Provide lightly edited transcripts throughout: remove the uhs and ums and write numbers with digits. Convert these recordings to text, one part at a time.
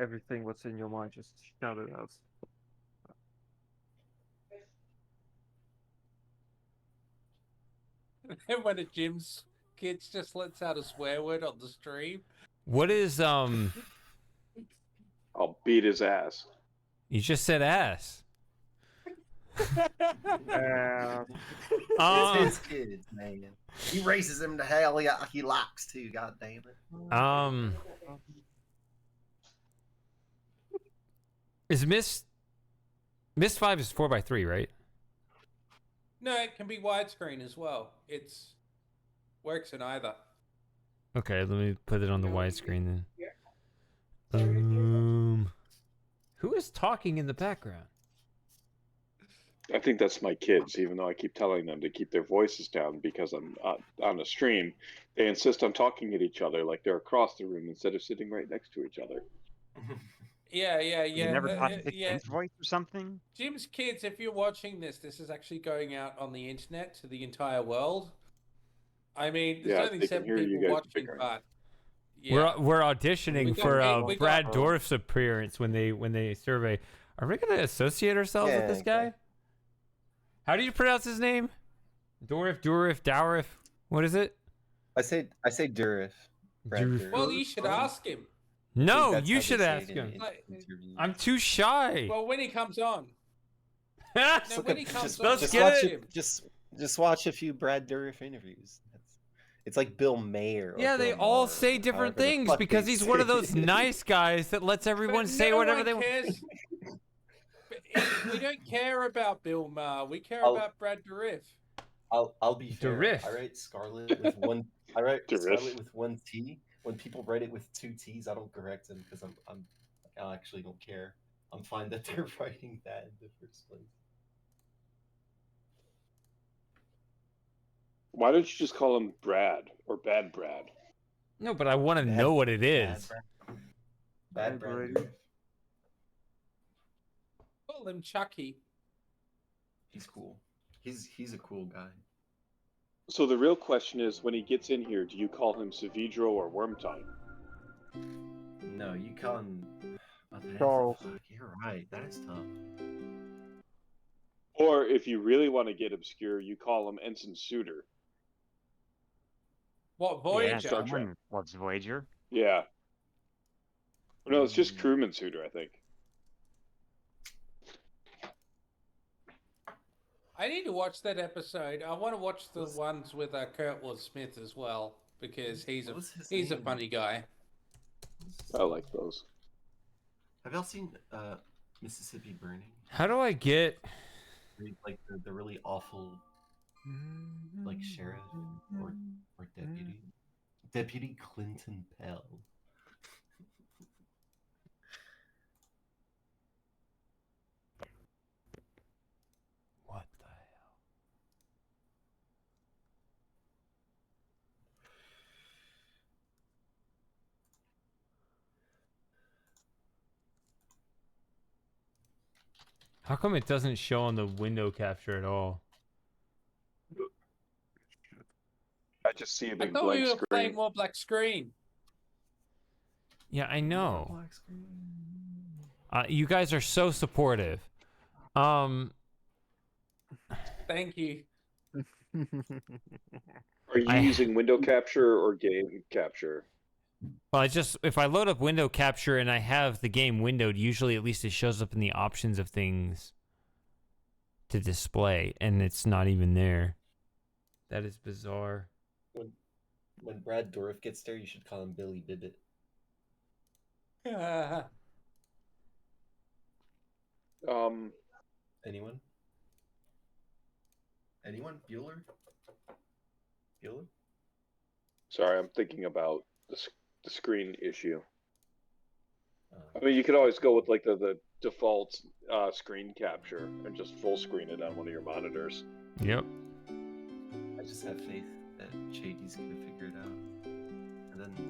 everything what's in your mind, just shout it out. And when a Jim's kids just lets out a swear word on the stream. What is I'll beat his ass. You just said ass. It's his kids, man. He races them to hell. He likes to. God damn it. Is Myst 5 is 4:3, right? No, it can be widescreen as well. It's works in either. Okay, let me put it on the widescreen then. Who is talking in the background? I think that's my kids, even though I keep telling them to keep their voices down because I'm on a stream. They insist on talking at each other like they're across the room instead of sitting right next to each other. Yeah. You never thought to pick Jim's voice or something? Jim's kids, if you're watching this is actually going out on the internet to the entire world. I mean, there's only 7 people watching, but yeah. We're auditioning for Brad Dorff's appearance when they survey. Are we going to associate ourselves with this guy? How do you pronounce his name? Dorff. What is it? I say Durif. Well, you should ask him. No, you should ask him. I'm too shy. Well, when he comes on. When he comes on, just watch a few Brad Dourif interviews. It's like Bill Mayer. Yeah, they all say different things because he's one of those nice guys that lets everyone say whatever they want. We don't care about Bill Maher. We care about Brad Dourif. I'll be fair. Dourif. I write Scarlet with one. I write Scarlet with one T. When people write it with 2 T's, I don't correct them because I actually don't care. I'm fine that they're writing that in the first place. Why don't you just call him Brad or Bad Brad? No, but I want to know what it is. Bad Brad. Call him Chucky. He's cool. He's a cool guy. So the real question is, when he gets in here, do you call him Savidro or Wormtongue? No, you call him... Charles. You're right. That is tough. Or if you really want to get obscure, you call him Ensign Suitor. What, Voyager? Yeah, what's Voyager? Yeah. No, it's just Crewman Suitor, I think. I need to watch that episode. I want to watch the ones with Kurtwood Smith as well because he's a funny guy. I like those. Have y'all seen Mississippi Burning? How do I get like the really awful like sheriff or Deputy Clinton Pell? What the hell? How come it doesn't show on the window capture at all? I just see it in I thought blank we were screen. playing more black screen. Yeah, I know. You guys are so supportive. Thank you. Are you using window capture or game capture? Well, if I load up window capture and I have the game windowed, usually at least it shows up in the options of things to display, and it's not even there. That is bizarre. When Brad Dourif gets there, you should call him Billy Bibbit. Anyone? Bueller? Sorry, I'm thinking about the screen issue. I mean, you could always go with like the default screen capture and just full screen it on one of your monitors. Yep. I just have faith that Shady's gonna figure it out,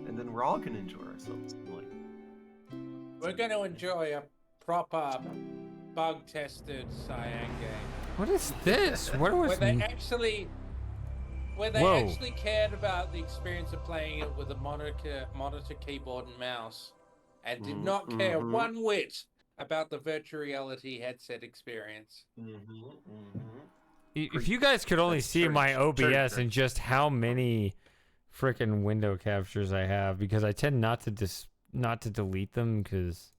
and then we're all gonna enjoy ourselves. We're gonna enjoy a proper bug-tested Cyan game. What is this? What was where they actually cared about the experience of playing it with a monitor, keyboard, and mouse, and did not care one whit about the virtual reality headset experience. If you guys could only see my OBS and just how many freaking window captures I have, because I tend not to delete them because.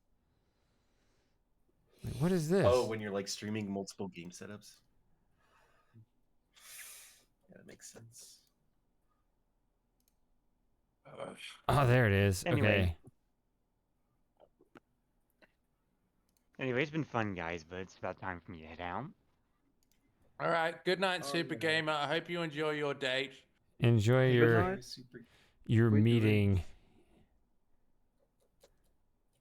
What is this? Oh, when you're like streaming multiple game setups. Yeah, that makes sense. Oh, there it is. Anyway. Okay. Anyway, it's been fun, guys, but it's about time for me to head out. All right. Good night, Super Gamer. I hope you enjoy your date. Enjoy your meeting.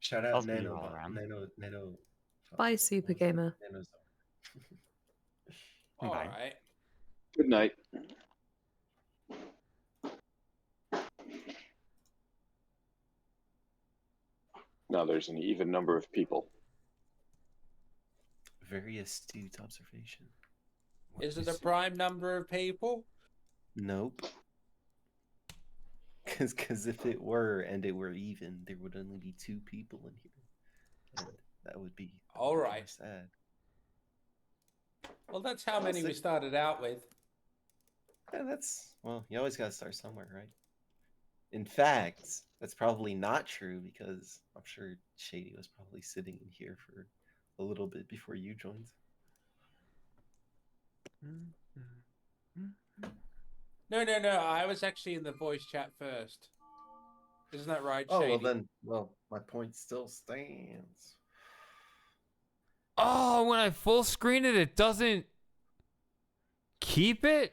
Shout I'll out see you Nano. all around. Nano. Bye, Super Gamer. All Bye. right. Good night. Now there's an even number of people. Very astute observation. Is it a prime number of people? Nope. Because if it were and it were even, there would only be 2 people in here. And that would be All right. sad. Well, that's how many we started out with. Yeah, well, you always gotta start somewhere, right? In fact, that's probably not true because I'm sure Shady was probably sitting in here for a little bit before you joined. No. I was actually in the voice chat first. Isn't that right, Oh, Shady? well, my point still stands. Oh, when I full screen it, it doesn't keep it?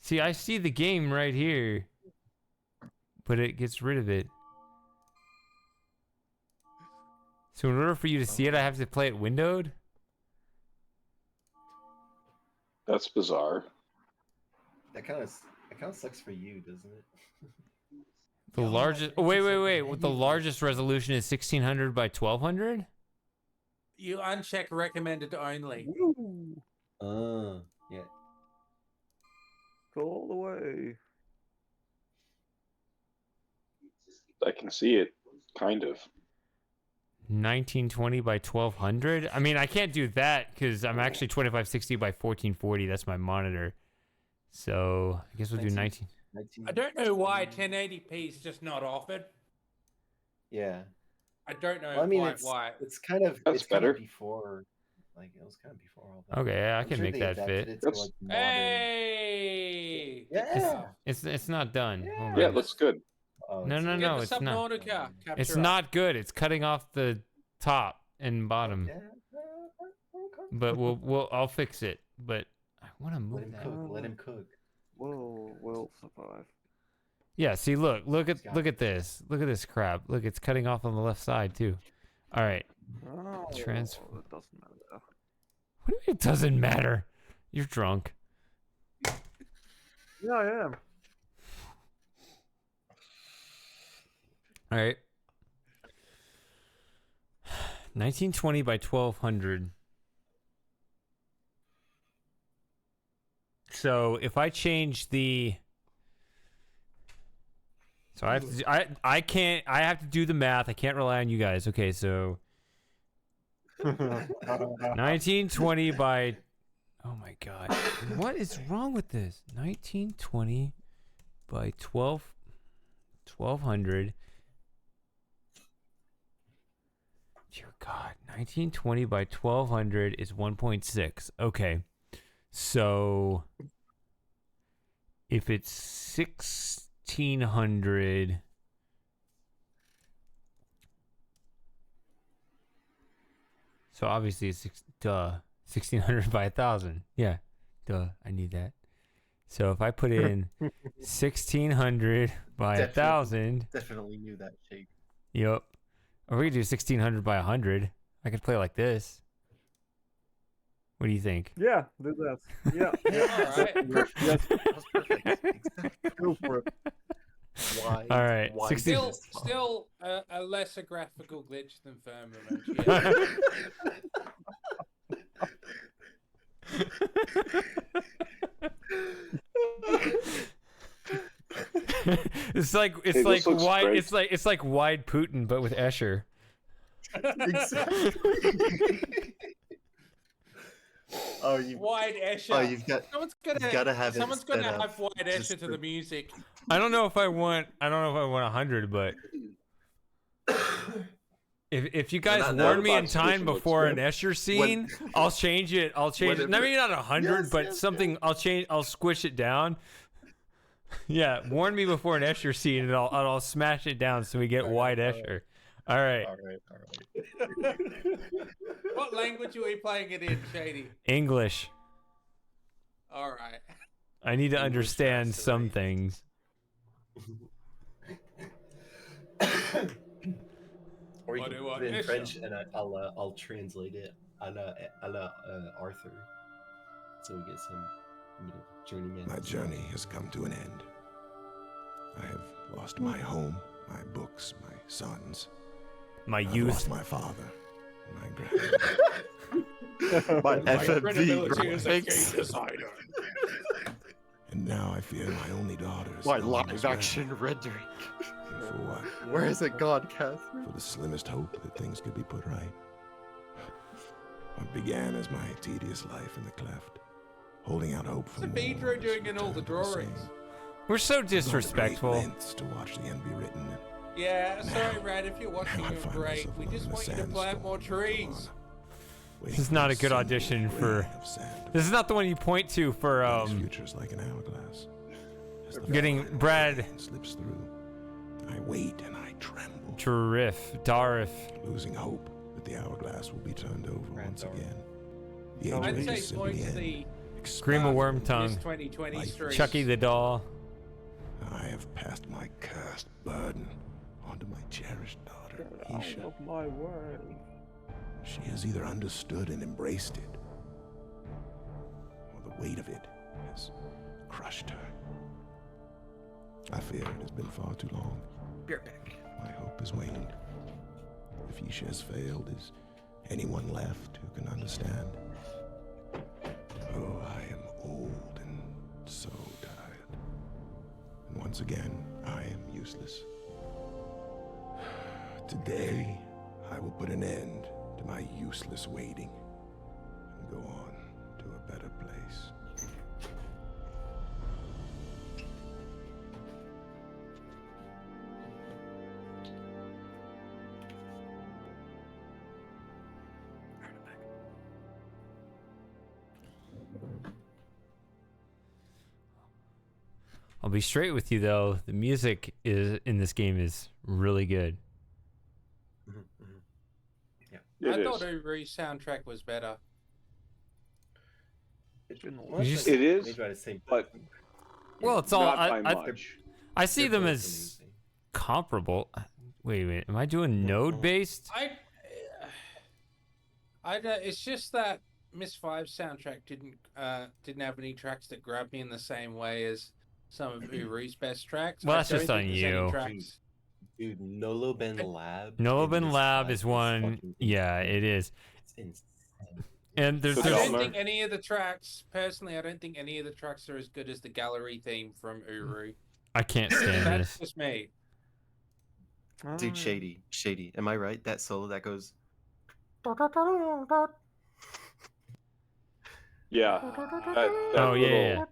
See, I see the game right here, but it gets rid of it. So in order for you to see it, I have to play it windowed? That's bizarre. That kind of sucks for you, doesn't it? The largest. Oh, wait. What the largest resolution is 1600 by 1200? You uncheck recommended only. Yeah. Go all the way. I can see it, kind of. 1920 by 1200? I mean, I can't do that because I'm actually 2560 by 1440. That's my monitor. So I guess we'll do 19. I don't know why 1080p is just not offered. Yeah. I don't know why. It's kind of better. Before, like it was kind of before all that. Okay, yeah, I can make that fit. Hey! Yeah. It's not done. Yeah, Yeah, it looks good. Oh, No, it's not. Subnautica It's capture not good. It's cutting off the top and bottom. Yeah. But I'll fix it. But I want to move that. Let him cook. We'll survive. Yeah, see, look at this. Look at this crap. Look, it's cutting off on the left side too. All right. Oh, It doesn't matter. What do you mean it doesn't matter? You're drunk. Yeah, I am. All right. 1920 by 1200. So if I change the, so I have to, I have to do the math. I can't rely on you guys. Okay, so 1920 by, oh my God, what is wrong with this? 1920 by 1200. Dear God, 1920 by 1200 is 1.6. Okay, so if it's 1600, so obviously it's 1600 by 1000. Yeah, duh, I need that. So if I put in 1600 by 1000, definitely knew that shape. Yep. Or we could do 1600 by 100. I could play like this. What do you think? Yeah, do that. Yeah. All right. Yes. That's perfect. Go for it. Why? All right. Why 16 Still a lesser graphical glitch than firmament. Yeah. It's like Hey, this looks wide. great. It's like wide Putin, but with Escher. Exactly. Oh, Wide Escher. Oh, you've got. Someone's gotta have it someone's set gonna up have Wide just Escher to for- the music. I don't know if I want 100, but if you guys not warn that me in box time edition looks before an good. Escher scene, I'll change it. I'll change it. Maybe not 100, Yes, but yes, something. I'll change. I'll squish it down. Yeah, warn me before an Escher scene, and I'll smash it down so we get wide Escher. All right. All right. What language are we playing it in, Shady? English. All right. I need to English understand some mastery. things. Or you What can do you want, put it in Escher? French, and I'll translate it a la Arthur, so we get some journeyman. My journey has come to an end. I have lost my home, my books, my sons. My I've youth. lost my father, my grandmother. My FFV graphics. designer. And now I fear my only daughter is My gone as live well. action rendering. And for what? Where has it gone, Catherine? For the slimmest hope that things could be put right. What began as my tedious life in the cleft, holding out hope for What's more. Pedro has doing in all the returned to drawings? same. We're so I've gone to great disrespectful. lengths to watch the end be written. Yeah, sorry, Rad, if you're watching, Now I you're find great. myself We alone just in a want you to plant sandstorm more of trees. Savannah, This waiting is not for a good single audition for. grain of sand. This is not the one you point to for Life's future's like an hourglass. As the getting final Brad- train slips through, I wait and I tremble, Darif. losing hope that the hourglass will be turned over Brad once Darif. again. The Oh, angel I'd say is point simply to end. the Scream of worm Myst tongue. 2020 Life. stream. Chucky the doll. I have passed my cursed burden onto my cherished daughter, Isha. my world. She has either understood and embraced it, or the weight of it has crushed her. I fear it has been far too long. Be right back. My hope has waned. If Isha has failed, is anyone left who can understand? Oh, I am old and so tired. And once again, I am useless. Today, I will put an end to my useless waiting and go on to a better place. I'll be straight with you though. The music is in this game is really good. I It thought is. Uru's soundtrack was better. Well, You it's just- like- It is, they try to say- but Well, it's all not by I much. see they're them both as amazing. comparable. Wait. Am I doing node based? It's just that Miss 5's soundtrack didn't have any tracks that grabbed me in the same way as some of Uru's best tracks. Well, I that's just don't on think there's any you. tracks- Dude, Nolo Ben Lab. Nolobin in this Lab class is one. fucking Yeah, insane. it is. It's insane. And there's So I just, don't Delmer. think any of the tracks, personally, I don't think any of the tracks are as good as the gallery theme from Uru. I can't stand That's this. just me. Dude, shady. Am I right? That solo that goes. Yeah. Oh yeah.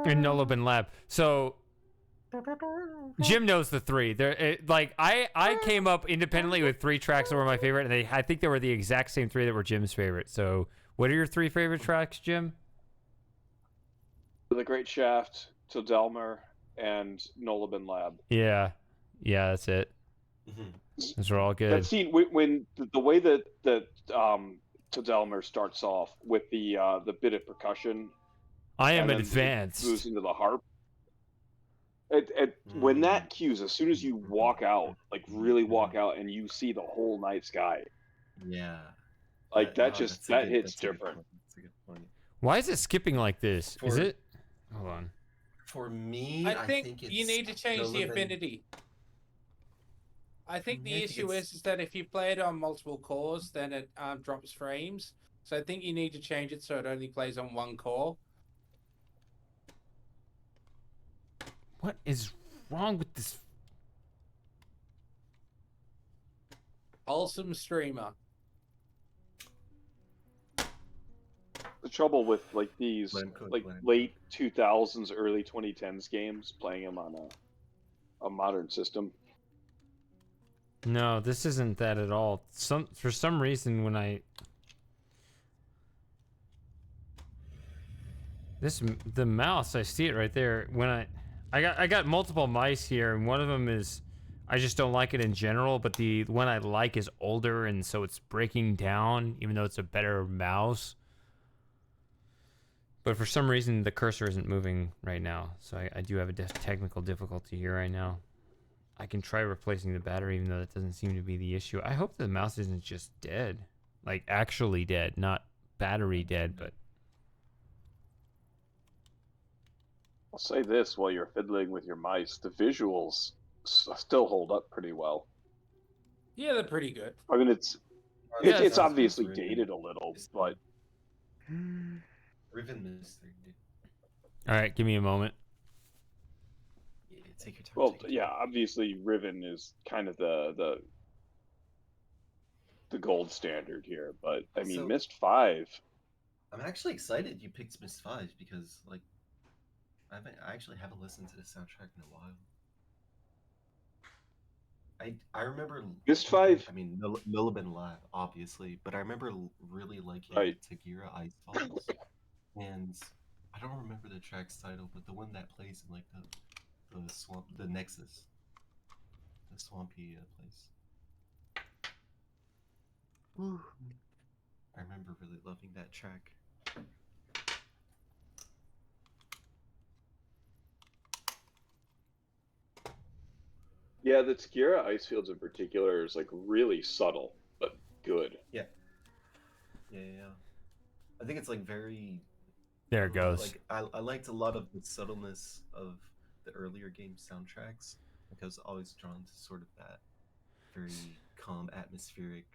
In Nolobin Lab. So Jim knows the three. I came up independently with 3 tracks that were my favorite, and I think they were the exact same 3 that were Jim's favorite. So what are your 3 favorite tracks, Jim? The Great Shaft, to Delmer, and Nolobin Lab. Yeah, that's it. Those are all That good. scene when the way that Todelmer starts off with the bit of percussion. I am and then it advanced. moves into the harp. When that cues, as soon as you walk out, like really walk out, and you see the whole night sky, Yeah. like that that's a that good- hits that's a good different. point. That's a good point. Why is it skipping like this? Is For- it? Hold on. For me, I think it's you need to change the Nolobin- affinity. I think the I think issue it's- is that if you play it on multiple cores, then it drops frames. So I think you need to change it so it only plays on one core. What is wrong with this? Wholesome streamer. The trouble with like these late 2000s, early 2010s games, playing them on a modern system. No, this isn't that at all. For some reason when the mouse, I see it right there. When I got multiple mice here, and one of them is I just don't like it in general, but the one I like is older, and so it's breaking down, even though it's a better mouse. But for some reason, the cursor isn't moving right now, so I do have a technical difficulty here right now. I can try replacing the battery, even though that doesn't seem to be the issue. I hope the mouse isn't just dead. Like, actually dead, not battery dead, but... I'll say this while you're fiddling with your mice, the visuals still hold up pretty well. Yeah, they're pretty good. I mean, it's obviously dated a little, but... Riven Myst 3D. Alright, give me a moment. Yeah, take your time. Well, yeah, obviously Riven is kind of the gold standard here, but I mean, Myst 5. I'm actually excited you picked Myst 5 because, like, I actually haven't listened to the soundtrack in a while. I remember Myst 5. I mean, Miliband Live, obviously, but I remember really liking Tagira Ice Falls, and I don't remember the track's title, but the one that plays in like the swamp, the Nexus, the swampy place. I remember really loving that track. Yeah, the Tagira Icefields in particular is like really subtle, but good. Yeah. I think it's like very... There it goes. Like I liked a lot of the subtleness of the earlier game soundtracks. Like I was always drawn to sort of that very calm, atmospheric...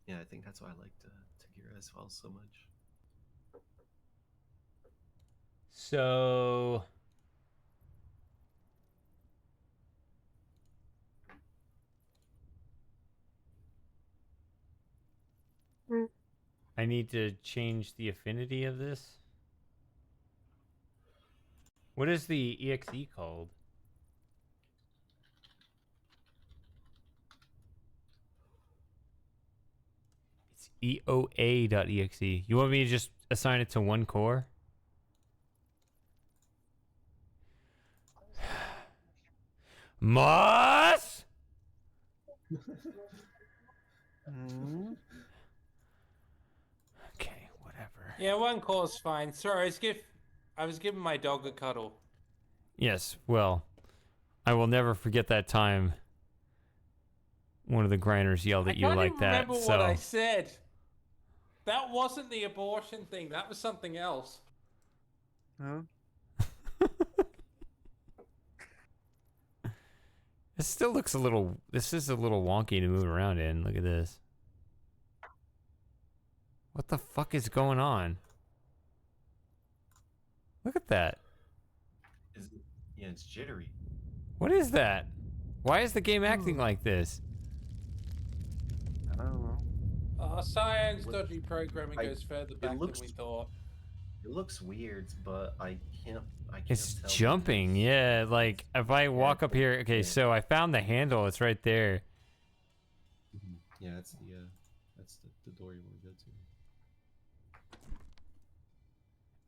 Yeah, I think that's why I liked Tagira as well so much. So... I need to change the affinity of this. What is the exe called? It's EOA.exe. You want me to just assign it to one core? Moss? Okay, whatever. Yeah, one core's fine. Sorry, I was giving my dog a cuddle. Yes, well, I will never forget that time one of the grinders yelled at you like that. I can't remember what I said. That wasn't the abortion thing. That was something else. Huh? This still looks a little... This is a little wonky to move around in. Look at this. What the fuck is going on? Look at that. Yeah, it's jittery. What is that? Why is the game acting like this? I don't know. Cyan's dodgy programming goes further back than we thought. It looks weird, but I can't It's tell jumping, yeah. Like, if I walk up here... Okay, so I found the handle. It's right there. Yeah, that's the door you want to go to.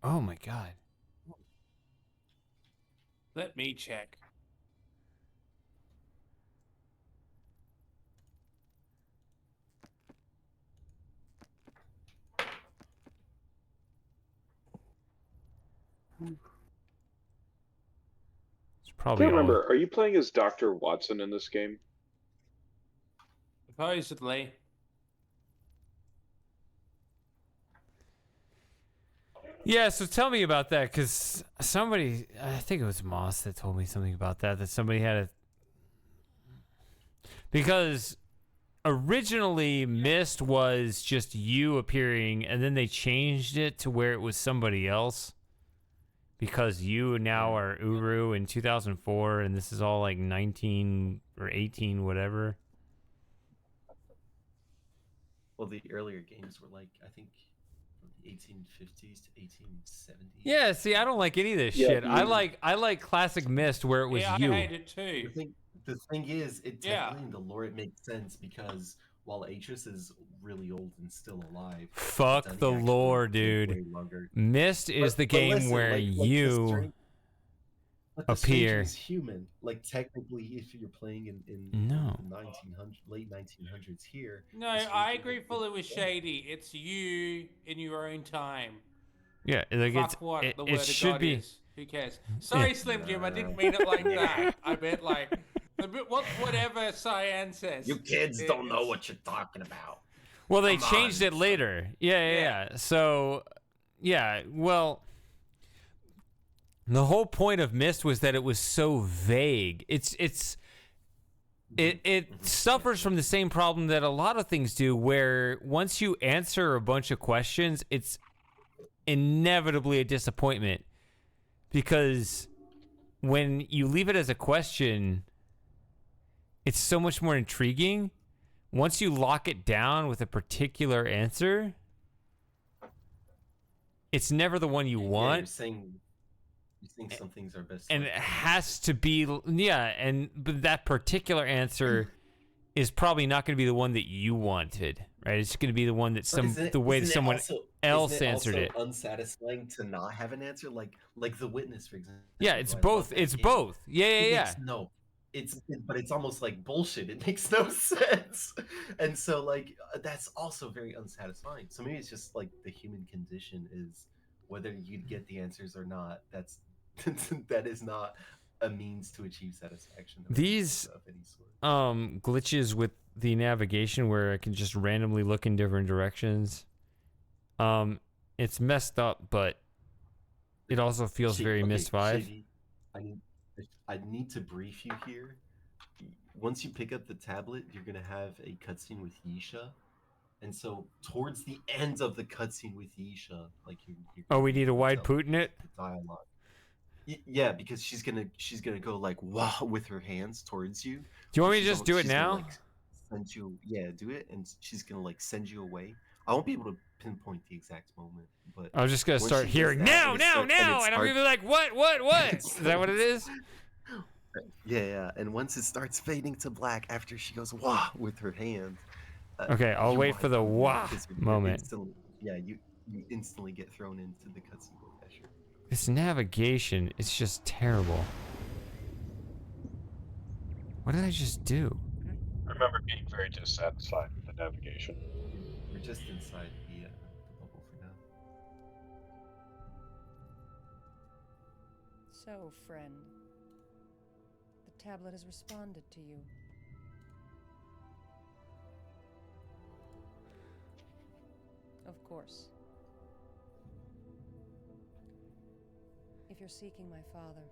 Oh my god. Let me check. It's probably... I can't remember. Are you playing as Dr. Watson in this game? Supposedly. Yeah, so tell me about that, because somebody, I think it was Moss that told me something about that somebody had a... Because originally Myst was just you appearing, and then they changed it to where it was somebody else. because you now are Uru in 2004, and this is all like 19 or 18, whatever. Well, the earlier games were like, I think, from the 1850s to 1870s. Yeah, see, I don't like any of this shit. I like classic Myst where it was you. I hate it too. The thing is, technically in the lore it makes sense because while Atris is really old and still alive, Fuck the lore, dude. Myst is the game listen, where you the stranger appear. is human. Like technically, if you're playing in No. the 1900 late 1900s here. No, I agree fully with Shady. It's you in your own time. Yeah, like Fuck what the word of God is. Who cares? Sorry, Slim Jim, I didn't mean it like that. I meant like whatever Cyan says. You kids don't know what you're talking about. Well, they changed it later. Yeah. So, yeah, well, the whole point of Myst was that it was so vague. It suffers from the same problem that a lot of things do, where once you answer a bunch of questions, it's inevitably a disappointment. Because when you leave it as a question, it's so much more intriguing. Once you lock it down with a particular answer, it's never the one you want. You're saying some things are best. And it has to be, but that particular answer is probably not going to be the one that you wanted, right? It's going to be the one that someone else answered it. Unsatisfying to not have an answer, like The Witness, for example. Yeah, it's both. It's both. Yeah. But it's almost like bullshit. It makes no sense, and so like that's also very unsatisfying. So maybe it's just like the human condition is whether you get the answers or not. That is not a means to achieve satisfaction. These of any sort. Glitches with the navigation where I can just randomly look in different directions. It's messed up, but it also feels very Myst 5. Shady, I need to brief you here. Once you pick up the tablet, you're gonna have a cutscene with Yisha, and so towards the end of the cutscene with Yisha, like you're we need a wide Putin it dialogue. Yeah, because she's gonna go like wow with her hands towards you. Do you want me to just do it now? Do it, and she's gonna like send you away. I won't be able to pinpoint the exact moment, but I'm just gonna start hearing now, and I'm gonna be like, what? Is that what it is? Yeah, and once it starts fading to black after she goes wah with her hand. Okay, I'll wait for the wah moment. You instantly get thrown into the cutscene. This navigation is just terrible. What did I just do? I remember being very dissatisfied with the navigation. We're just inside the bubble for now. So, friend, the tablet has responded to you. Of course. If you're seeking my father,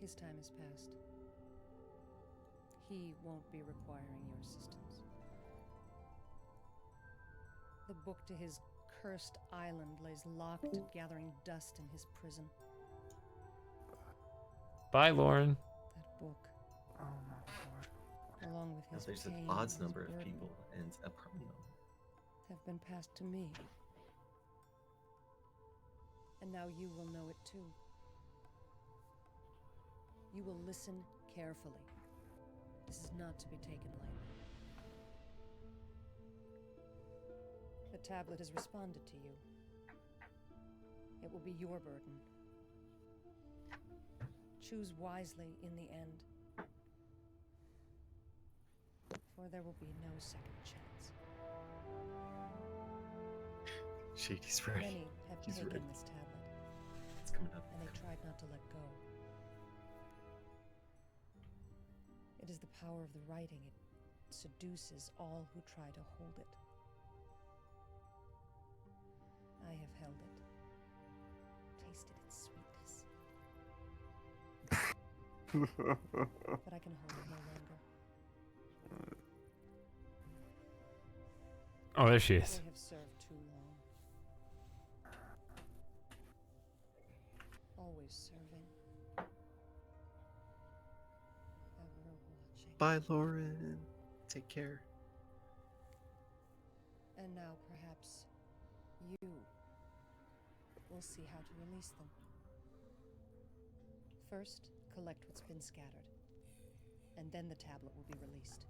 his time has passed. He won't be requiring your assistance. The book to his cursed island lays locked and gathering dust in his prison. Bye, Lauren. That book, along with his there's an pain odds and number his of burden, people and a prime number. have been passed to me. And now you will know it too. You will listen carefully. This is not to be taken lightly. The tablet has responded to you. It will be your burden. Choose wisely in the end, for there will be no second chance. Shady's ready. Many have He's taken ready. this tablet, It's coming up. and they tried not to let go. It is the power of the writing. It seduces all who try to hold it. I have held it, tasted its sweetness, but I can hold it no longer. Oh, there she is. They have served too long. serving, ever watching. Bye, Lauren. Take care. And now perhaps you will see how to release them. First, collect what's been scattered, and then the tablet will be released.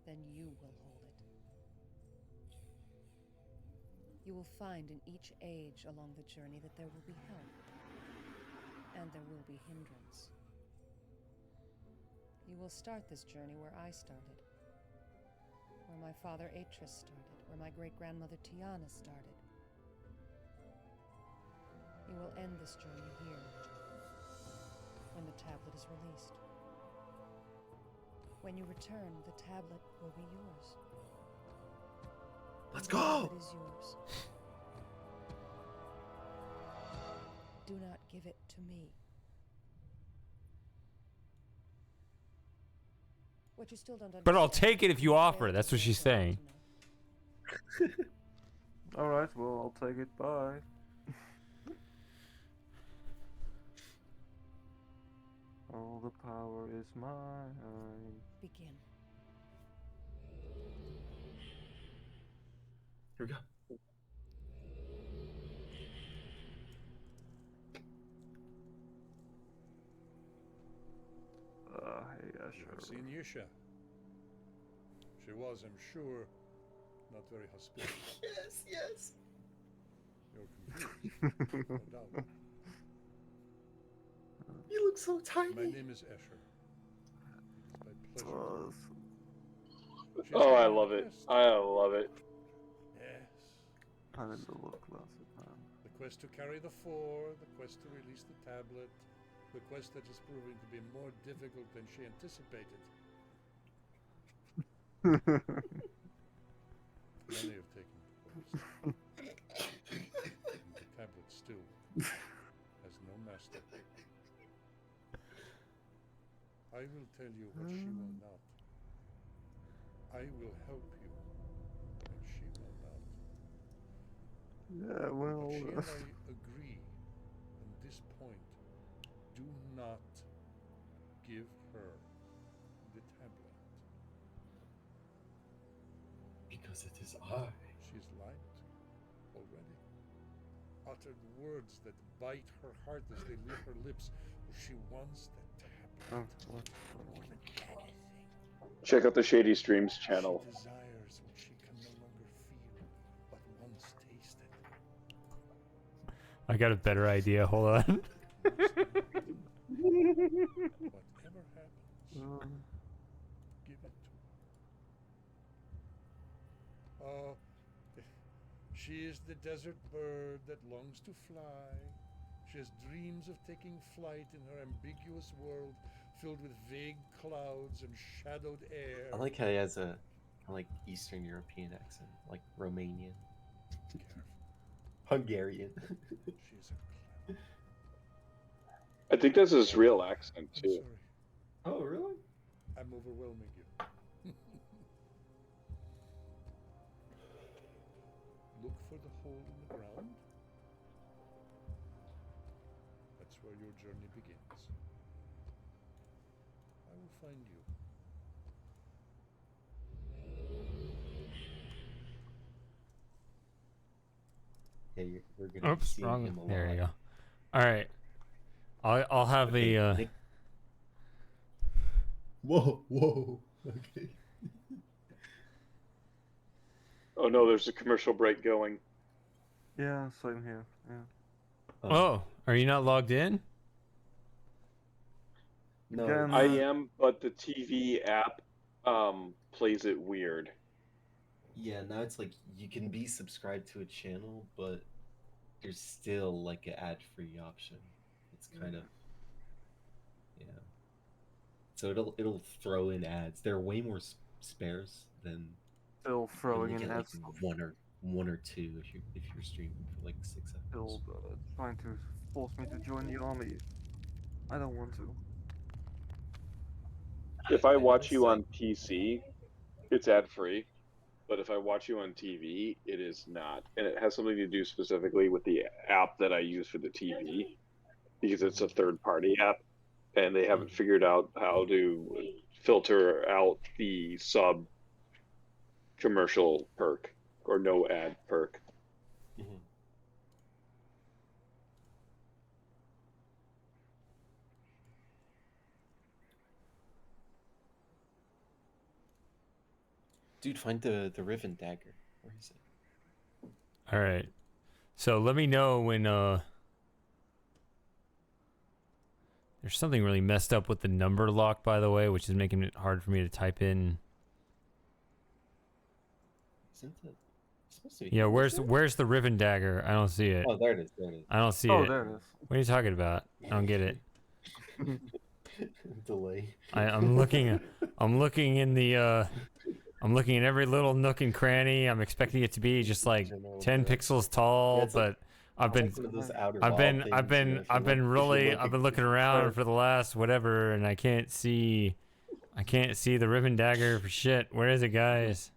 Then you will hold it. You will find in each age along the journey that there will be help, and there will be hindrance. You will start this journey where I started, where my father Atris started, where my great-grandmother Tiana started. You will end this journey here, when the tablet is released. When you return, the tablet will be yours. Let's The go! tablet is yours. Do not give it to me. What you still don't understand. But I'll take it if you offer. That's what she's saying. Alright, well, I'll take it. Bye. All the power is mine. Begin. Here we go. Hey, You sure. have seen Yisha. She was, I'm sure, not very hospitable. Yes, yes. You're confused, no doubt. You look so tiny. My name is Escher. It's my pleasure. She's Oh, I going on love a it. quest. I love it. Yes. I'm in the look closet, man. The quest to carry the four, the quest to release the tablet, the quest that is proving to be more difficult than she anticipated. Many have taken the quest. And the tablet still has no master. I will tell you what she will not. I will help you, and she will not. Yeah, well. But she and I agree on this point. Do not give her the tablet. Because it is I. She's lied already. Uttered words that bite her heart as they leave her lips. She wants the tablet. Oh, what? More than anything. Check out the Shady Streams channel. She desires what she can no longer feel, but once tasted. I got a better idea. Hold on. Whatever happens, give it to her. Oh, she is the desert bird that longs to fly. She has dreams of taking flight in her ambiguous world filled with vague clouds and shadowed air. I like how he has a like Eastern European accent, like Romanian, Careful. Hungarian. She's a clever. I think that's his real accent I'm too. sorry. Oh, really? I'm overwhelming you. Look for the hole in the ground. That's where your journey begins. I will find you. Yeah, we're gonna be Oops, seeing wrong. him a lot. There you go. All right. I'll have a. Nick... Whoa. Okay. Oh no, there's a commercial break going. Yeah, same here. Yeah. Oh, are you not logged in? No, Again, I am, but the TV app plays it weird. yeah, now it's like you can be subscribed to a channel, but there's still like an ad-free option. It's kind of so it'll throw in ads. There are way more spares than still you throwing only in get, like, ads. one or two if you're streaming for like 6 Still hours. trying to force me to join the army. I don't want to. If I watch you on PC, it's ad free. But if I watch you on TV, it is not. And it has something to do specifically with the app that I use for the TV. because it's a third-party app, and they haven't figured out how to filter out the sub commercial perk or no ad perk. Mhm. Dude, find the Riven dagger. Where is it? All right. So let me know when there's something really messed up with the number lock, by the way, which is making it hard for me to type in. Isn't it supposed to be? Yeah, where's the Riven dagger? I don't see it. Oh, there it is. There it is. I don't see Oh, it. there it is. What are you talking about? I don't get it. Delay. I'm looking in the I'm looking at every little nook and cranny. I'm expecting it to be just like 10 pixels tall, Yeah, but I've been looking around for the last whatever, and I can't see the Riven dagger for shit. Where is it, guys?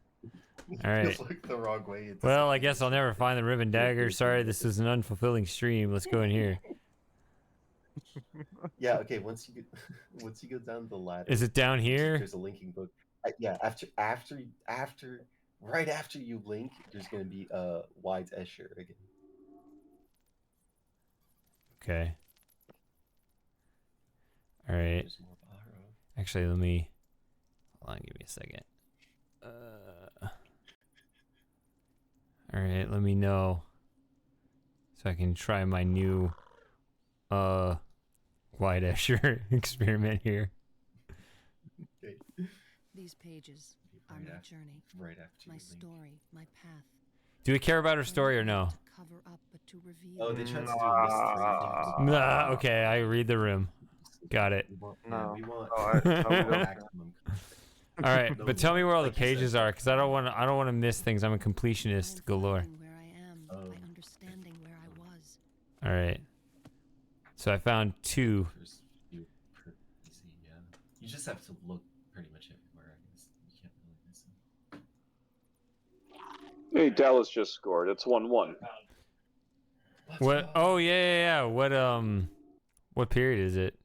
All right. Look the wrong way. Well, I guess I'll never find the Riven dagger. Sorry, this was an unfulfilling stream. Let's go in here. Yeah. Okay. Once you go down the ladder. Is it down here? There's a linking book. Yeah. Right after you link, there's gonna be Wide Escher again. Okay. All right. There's more borrow. Actually, let me. Hold on. Give me a second. All right. Let me know so I can try my new Wide Escher experiment here. Okay. These pages are my journey, Right after my you link. story, my path. Do we care about her story or no? To cover up, but to reveal. Oh, they tried to do a mystery. Nah, okay, I read the room. Got it. No. We want Oh, no, we don't. maximum. All right, No, but tell me where all the like you said. pages are, because I don't want to miss things. I'm a completionist galore. Finding where I am, by understanding where I was. All right. So I found 2. First view per easy, yeah. You just have to look pretty much everywhere, I guess. You can't really miss them. Hey, Dallas just scored. It's 1-1. What? Oh yeah. What period is it?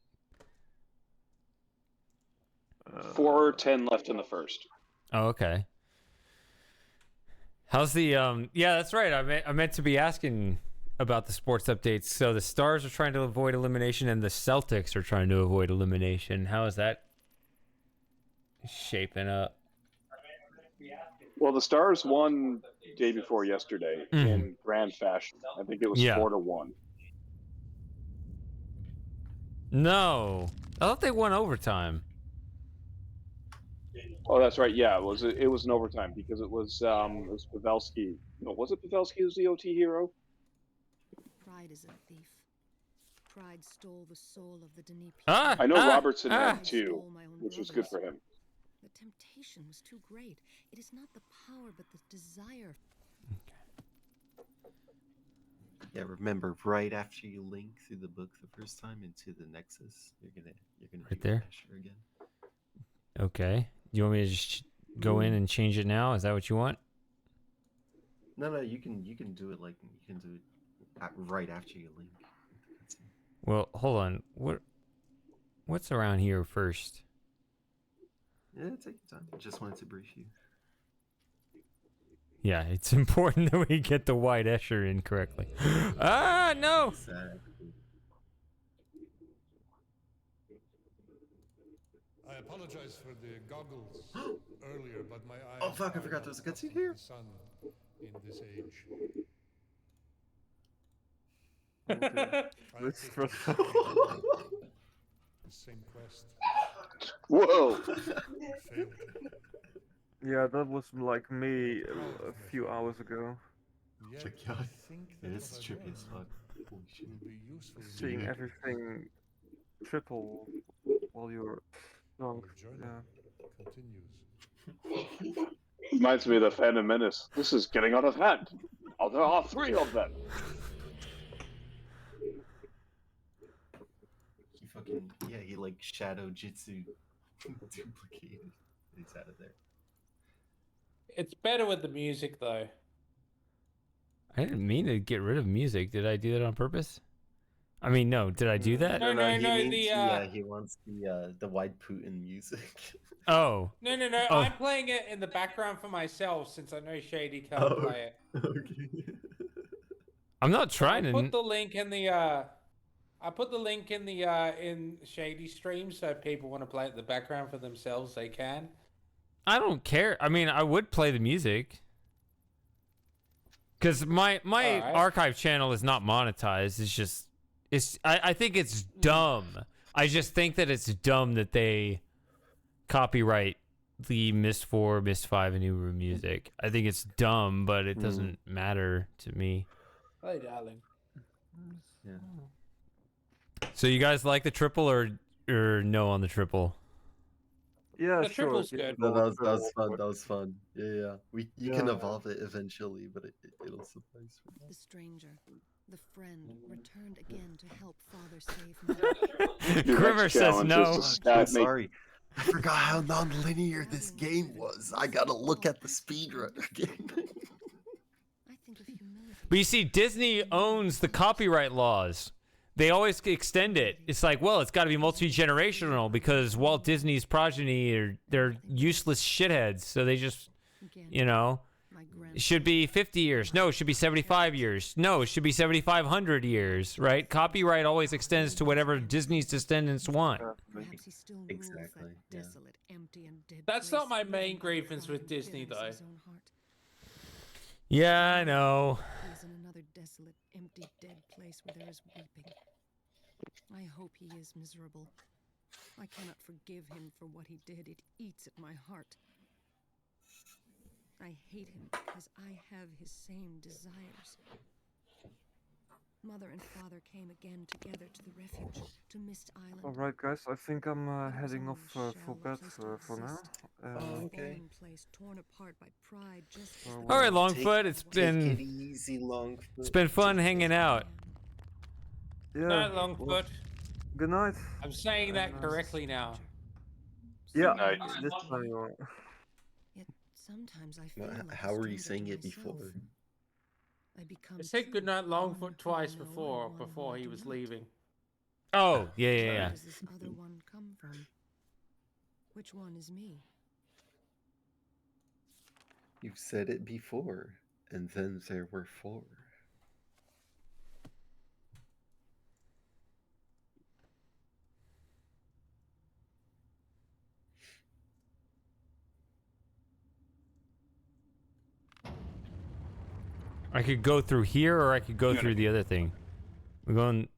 4:10 left in the first. Oh, okay. How's the Yeah, that's right. I meant to be asking about the sports updates. So the Stars are trying to avoid elimination, and the Celtics are trying to avoid elimination. How is that shaping up? Well, the Stars won day before yesterday in grand fashion. I think it was 4-1. No, I thought they won overtime. Oh, that's right. Yeah, it was an overtime because it was Pavelski. No, was it Pavelski who was the OT hero? Pride is a thief. Pride stole the soul of the Dnipro. I know Robertson had 2, which was good for him. The temptation was too great. It is not the power, but the desire. Yeah, remember, right after you link through the book the first time into the Nexus, you're gonna Right do there? Escher again. Okay. You want me to just go in and change it now? Is that what you want? No, you can do it right after you link. Well, hold on. What's around here first? Yeah, take your time. Just wanted to brief you. Yeah, it's important that we get the Wide Escher in correctly. Ah, no! Exactly. I apologize for the goggles earlier, but my eyes. Oh fuck! I forgot there was a cutscene here. Sun in this age. That's stressful. The same quest. Whoa! Failed. Yeah, that was like me a few hours ago. Yet, Check it out. I think that This is what I've trippy as learned fuck. Holy shit. will be useful in Seeing the everything triple while you're drunk. journey Yeah. continues. Reminds me of the Phantom Menace. This is getting out of hand. Oh, there are 3 of them. He like shadow jitsu duplicated. He's out of there. It's better with the music, though. I didn't mean to get rid of music. Did I do that on purpose? I mean, no. Did I do that? No, He means the he wants the white Putin music. Oh. No. Oh. I'm playing it in the background for myself since I know Shady can't play it. Okay. I'm not trying I to. put the link in the I put the link in the in Shady stream, so if people want to play it in the background for themselves, they can. I don't care. I mean, I would play the music. Because my right. archive channel is not monetized. It's just I think it's dumb. I just think that it's dumb that they copyright the Myst 4, Myst 5, and Uru music. I think it's dumb, but it doesn't matter to me. Hey, darling. Yeah. So you guys like the triple or no on the triple? Yeah, The sure. triple's good. No, that was fun. That was fun. Yeah. You can Yeah. evolve it eventually, but it'll suffice for now. The stranger, the friend, returned again to help father save mother. Your Grimmer next says challenge no. is to I'm make- sorry. I forgot how non-linear this game was. I gotta look at the speedrun again. I think of humility. But you see, Disney owns the copyright laws. They always extend it. It's like, well, it's got to be multi-generational because Walt Disney's progeny they're useless shitheads. So they just, you know, it should be 50 years. No, it should be 75 years. No, it should be 7,500 years, right? Copyright always extends to whatever Disney's descendants want. Perhaps he still rules Exactly, that yeah. desolate, empty, and dead That's place not my where main my grievance father with Disney, bears though. his own heart. Yeah, I know. He is in another desolate, empty, dead place where there is weeping. I hope he is miserable. I cannot forgive him for what he did. It eats at my heart. I hate him because I have his same desires. Mother and father came again together to the refuge, to Myst Island. Alright, guys, I think I'm heading off for bed Place to for now. exist. A fallen place torn apart by pride just as All the All right, world Longfoot, it's Take been it easy, Longfoot. it's been fun hanging out. Yeah. No, Longfoot. Good night. I'm saying that correctly now. Yeah, Night. this time you are. Yet sometimes I feel Well, like a how were you stranger saying to it myself. before? I become I said two, goodnight, one Longfoot, twice who I know before and one before who I he do was not. leaving. Oh, yeah, yeah, Where yeah. does this other one come from? Which one is me? You've said it before, and then there were four. I could go through here or I could go through the other thing. We're going...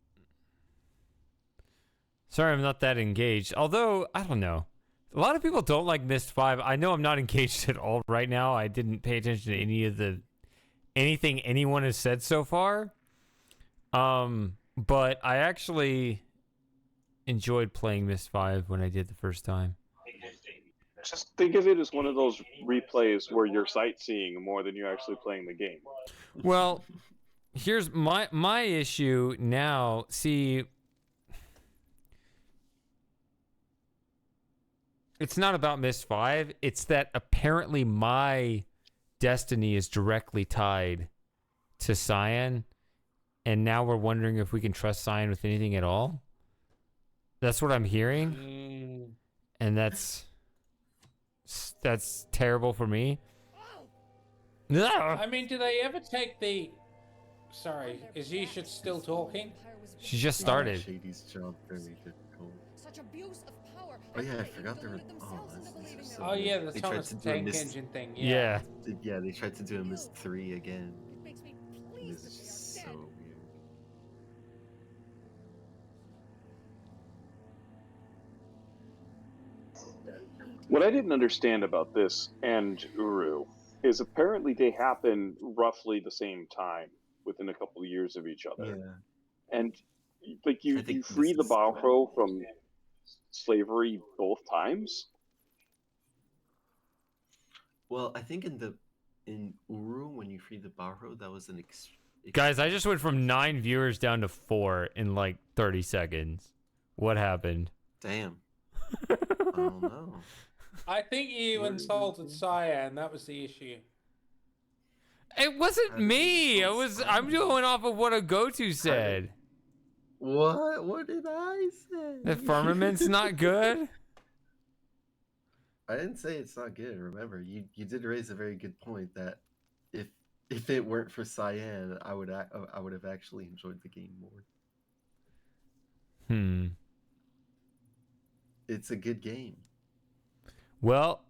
Sorry, I'm not that engaged. Although, I don't know. A lot of people don't like Myst 5. I know I'm not engaged at all right now. I didn't pay attention to anything anyone has said so far. But I actually enjoyed playing Myst 5 when I did the first time. Just think of it as one of those replays where you're sightseeing more than you're actually playing the game. Well, here's my issue now. See, it's not about Myst 5. It's that apparently my destiny is directly tied to Cyan, and now we're wondering if we can trust Cyan with anything at all. That's what I'm hearing, and that's terrible for me. I mean, do they ever take the... Sorry, is Yisha still talking? She just started. Shady's job very difficult. Such abuse of power. Oh yeah, I forgot there were. Oh, this is so Oh yeah, weird. the They tried Thomas to the do a Tank Myst- Engine thing. Yeah. Yeah, they tried to do a Myst 3 again. It makes me And pleased this that is they just are so dead. weird. What I didn't understand about this and Uru is apparently they happen roughly the same time, within a couple of years of each other. Yeah. And like you think free this the is- Balro from slavery both times. Well, I think in Uru when you free the Barro, that was an Guys, I just went from 9 viewers down to 4 in like 30 seconds. What happened? Damn. I don't know. I think you insulted Cyan. That was the issue. It wasn't How did me. you I'm going off of what a go-to said. What? What did I say? The firmament's not good. I didn't say it's not good. Remember, you did raise a very good point that if it weren't for Cyan, I would have actually enjoyed the game more. It's a good game. Well,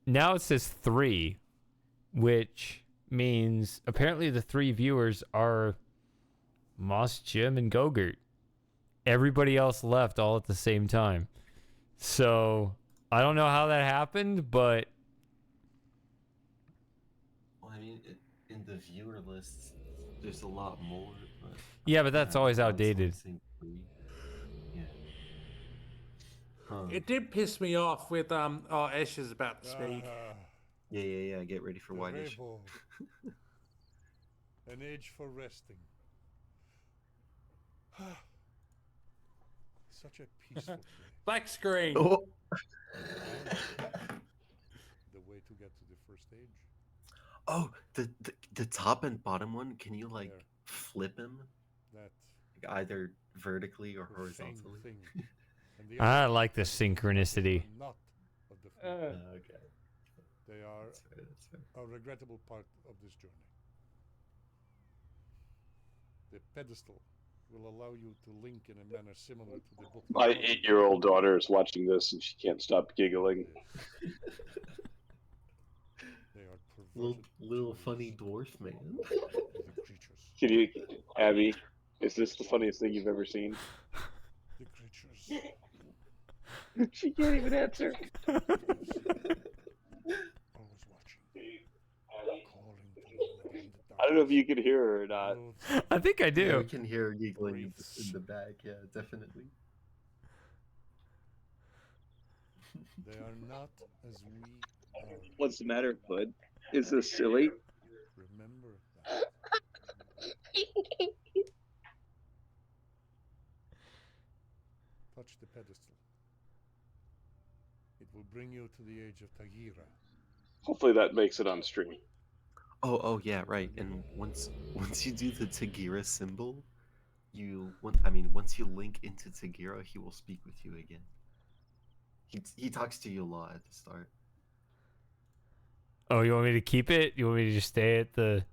now it says 3, which means apparently the 3 viewers are Moss, Jim, and Gogurt. Everybody else left all at the same time. So I don't know how that happened, but Well, I mean, in the viewer lists, there's a lot more. But yeah, but that's always outdated. Yeah. Huh. It did piss me off with oh, Ash is about to speak. Yeah. Get ready for Whitish. An age for resting. Such a peaceful place. Black screen. Oh. The way to get to the first stage. Oh, the top and bottom one. Can you like flip him? That like, either vertically or horizontally. I like the synchronicity. Not of the okay. They are that's fair. a regrettable part of this journey. The pedestal will allow you to link in a manner similar to the book. My 8-year-old daughter is watching this and she can't stop giggling. They are little funny dwarf man. Can you, Abby? Is this the funniest thing you've ever seen? The creatures. She can't even answer. Always watching. I don't know if you can hear her or not. I think I do. Yeah, we can hear her giggling in the back. Yeah, definitely. They are not as we are. What's the matter, bud? Is this silly? Remember that. Touch the pedestal. It will bring you to the age of Tagira. Hopefully that makes it on stream. Oh yeah, right. And once you do the Tagira symbol, once you link into Tagira, he will speak with you again. He talks to you a lot at the start. Oh, you want me to keep it? You want me to just stay at the...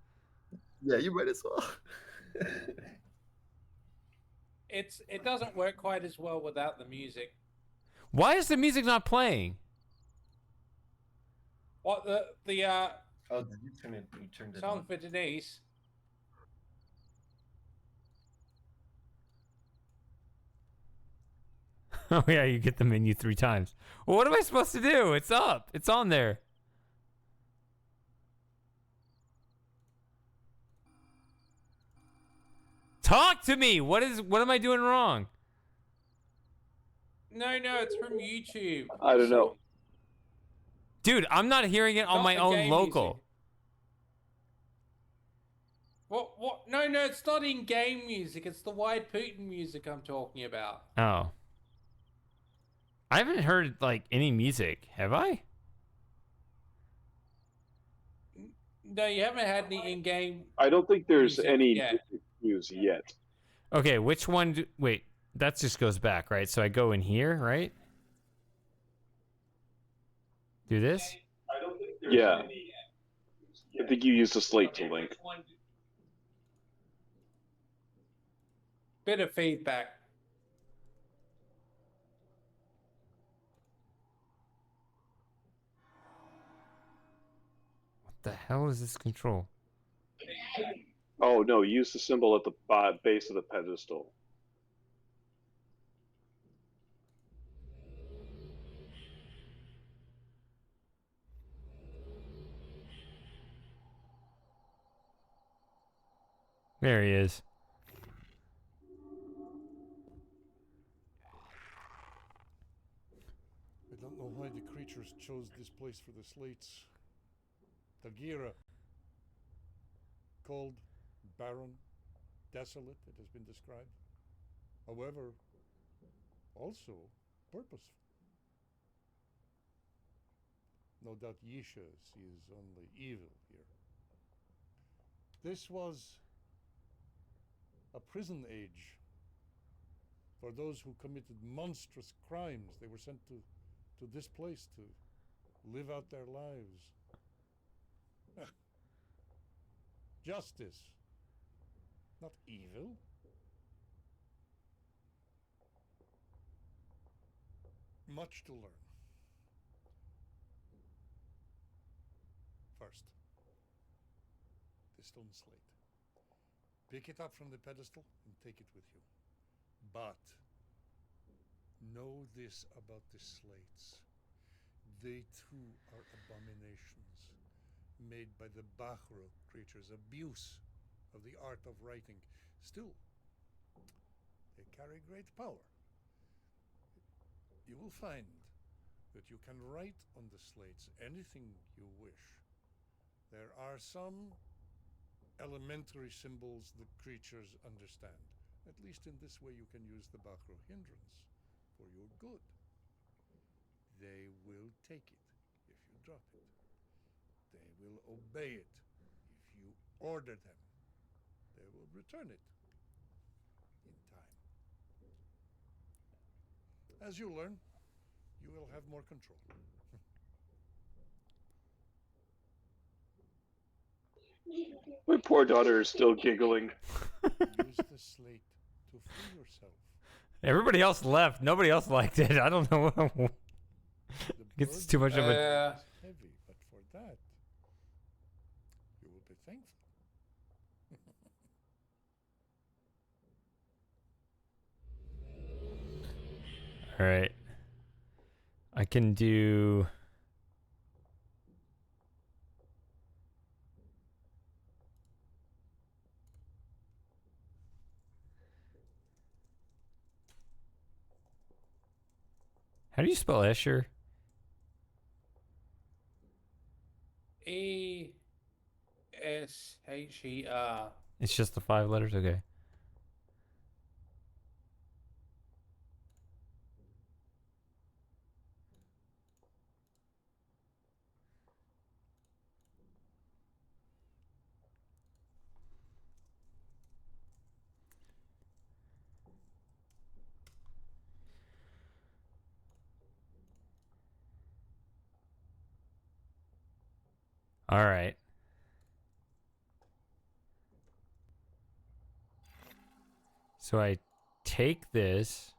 Yeah, you might as well. It doesn't work quite as well without the music. Why is the music not playing? What the Oh, did you turn it? You turned it song on. for Denise? Oh yeah, you get the menu 3 times. Well, what am I supposed to do? It's up. It's on there. Talk to me. What am I doing wrong? No, it's from YouTube. I don't know. Dude, I'm not hearing it on my own local. Music. What? No, it's not in-game music. It's the Wide Putin music I'm talking about. Oh. I haven't heard, like, any music. Have I? No, you haven't had any in-game. I don't think there's music any yet. news yet. Okay, which one? Wait, that just goes back, right? So I go in here, right? Do this? Yeah. I think you used the slate to link. Bit of feedback. What the hell is this control? Oh no, use the symbol at the base of the pedestal. There he is. I don't know why the creatures chose this place for the slates. Tagira. Cold, barren, desolate, it has been described. However, also purposeful. No doubt Yisha sees only evil here. This was a prison age For those who committed monstrous crimes, they were sent to this place to live out their lives. Justice, not evil. Much to learn. First, the stone slate. Pick it up from the pedestal and take it with you. But know this about the slates. They too are abominations, made by the Bahro creatures' abuse of the art of writing. Still, they carry great power. You will find that you can write on the slates anything you wish. There are some elementary symbols the creatures understand. At least in this way you can use the Bahro hindrance for your good. They will take it if you drop it. They will obey it if you order them. They will return it in time. As you learn, you will have more control. My poor daughter is still giggling. Use the slate to free yourself. Everybody else left. Nobody else liked it. I don't know. It's too much of a... heavy, but for that, you will be thankful. All right. I can do... How do you spell Escher? E-S-H-E-R. It's just the 5 letters? Okay. All right. So I take this.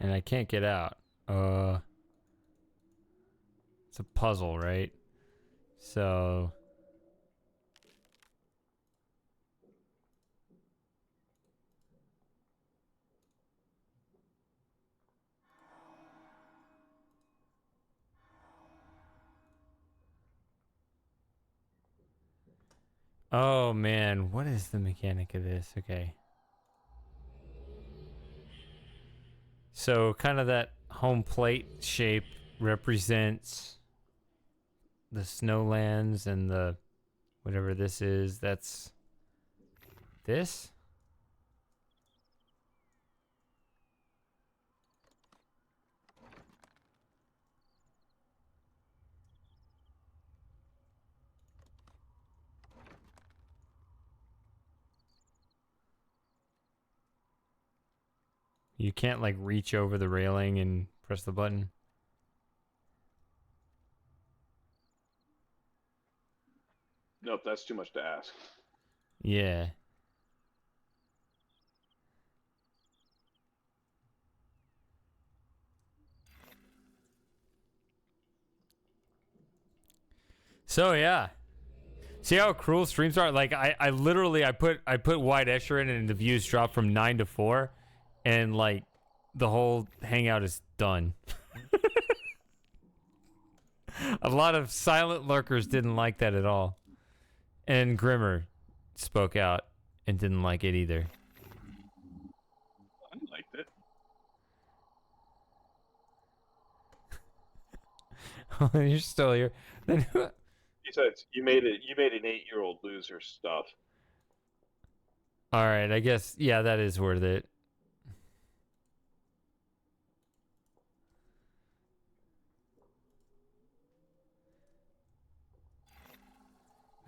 And I can't get out. It's a puzzle, right? So... Oh man, what is the mechanic of this? Okay. So kind of that home plate shape represents the snowlands and the whatever this is. That's this? You can't like reach over the railing and press the button. Nope, that's too much to ask. Yeah. So yeah. See how cruel streams are? Like I literally I put White Escher in and the views dropped from 9 to 4 and like the whole hangout is done. A lot of silent lurkers didn't like that at all. And Grimmer spoke out and didn't like it either. I liked it. Oh, you're still here. Then Besides, you made an 8-year-old loser stuff. all right, I guess yeah, that is worth it.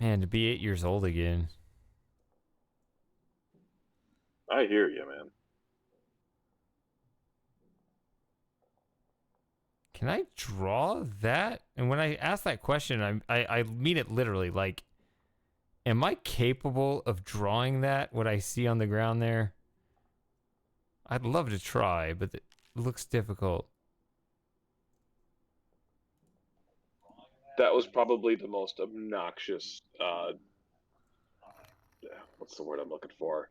Man, to be 8 years old again. I hear you, man. Can I draw that? And when I ask that question, I mean it literally. Like, am I capable of drawing that, what I see on the ground there? I'd love to try, but it looks difficult. That was probably the most obnoxious, what's the word I'm looking for?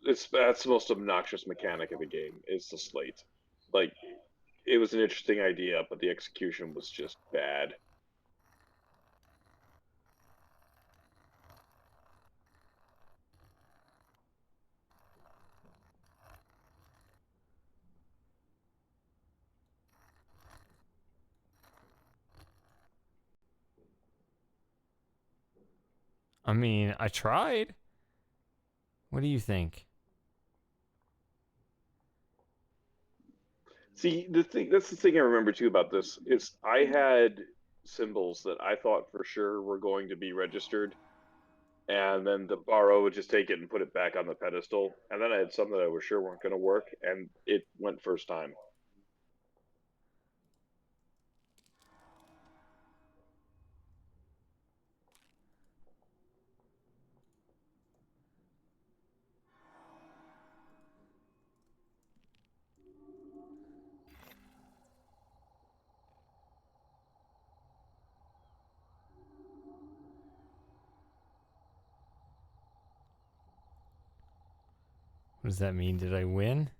That's the most obnoxious mechanic of the game, is the slate. Like, it was an interesting idea, but the execution was just bad. I mean, I tried. What do you think? See, that's the thing I remember too about this is I had symbols that I thought for sure were going to be registered, and then the borrow would just take it and put it back on the pedestal, and then I had some that I was sure weren't going to work, and it went first time. What does that mean? Did I win?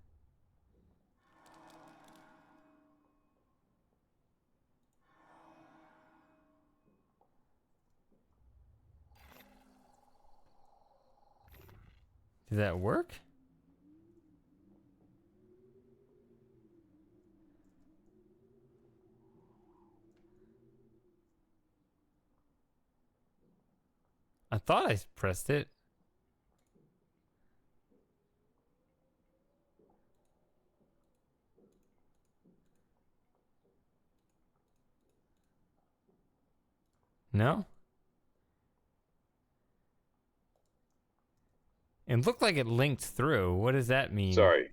Did that work? I thought I pressed it. No? It looked like it linked through. What does that mean? Sorry.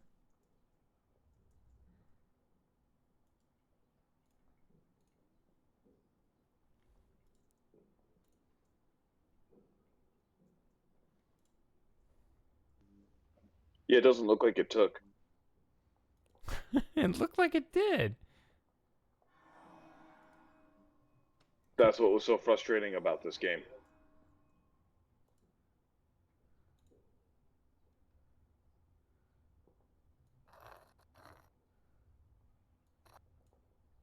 Yeah, it doesn't look like it took. It looked like it did. That's what was so frustrating about this game.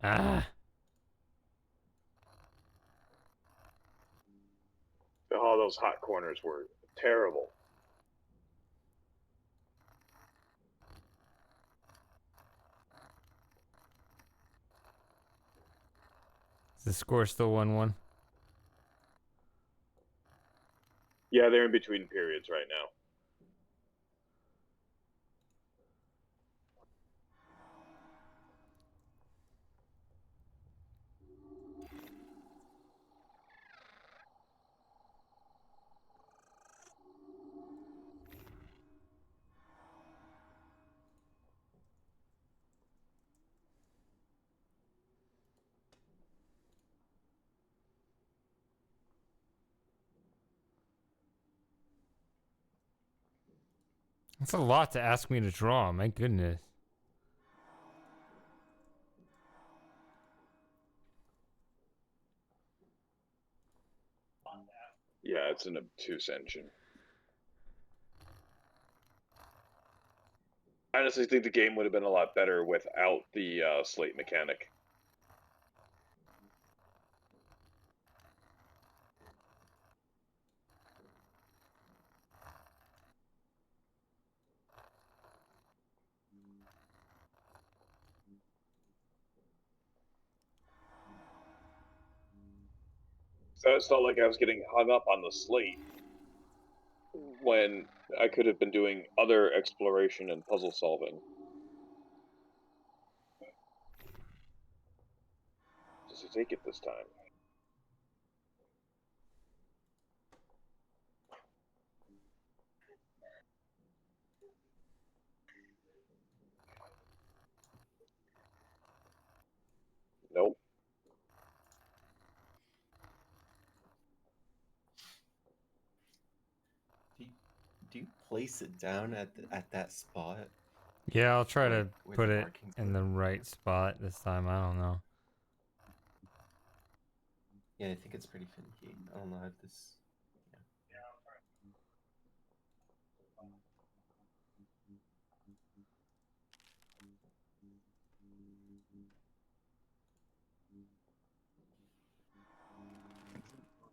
Ah. Oh, those hot corners were terrible. Is the score still 1-1? Yeah, they're in between periods right now. That's a lot to ask me to draw. My goodness. Yeah, it's an obtuse engine. I honestly think the game would have been a lot better without the slate mechanic. So it felt like I was getting hung up on the slate when I could have been doing other exploration and puzzle solving. Does he take it this time? you place it down at that spot? Yeah, I'll try Like, to where put the it markings in are? the right spot this time. I don't know. Yeah, I think it's pretty finicky. I don't know if this.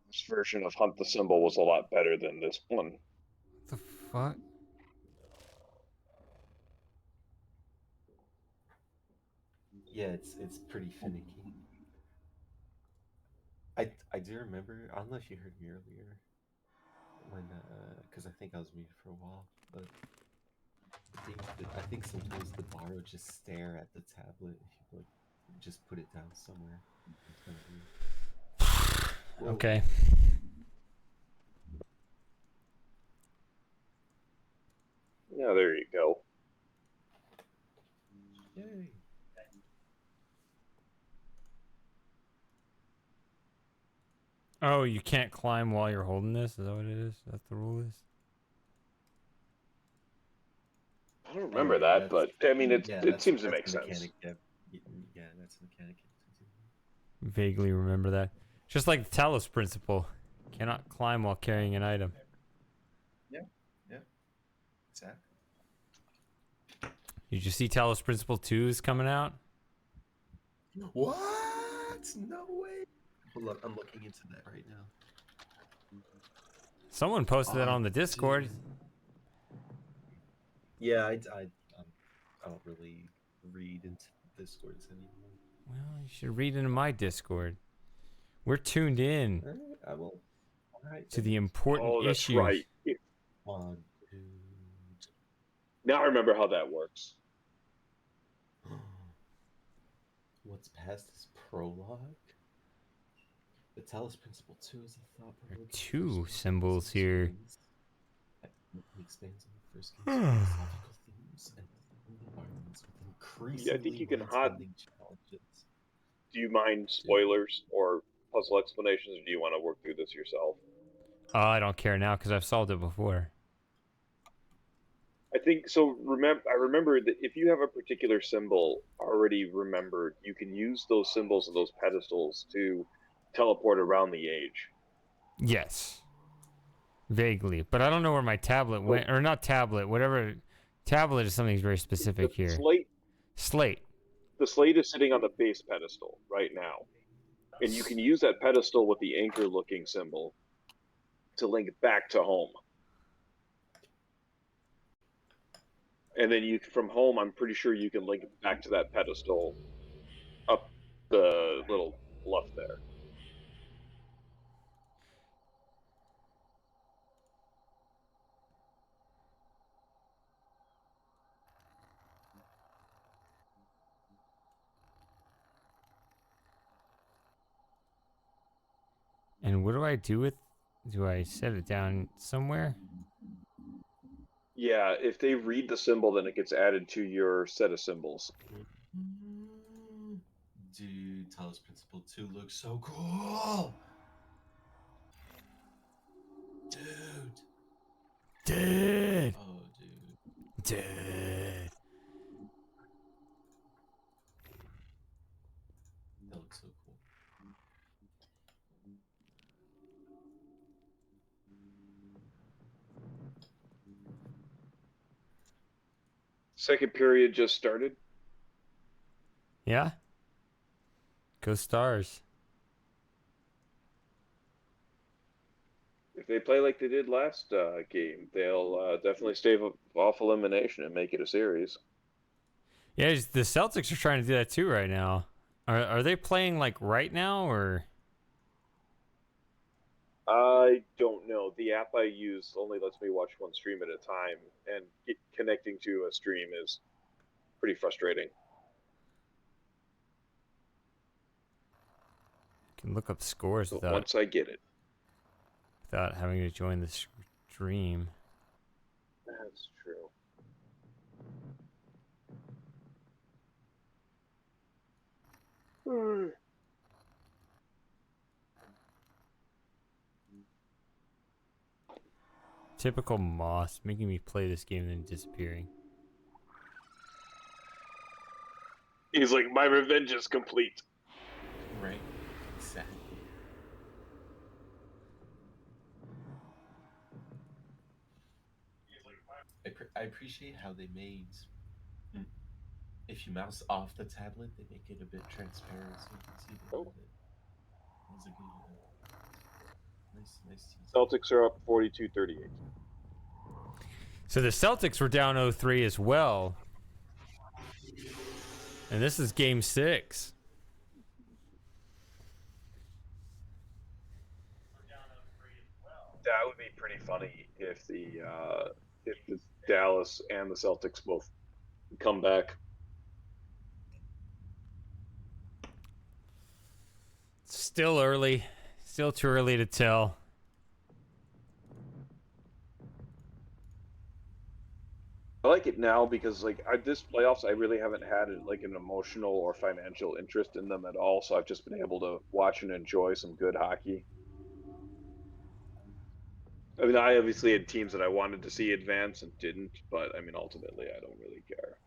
This version of Hunt the Symbol was a lot better than this one. What the fuck? Yeah, it's pretty finicky. I do remember. I don't know if you heard me earlier when because I think I was muted for a while, but I think sometimes the bar will just stare at the tablet if you like just put it down somewhere. It's kind of weird. Okay. Yeah, there you go. Yay. Oh, you can't climb while you're holding this? Is that what it is? That's the rule is? I don't remember that, but I mean, it seems to make the sense. mechanic. Yeah, that's the mechanic. Vaguely remember that. Just like the Talos principle. Cannot climb while carrying an item. Yeah, exactly. Did you see Talos Principle 2 is coming out? What? No way. Hold on, I'm looking into that right now. Someone posted that on the Discord. Dude. Yeah, I don't really read into Discords anymore. Well, you should read into my Discord. We're tuned in I will. Right, to the important that's issues. right. Oh, dude. Now I remember how that works. What's past is prologue? The Talos Principle 2 is a thought There are two symbols here. Expands on the first game's philosophical themes and environments with increasingly I think you can wide-spending challenges. Do you mind spoilers or puzzle explanations, or do you want to work through this yourself? I don't care now because I've solved it before. I think so. I remember that if you have a particular symbol already remembered, you can use those symbols and those pedestals to teleport around the age. Yes. Vaguely. But I don't know where my tablet went. Or not tablet. Whatever. Tablet is something very specific here. Slate. The slate is sitting on the base pedestal right now. And you can use that pedestal with the anchor-looking symbol to link back to home. And then from home, I'm pretty sure you can link it back to that pedestal up the little bluff there. And what do I do with... Do I set it down somewhere? Yeah, if they read the symbol, then it gets added to your set of symbols. Dude, Talos Principle 2 looks so cool! Dude! Oh, dude. That looks so cool. Second period just started. Yeah? Go Stars. If they play like they did last game, they'll definitely stave off elimination and make it a series. Yeah, the Celtics are trying to do that too right now. Are they playing like right now or? I don't know. The app I use only lets me watch one stream at a time, and connecting to a stream is pretty frustrating. You can look up scores But once I get it. Without having to join the stream. That's true. Typical Moss, making me play this game and then disappearing. He's like, my revenge is complete. Right. Exactly. I appreciate how they made. If you mouse off the tablet, they make it a bit transparent so you can see the tablet. That was a good. Nice. Celtics are up 42-38. So the Celtics were down 0-3 as well. And this is game 6. That would be pretty funny if the Dallas and the Celtics both come back. Still early. Still too early to tell. I like it now because this playoffs, I really haven't had like an emotional or financial interest in them at all. So I've just been able to watch and enjoy some good hockey. I mean, I obviously had teams that I wanted to see advance and didn't, but I mean, ultimately, I don't really care.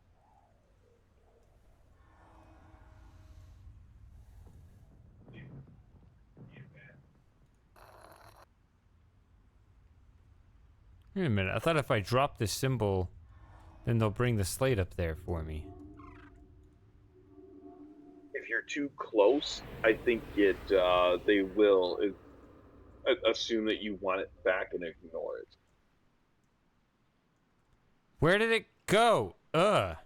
Wait a minute. I thought if I drop this symbol, then they'll bring the slate up there for me. If you're too close, I think they will assume that you want it back and ignore it. Where did it go? I'm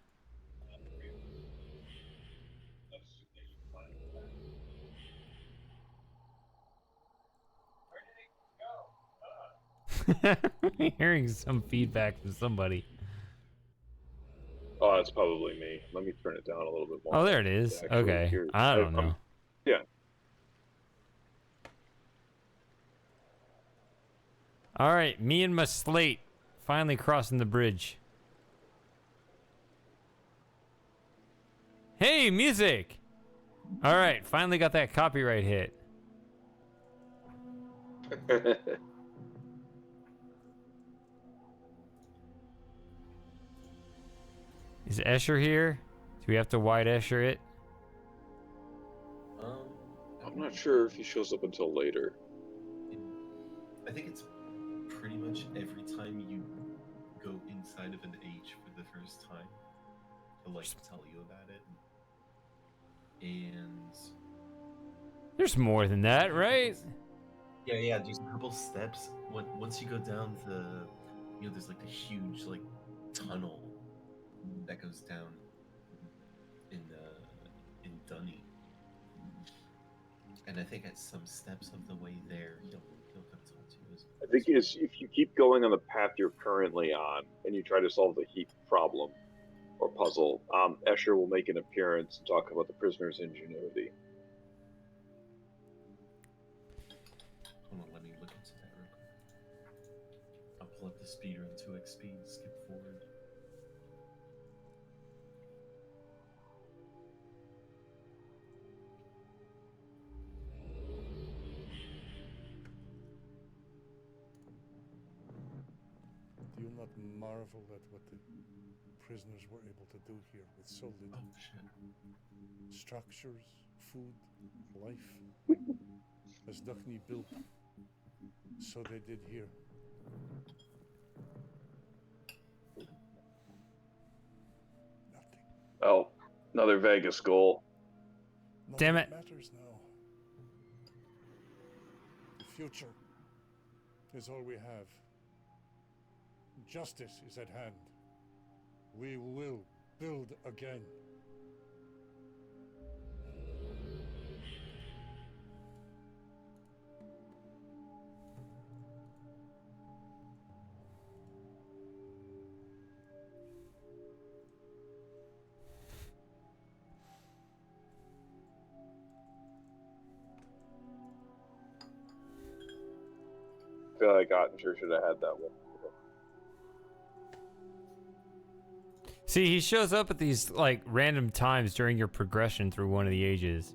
hearing some feedback from somebody. Oh, it's probably me. Let me turn it down a little bit more. Oh, there it is. Okay. I don't know. Yeah. All right, me and my slate finally crossing the bridge. Hey, music! All right, finally got that copyright hit. Is Escher here? Do we have to wide Escher it? I'm not sure if he shows up until later. I think it's pretty much every time you go inside of an H for the first time, he'll tell you about it. And there's more than that, right? Yeah. There's a couple steps. Once you go down there's a huge tunnel that goes down in Dunny. And I think at some steps of the way there, he'll come talk to you. I think if you keep going on the path you're currently on and you try to solve the heap problem or puzzle, Escher will make an appearance and talk about the prisoner's ingenuity. Hold on, let me look into that real quick. I'll pull up the speedrun 2x speed, skip forward. Do you not marvel at what the prisoners were able to do here with so little? Oh, shit. Structures, food, life. As Duchny built, so they did here. Nothing. Oh, another Vegas goal. Damn it. Matters now. The future is all we have. Justice is at hand. We will build again. I feel like Ottinger should have had that one. See, he shows up at these random times during your progression through one of the ages.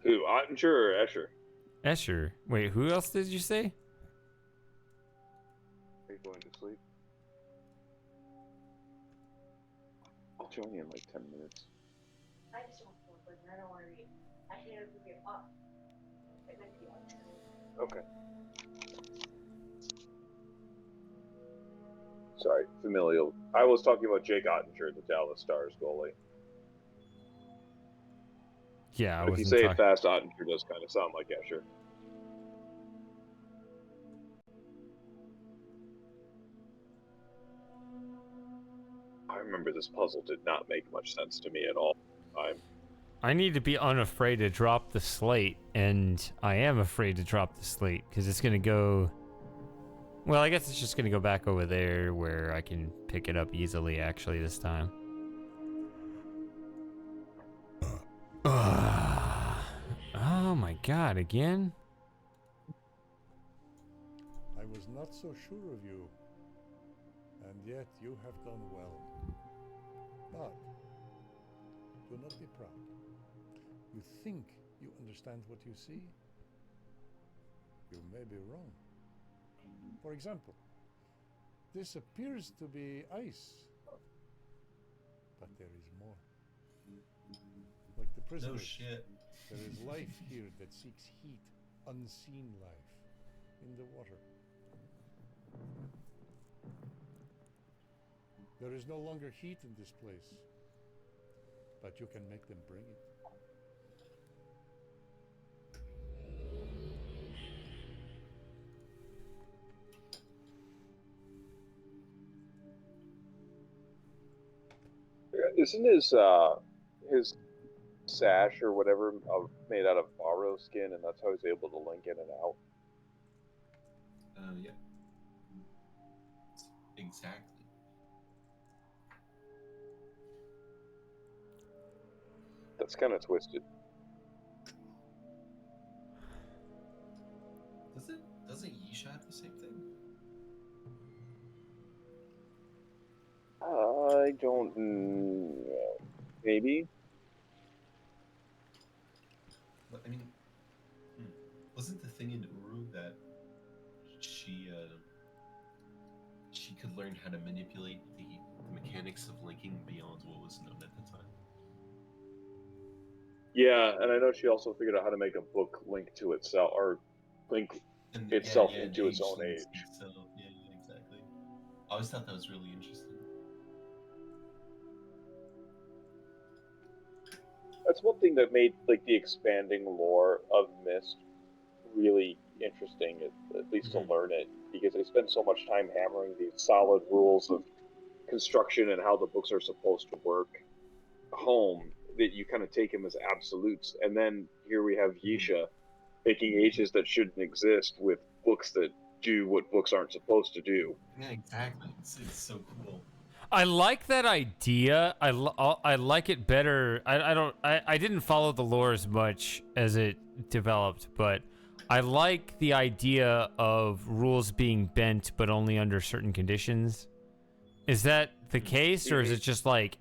Who Who, Ottinger or Escher? Escher. Wait, who else did you say? Are you going to sleep? I'll join you in like 10 minutes. I just don't feel good and I don't want to read. I hate it to get up. Okay. Sorry, familial. I was talking about Jake Ottinger, the Dallas Stars goalie. Yeah, I But if you wasn't say it talking. fast, Ottinger does kind of sound like Escher. I remember this puzzle did not make much sense to me at all. I need to be unafraid to drop the slate, and I am afraid to drop the slate because it's gonna go. Well, I guess it's just gonna go back over there where I can pick it up easily. Actually, this time. Oh my God! Again? I was not so sure of you, and yet you have done well. But do not be proud. You think you understand what you see? You may be wrong. For example, this appears to be ice, but there is more. Like the prisoners, No shit. there is life here that seeks heat, unseen life, in the water. There is no longer heat in this place, but you can make them bring it. Isn't his sash or whatever made out of borrow skin, and that's how he's able to link in and out? Yeah. Exactly. That's kind of twisted. Doesn't Yisha have the same thing? I don't know. Maybe. But I mean, wasn't the thing in Uru that she could learn how to manipulate the mechanics of linking beyond what was known at the time? Yeah, and I know she also figured out how to make a book link to itself, or link itself into its own age. So, yeah, exactly. I always thought that was really interesting. That's one thing that made like the expanding lore of Myst really interesting, at least to learn it, because they spend so much time hammering these solid rules of construction and how the books are supposed to work home that you kind of take them as absolutes. And then here we have Yisha making ages that shouldn't exist with books that do what books aren't supposed to do. Yeah, exactly. It's so cool. I like that idea. I like it better. I didn't follow the lore as much as it developed, but I like the idea of rules being bent, but only under certain conditions. Is that the case, or is it just like,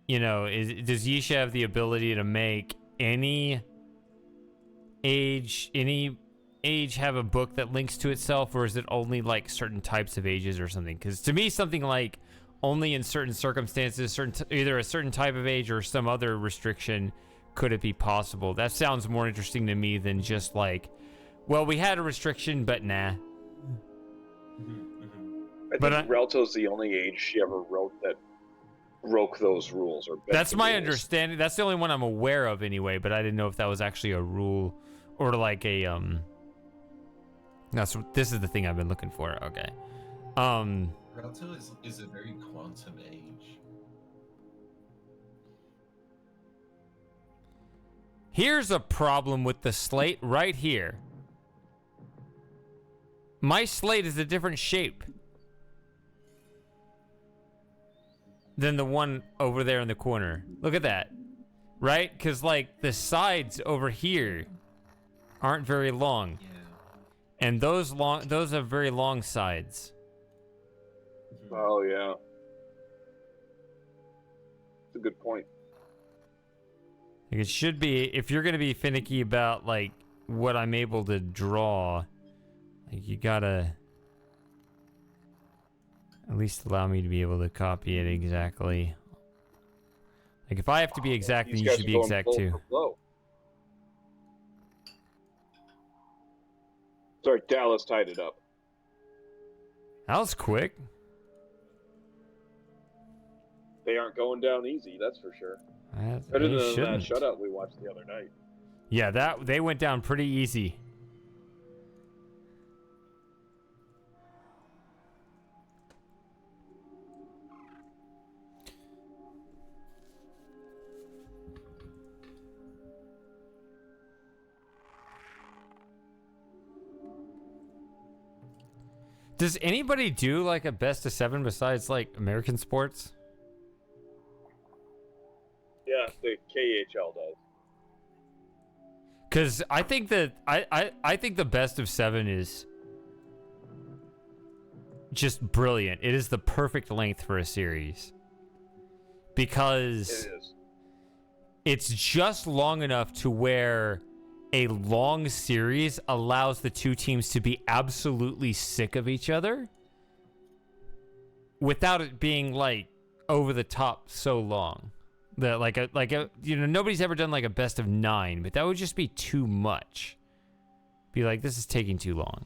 you know, does Yisha have the ability to make any age have a book that links to itself, or is it only like certain types of ages or something? Because to me, something like only in certain circumstances, either a certain type of age or some other restriction, could it be possible? That sounds more interesting to me than just like, well, we had a restriction, but nah. I think Relto's the only age she ever wrote that broke those rules. Or that's my understanding. That's the only one I'm aware of anyway, but I didn't know if that was actually a rule or like a this is the thing I've been looking for. Okay. Relto is a very quantum age. Here's a problem with the slate right here. My slate is a different shape than the one over there in the corner. Look at that. Right? Because, like, the sides over here aren't very long. Yeah. And those have very long sides. Oh, yeah. That's a good point. Like it should be, if you're gonna be finicky about like what I'm able to draw, like you gotta at least allow me to be able to copy it exactly. Like if I have to be exact, then you should be exact too. Sorry, Dallas tied it up. That was quick. They aren't going down easy, that's for sure. They Better than that shouldn't. shutout we watched the other night. Yeah, they went down pretty easy. Does anybody do like a best of 7 besides like American sports? Yeah, the KHL does. Because I think that I think the best of 7 is just brilliant. It is the perfect length for a series because it's just long enough to where a long series allows the two teams to be absolutely sick of each other without it being like over the top so long. Nobody's ever done like a best of 9, but that would just be too much. Be like, this is taking too long.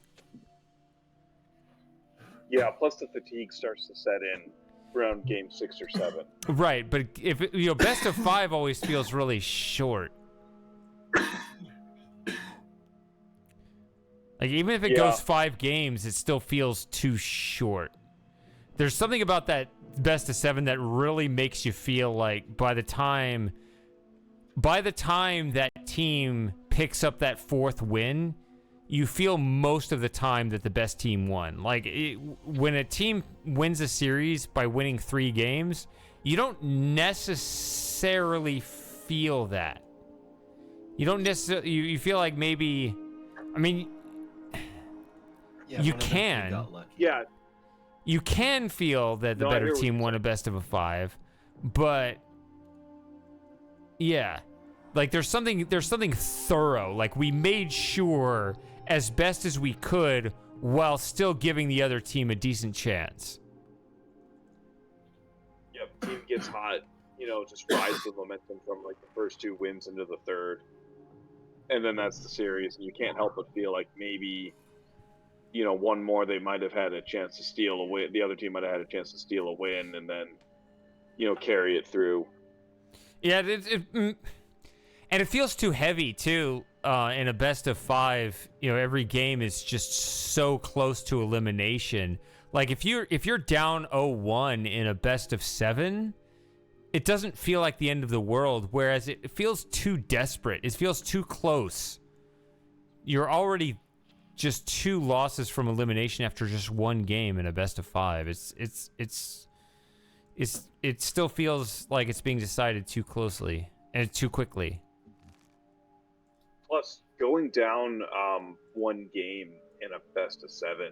Yeah, plus the fatigue starts to set in around game 6 or 7. Right, but if best of 5 always feels really short. Like even if it goes 5 games, it still feels too short. There's something about that best of 7 that really makes you feel like by the time that team picks up that 4th win, you feel most of the time that the best team won. Like when a team wins a series by winning 3 games, you don't necessarily feel that. You don't necessarily. You feel like maybe. I mean, you can. Yeah. You can feel that the better team won a best of a 5, but yeah, like there's something thorough. Like we made sure as best as we could while still giving the other team a decent chance. Yep, team gets hot, just rides the momentum from like the first 2 wins into the 3rd, and then that's the series, and you can't help but feel like maybe. One more, they might have had a chance to steal a win. The other team might have had a chance to steal a win and then, carry it through. Yeah, and it feels too heavy too. In a best of 5, every game is just so close to elimination. Like if you're down 0-1 in a best of 7, it doesn't feel like the end of the world. Whereas it feels too desperate. It feels too close. You're already just 2 losses from elimination after just 1 game in a best of 5. It still feels like it's being decided too closely and too quickly. Plus, going down 1 game in a best of 7,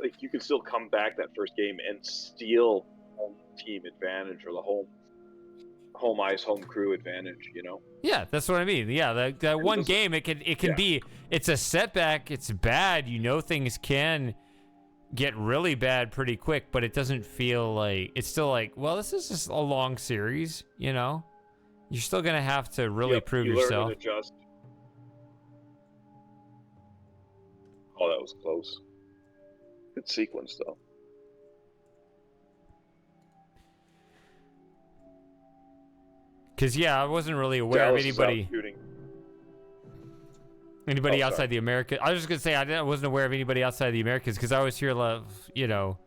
like you can still come back that first game and steal home team advantage or the home ice, home crew advantage, Yeah, that's what I mean. Yeah, that 1 game, it can be, it's a setback, it's bad, things can get really bad pretty quick, but it doesn't feel like, it's still like, well, this is just a long series, You're still going to have to really prove yourself. Learn and adjust. Oh, that was close. Good sequence, though. Because, I wasn't really aware of anybody outside the Americas. I was just going to say, I wasn't aware of anybody outside the Americas because I always hear a lot of,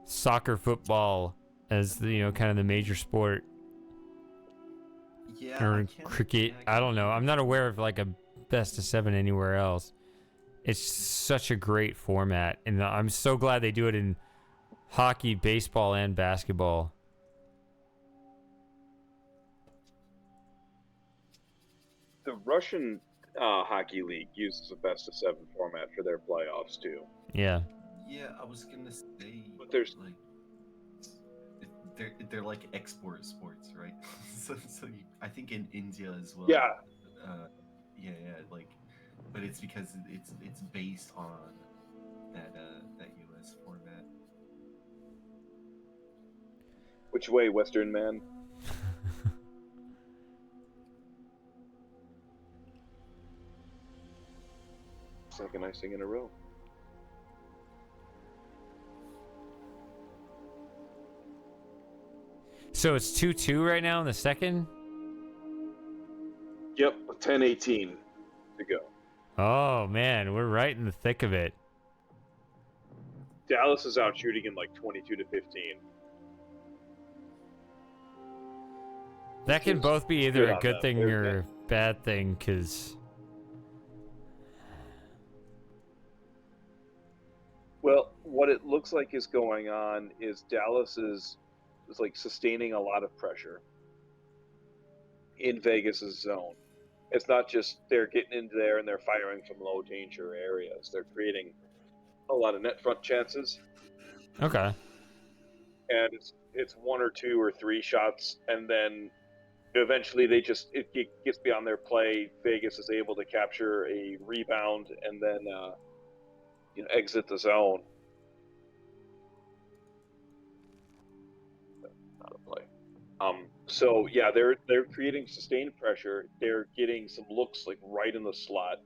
soccer, football as the, kind of the major sport. Yeah. Or cricket. I don't know. I'm not aware of like a best of 7 anywhere else. It's such a great format. And I'm so glad they do it in hockey, baseball, and basketball. The Russian hockey league uses a best of 7 format for their playoffs too. Yeah. Yeah, I was gonna say. But there's they're like export sports, right? So I think in India as well. Yeah. Yeah, like, but it's because it's based on that US format. Which way, Western man? Second icing in a row. So it's 2-2 right now in the second? Yep, 10-18 to go. Oh, man, we're right in the thick of it. Dallas is out shooting in like 22-15. That can both be either a good thing They're or a bad thing, because... Well, what it looks like is going on is Dallas is like sustaining a lot of pressure in Vegas's zone. It's not just they're getting into there and they're firing from low danger areas. They're creating a lot of net front chances. Okay. And it's one or two or three shots, and then eventually it gets beyond their play. Vegas is able to capture a rebound and then exit the zone. Not a play. So yeah, they're creating sustained pressure. They're getting some looks like right in the slot.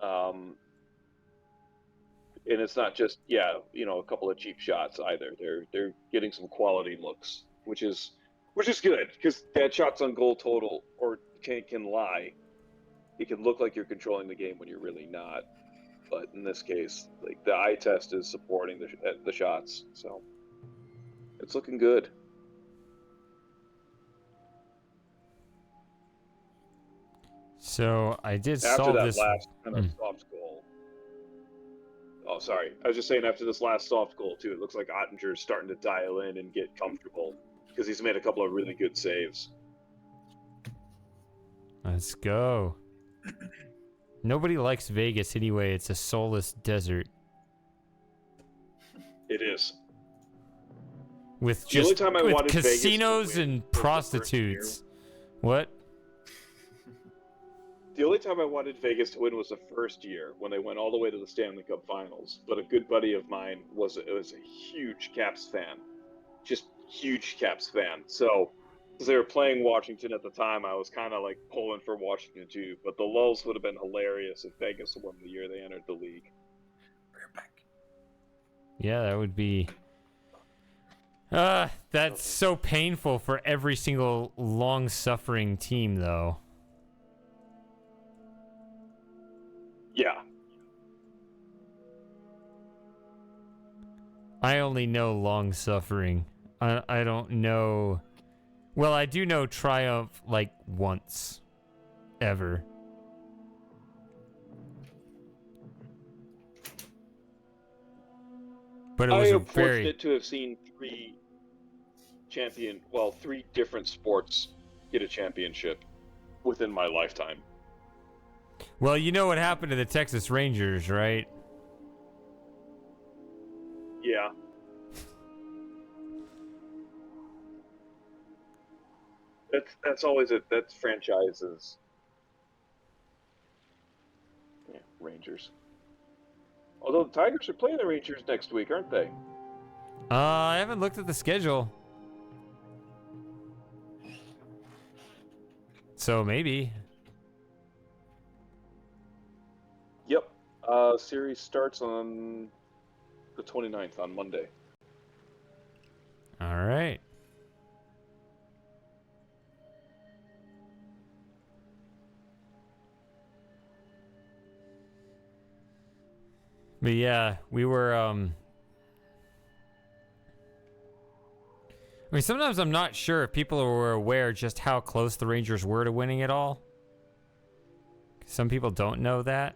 And it's not just a couple of cheap shots either. They're getting some quality looks, which is good, because that shots on goal total or can lie. It can look like you're controlling the game when you're really not. But in this case, like, the eye test is supporting the shots, so it's looking good. So I did after solve that this last kind of soft goal. Oh, sorry. I was just saying, after this last soft goal too, it looks like Ottinger's starting to dial in and get comfortable, because he's made a couple of really good saves. Let's go. Nobody likes Vegas anyway. It's a soulless desert. It is. With The only just time I with wanted Vegas to casinos win and was the first prostitutes. What? The only time I wanted Vegas to win was the first year, when they went all the way to the Stanley Cup Finals. But a good buddy of mine was a huge Caps fan, just huge Caps fan. So, because they were playing Washington at the time, I was kind of like pulling for Washington too. But the lulls would have been hilarious if Vegas won the year they entered the league. Yeah, that would be. That's so painful for every single long-suffering team, though. Yeah. I only know long-suffering. I don't know. Well, I do know triumph like once, ever. But it was I am very fortunate to have seen three different sports get a championship within my lifetime. well. You know what happened to the Texas Rangers, right? Yeah. That's always that's franchises. Yeah, Rangers. Although the Tigers are playing the Rangers next week, aren't they? I haven't looked at the schedule. So maybe. Yep. Series starts on the 29th, on Monday. All right. But yeah, we were I mean, sometimes I'm not sure if people were aware just how close the Rangers were to winning it all. Some people don't know that.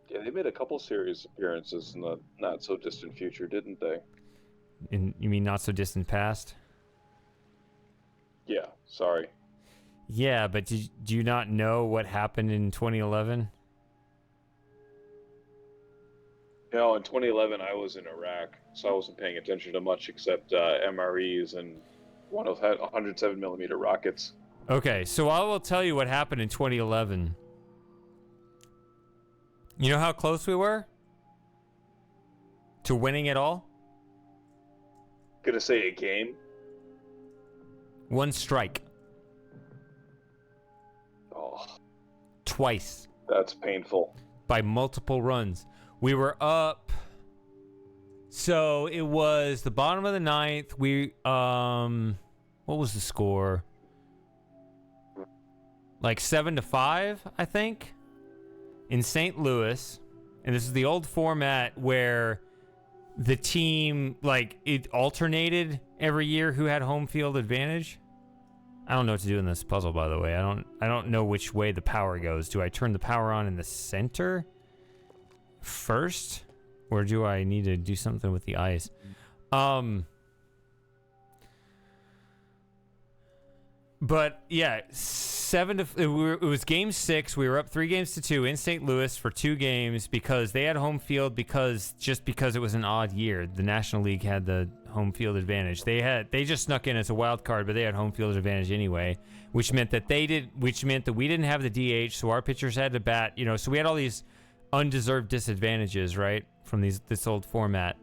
Yeah, they made a couple series appearances in the not so distant future, didn't they? You mean not so distant past? Yeah, sorry. Yeah, but do you not know what happened in 2011? You know, in 2011, I was in Iraq, so I wasn't paying attention to much except MREs and 107 millimeter rockets. Okay, so I will tell you what happened in 2011. You know how close we were to winning it all? Gonna say a game? One strike. Oh. Twice. That's painful. By multiple runs. We were up. So it was the bottom of the ninth. We, what was the score? Like 7-5, I think, in St. Louis. And this is the old format where the team, like, it alternated every year who had home field advantage. I don't know what to do in this puzzle, by the way. I don't know which way the power goes. Do I turn the power on in the center first? Or do I need to do something with the ice? But yeah, it was game 6. We were up 3-2 in St. Louis for 2 games because they had home field because it was an odd year. The National League had the home field advantage. They just snuck in as a wild card, but they had home field advantage anyway, which meant that we didn't have the DH, so our pitchers had to bat, so we had all these undeserved disadvantages, right, from this old format.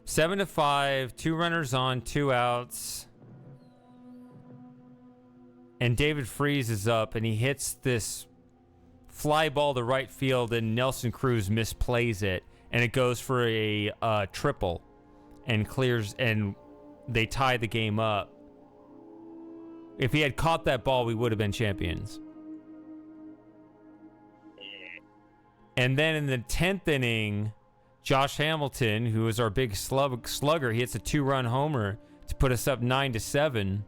7-5, 2 runners on, 2 outs. And David Freese is up, and he hits this fly ball to right field, and Nelson Cruz misplays it, and it goes for a triple, and clears, and they tie the game up. If he had caught that ball, we would have been champions. And then in the 10th inning, Josh Hamilton, who is our big slugger, he hits a 2-run homer to put us up 9-7.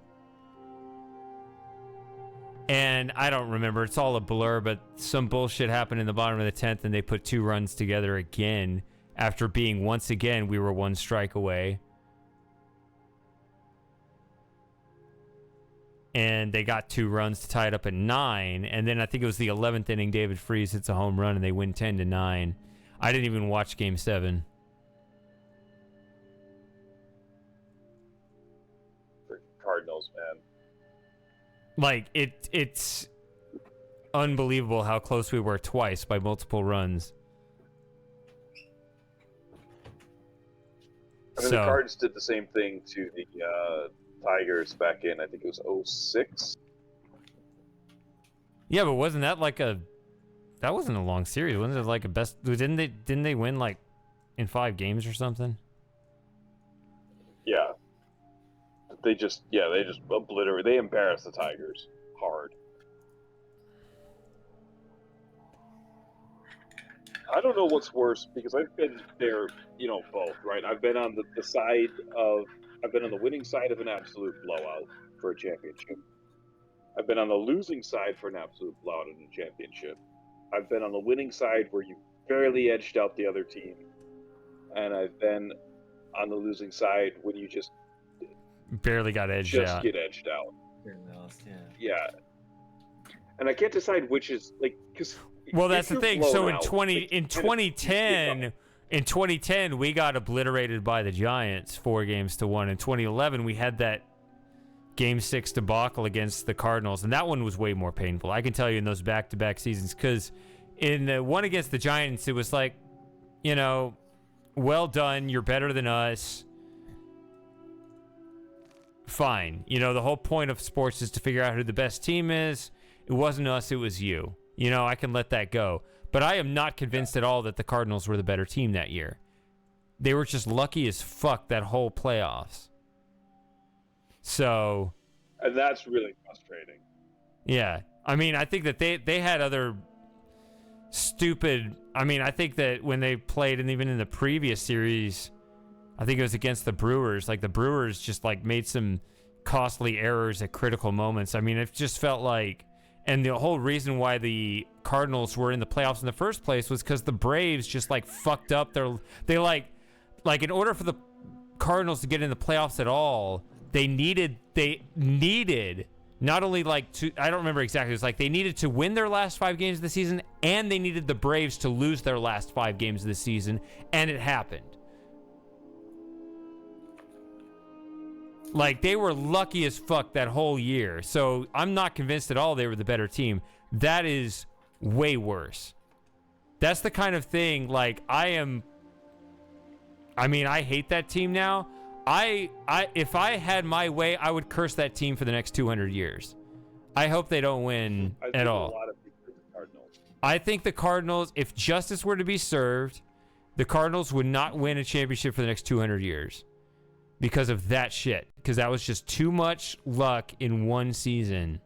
And I don't remember. It's all a blur, but some bullshit happened in the bottom of the 10th, and they put 2 runs together again after being, once again, we were 1 strike away. And they got 2 runs to tie it up at 9. And then I think it was the 11th inning, David Freese hits a home run, and they win 10-9. I didn't even watch Game 7. For Cardinals, man. Like, it's unbelievable how close we were twice by multiple runs. I mean, the Cards did the same thing to the Tigers back in, I think it was 2006. Yeah, but wasn't that like that wasn't a long series? Wasn't it like a best? Didn't they win like in 5 games or something? Yeah. They just obliterated. They embarrassed the Tigers hard. I don't know what's worse because I've been there, both, right? I've been on the winning side of an absolute blowout for a championship. I've been on the losing side for an absolute blowout in a championship. I've been on the winning side where you barely edged out the other team. And I've been on the losing side when you just barely got edged out. Just get edged out. Lost, yeah. And I can't decide which is like because. Well, that's the thing. So in 2010, we got obliterated by the Giants 4-1. In 2011, we had that Game 6 debacle against the Cardinals, and that one was way more painful. I can tell you in those back-to-back seasons, because in the one against the Giants, it was like, well done, you're better than us. Fine. The whole point of sports is to figure out who the best team is. It wasn't us, it was you. I can let that go. But I am not convinced at all that the Cardinals were the better team that year. They were just lucky as fuck that whole playoffs. So... And that's really frustrating. Yeah. I mean, I think that they had other stupid... I mean, I think that when they played, and even in the previous series, I think it was against the Brewers, like the Brewers just like made some costly errors at critical moments. I mean, it just felt like... And the whole reason why the Cardinals were in the playoffs in the first place was because the Braves just like fucked up their... They like in order for the Cardinals to get in the playoffs at all, they needed not only like to... I don't remember exactly. It was like they needed to win their last 5 games of the season and they needed the Braves to lose their last 5 games of the season, and it happened. Like, they were lucky as fuck that whole year. So I'm not convinced at all they were the better team. That is way worse. That's the kind of thing, like, I hate that team now. If I had my way, I would curse that team for the next 200 years. I hope they don't win at all. A lot of people hate the Cardinals. I think the Cardinals, if justice were to be served, the Cardinals would not win a championship for the next 200 years because of that shit. Because that was just too much luck in one season.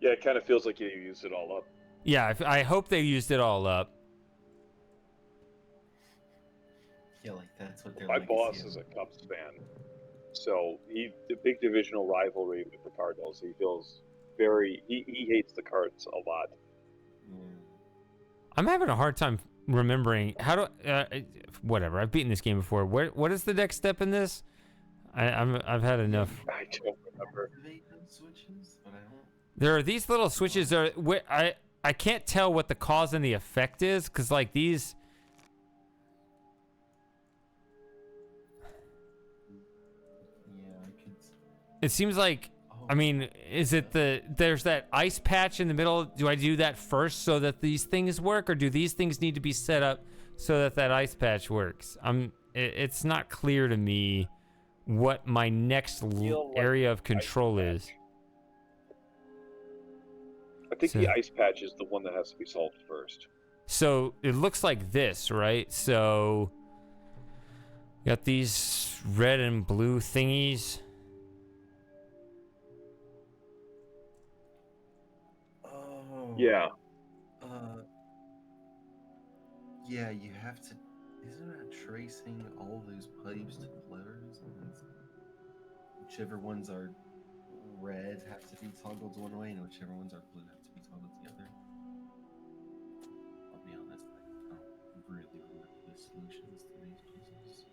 Yeah, it kind of feels like you used it all up. Yeah, I hope they used it all up. Yeah, like that's what they're. My boss is a Cubs fan, so the big divisional rivalry with the Cardinals. He feels he hates the Cards a lot. I'm having a hard time remembering how to. Whatever. I've beaten this game before. What is the next step in this? I've had enough. I don't remember. There are these little switches. I can't tell what the cause and the effect is because like these. It seems like, I mean, is it there's that ice patch in the middle. Do I do that first so that these things work, or do these things need to be set up so that ice patch works? It's not clear to me what my next area of control is. I think the ice patch is the one that has to be solved first. So it looks like this, right? So you got these red and blue thingies. Yeah. Yeah, you have to. Isn't that tracing all those pipes to levers? Whichever ones are red have to be toggled one way, and whichever ones are blue have to be toggled the other. I'll be honest, I don't really remember the solutions to these puzzles.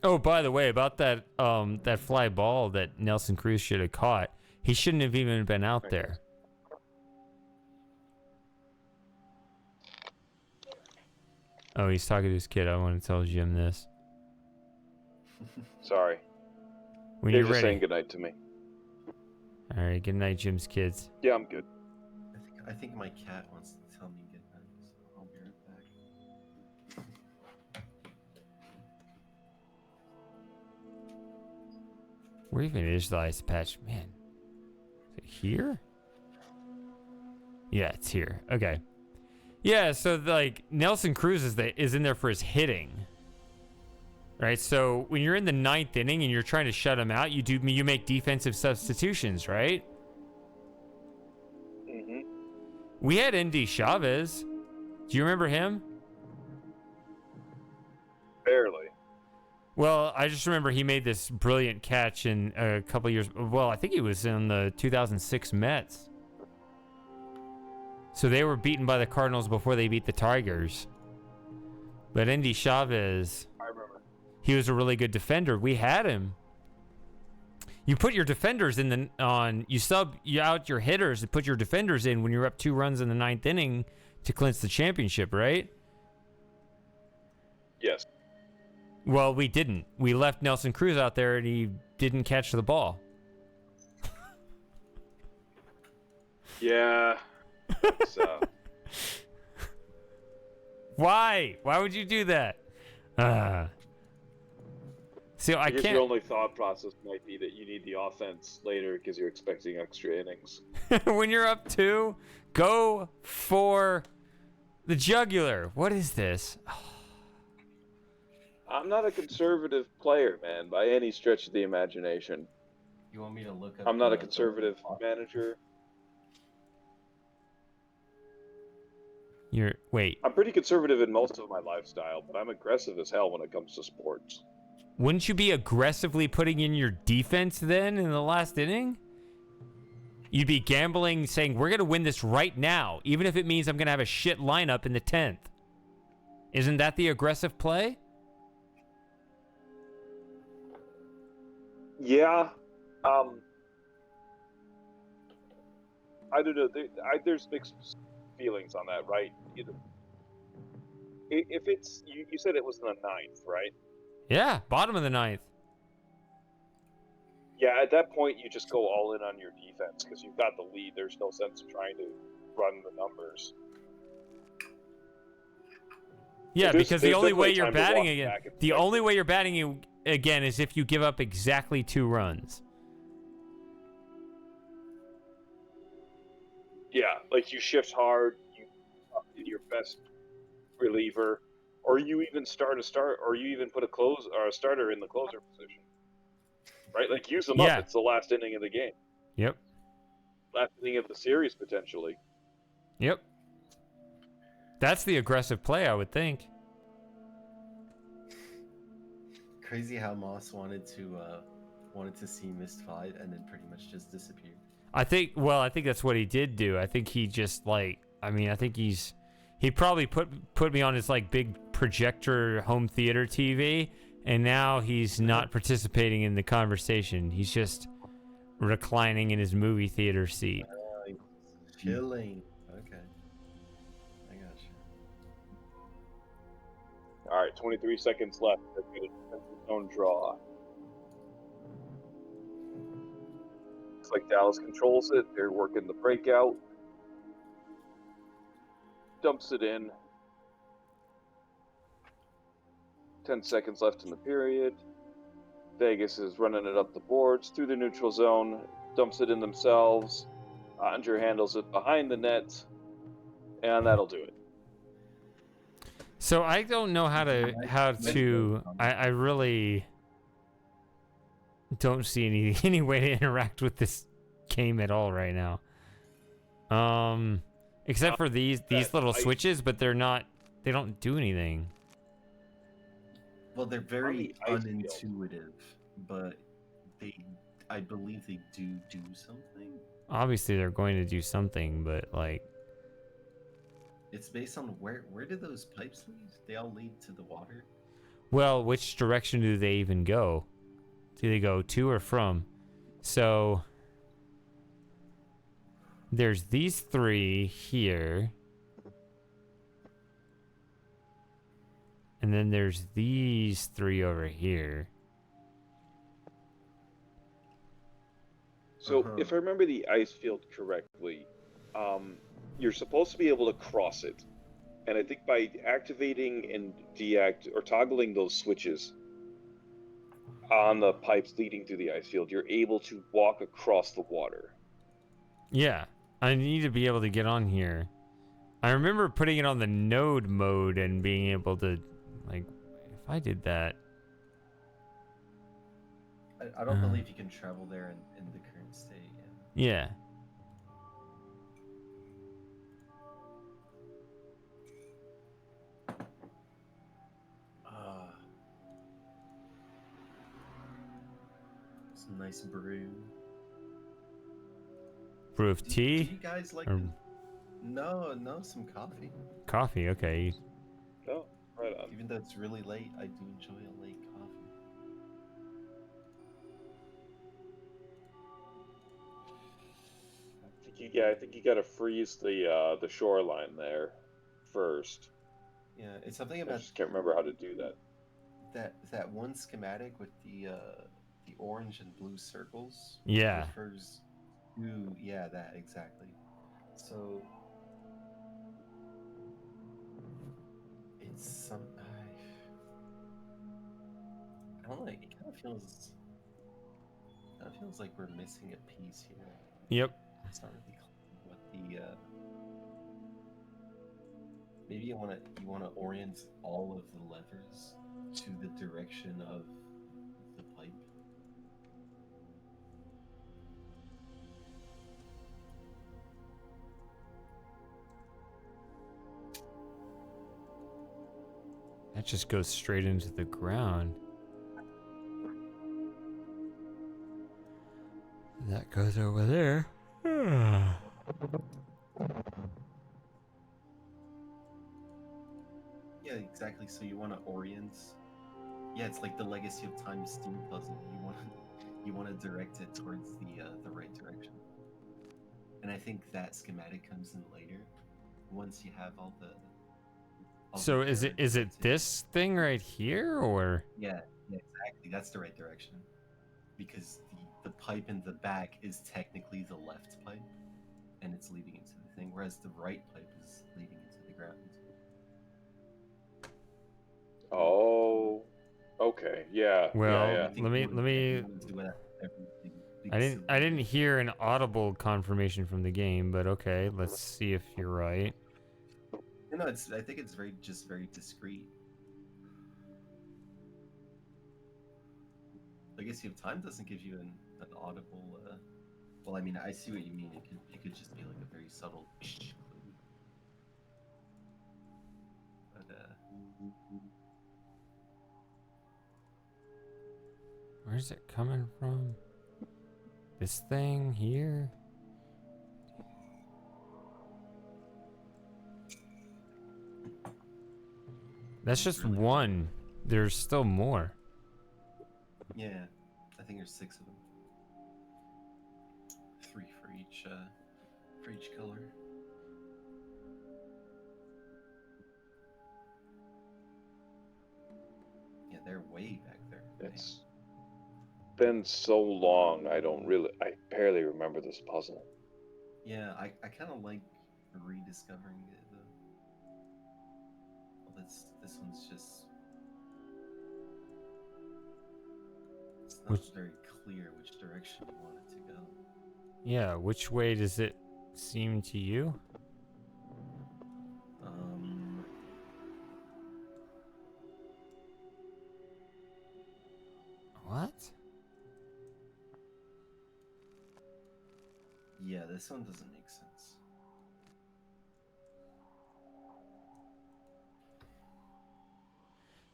Oh, by the way, about that that fly ball that Nelson Cruz should have caught. He shouldn't have even been out there. Oh, he's talking to his kid. I want to tell Jim this. Sorry. When They're you're just ready. saying goodnight to me. All right, good night, Jim's kids. Yeah, I'm good. I think my cat wants to tell me good night, so I'll be right back. Where even is the ice patch? Man. Is it here? Yeah, it's here. Okay. Yeah, so like Nelson Cruz is in there for his hitting. Right? So when you're in the 9th inning and you're trying to shut him out, you make defensive substitutions, right? Mm-hmm. We had Andy Chavez. Do you remember him? Barely. Well, I just remember he made this brilliant catch in a couple years. Well, I think he was in the 2006 Mets. So they were beaten by the Cardinals before they beat the Tigers. But Andy Chavez, I remember. he was a really good defender. We had him. You put your defenders in you sub out your hitters and put your defenders in when you're up 2 runs in the 9th inning to clinch the championship, right? Yes. Well, we didn't. We left Nelson Cruz out there and he didn't catch the ball. Yeah. Why? Why would you do that? See, I guess can't. your only thought process might be that you need the offense later because you're expecting extra innings. When you're up 2, go for the jugular. What is this? I'm not a conservative player, man, by any stretch of the imagination. You want me to look up? I'm not a conservative manager. Wait. I'm pretty conservative in most of my lifestyle, but I'm aggressive as hell when it comes to sports. Wouldn't you be aggressively putting in your defense then in the last inning? You'd be gambling, saying, we're going to win this right now, even if it means I'm going to have a shit lineup in the 10th. Isn't that the aggressive play? Yeah. I don't know. There's mixed feelings on that, right? If it's you said it was the 9th, right? Yeah, bottom of the 9th. Yeah, at that point you just go all in on your defense because you've got the lead. There's no sense in trying to run the numbers. Yeah, because the only way you're batting again, again is if you give up exactly 2 runs. Yeah, like you shift hard, you your best reliever, or you even or you even put a starter in the closer position. Right? Like use them up. It's the last inning of the game. Yep. Last inning of the series potentially. Yep. That's the aggressive play, I would think. Crazy how Moss wanted to see Myst 5 and then pretty much just disappeared. I think that's what he did do. I think he just I think he probably put me on his like big projector home theater TV, and now he's not participating in the conversation. He's just reclining in his movie theater seat. Chilling. Okay. I got you. All right, 23 seconds left. Let's get a zone draw. Looks like Dallas controls it. They're working the breakout. Dumps it in. 10 seconds left in the period. Vegas is running it up the boards through the neutral zone. Dumps it in themselves. Andre handles it behind the net. And that'll do it. So I don't know how to I really don't see any way to interact with this game at all right now. Except for these little switches, but they don't do anything. Well, they're very unintuitive, but I believe they do something. Obviously they're going to do something, but like it's based on where do those pipes lead? They all lead to the water. Well, which direction do they even go? Do they go to or from? So there's these 3 here. And then there's these 3 over here. So if I remember the ice field correctly, you're supposed to be able to cross it. And I think by activating and toggling those switches on the pipes leading through the ice field, you're able to walk across the water. Yeah, I need to be able to get on here. I remember putting it on the node mode and being able to, like, if I did that. I don't believe you can travel there in the current state. Yeah. Some nice brew. Brew of tea? Do you guys like No, some coffee. Coffee, okay. Oh, right on. Even though it's really late, I do enjoy a late coffee. I think you gotta freeze the shoreline there first. Yeah, it's something about. I just can't remember how to do that. That one schematic with the orange and blue circles. Yeah. Refers to that exactly. So it's some. I don't know. It kind of feels like we're missing a piece here. Yep. It's not really clear what the. Maybe you want to orient all of the levers to the direction of the pipe. That just goes straight into the ground. That goes over there. Yeah, exactly. So you want to orient. Yeah, it's like the Legacy of Time Steam puzzle. You want to direct it towards the right direction. And I think that schematic comes in later, once you have all the. So is it this thing right here, or? Yeah, exactly. That's the right direction, because the pipe in the back is technically the left pipe, and it's leading into the thing, whereas the right pipe is leading into the ground. Oh, okay, yeah, Well, yeah. let me. I didn't hear an audible confirmation from the game, but okay, let's see if you're right. No, I think it's very discreet. I guess if time doesn't give you an audible. Well, I mean, I see what you mean. It could just be like a very subtle clue. But Where's it coming from? This thing here? That's just one. There's still more. yeah, I think there's 6 of them. 3 for each color. Yeah, they're way back there. It's been so long. I barely remember this puzzle. Yeah, I kind of like rediscovering it though. Well, this one's just. It's not very clear which direction you want it to go. Yeah, which way does it seem to you? What? Yeah, this one doesn't make sense.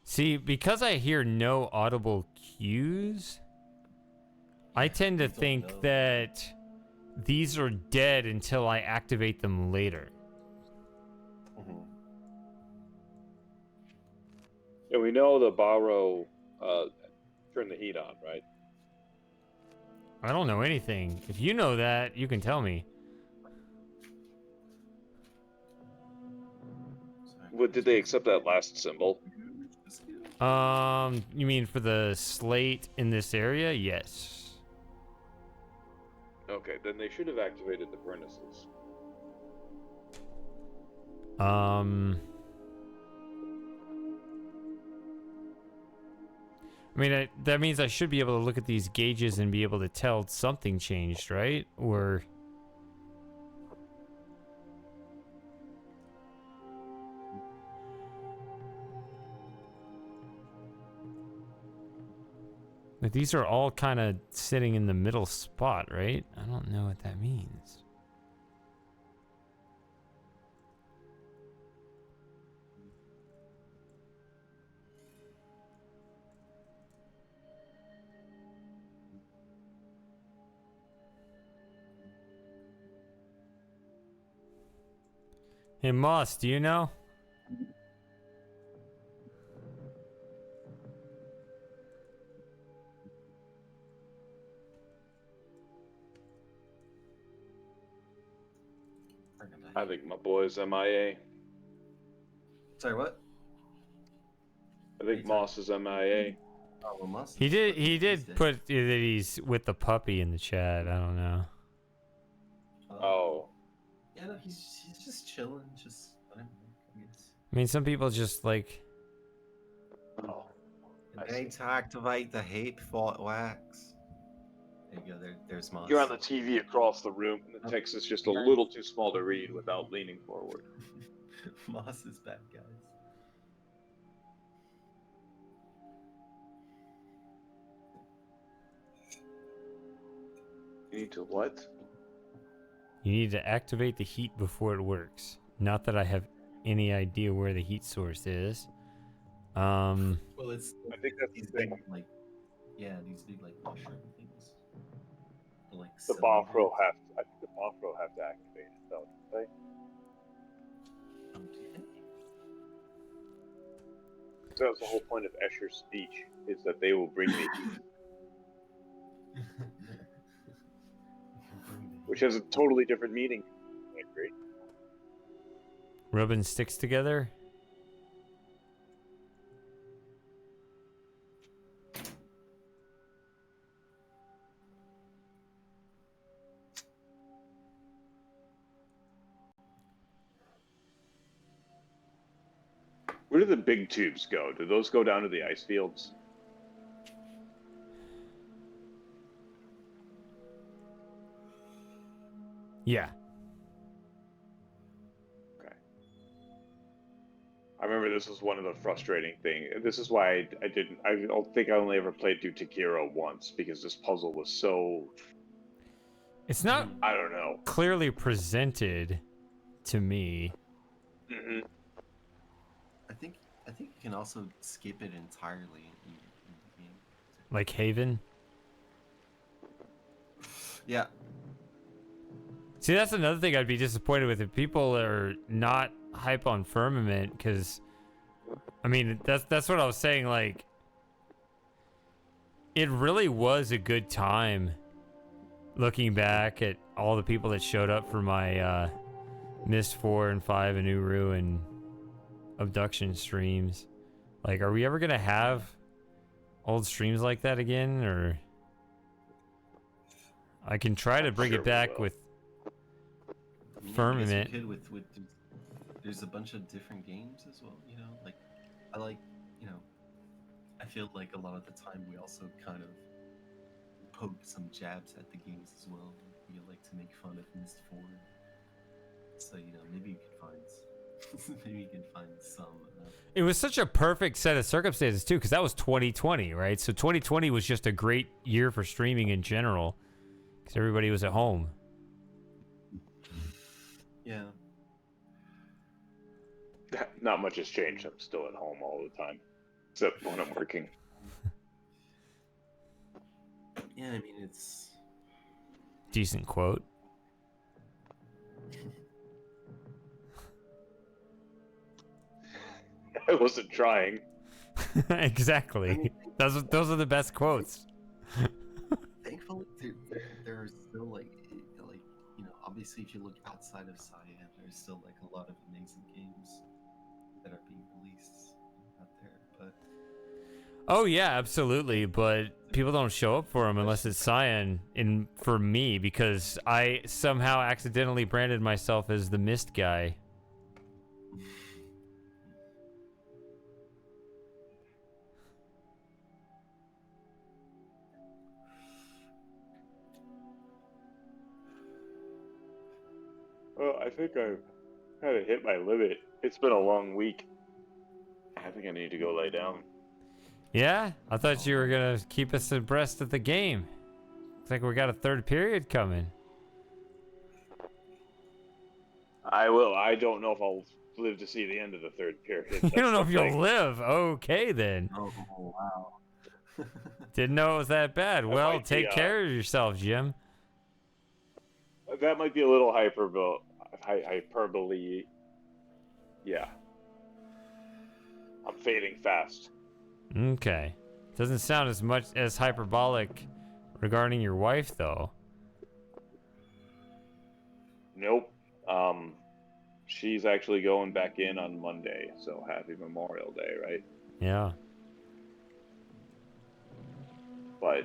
See, because I hear no audible cues, I tend to think that these are dead until I activate them later. And we know the Barrow turned the heat on, right? I don't know anything. If you know that, you can tell me. What, did they accept that last symbol? You mean for the slate in this area? Yes. Okay, then they should have activated the furnaces. I mean, that means I should be able to look at these gauges and be able to tell something changed, right? Or... Like, these are all kind of sitting in the middle spot, right? I don't know what that means. Hey, Moss, do you know? I think my boy's MIA. Sorry, what? I think Moss is MIA. Oh, well, Moss. He did put that he's with the puppy in the chat. I don't know. Oh. Yeah, no, he's just chilling, just I guess. I mean, some people just like. Oh. I need to activate the heat before it works. There you go. There's Moss. You're on the TV across the room, and the text is just a little too small to read without leaning forward. Moss is bad, guys. You need to what? You need to activate the heat before it works. Not that I have any idea where the heat source is. Well, it's. I think that's these the thing. big, like, yeah, these big like mushroom things. Like The Bothro have. I think the Bothro have to activate it, though. Don't they? So that's the whole point of Escher's speech, is that they will bring the heat. which has a totally different meaning. I agree. Rubbing sticks together? Where do the big tubes go? Do those go down to the ice fields? Yeah. Okay. I remember this was one of the frustrating things. This is why I don't think I only ever played through Takiro once, because this puzzle was so... It's not I don't know. clearly presented to me. Mm-hmm. I think you can also skip it entirely in the game. Like Haven? Yeah. See, that's another thing I'd be disappointed with if people are not hype on Firmament, because, I mean, that's what I was saying, like, it really was a good time looking back at all the people that showed up for my Myst 4 and 5 and Uru and Abduction streams. Like, are we ever going to have old streams like that again, or I can try to bring it back with Firmament. I guess you could with there's a bunch of different games as well, you know, like I like, you know, I feel like a lot of the time we also kind of poke some jabs at the games as well. We like to make fun of Myst 4. So, you know, maybe you can find maybe you can find some It was such a perfect set of circumstances too, because that was 2020, right? So 2020 was just a great year for streaming in general, because everybody was at home. Yeah. Not much has changed. I'm still at home all the time, except when I'm working. Yeah, I mean, it's... Decent quote. I wasn't trying. Exactly. Those are the best quotes. Thankfully, there are still, like, you know, obviously if you look outside of Cyan, there's still, like, a lot of amazing games that are being released out there, but... Oh yeah, absolutely, but people don't show up for them unless it's Cyan. And for me, because I somehow accidentally branded myself as the Myst guy. Well, I think I've kind of hit my limit. It's been a long week. I think I need to go lay down. Yeah, I thought you were gonna keep us abreast of the game. Looks like we got a third period coming. I will. I don't know if I'll live to see the end of the third period. You don't know if you'll live. Okay, then. Oh, wow. Didn't know it was that bad. Well, take care of yourself, Jim. That might be a little hyperbole. Yeah. I'm fading fast. Okay. Doesn't sound as much as hyperbolic regarding your wife, though. Nope. She's actually going back in on Monday, so happy Memorial Day, right? Yeah. But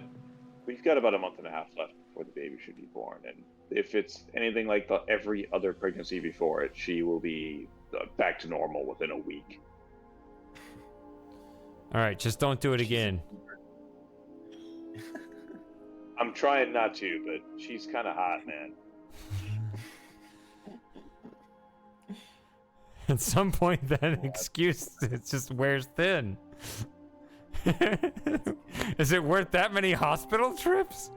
we've got about a month and a half left before the baby should be born, and if it's anything like every other pregnancy before it, she will be back to normal within a week. All right, just don't do it again. I'm trying not to, but she's kind of hot, man. At some point, that excuse just wears thin. Is it worth that many hospital trips?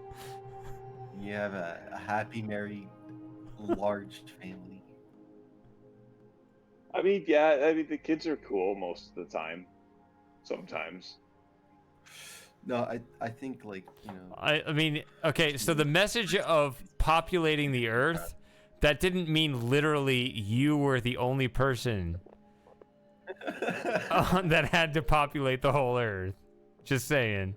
You have a happy, merry, large family. I mean, yeah, I mean, the kids are cool most of the time. Sometimes. No, I think, like, you know... I mean, okay, so the message of populating the Earth, that didn't mean literally you were the only person that had to populate the whole Earth. Just saying.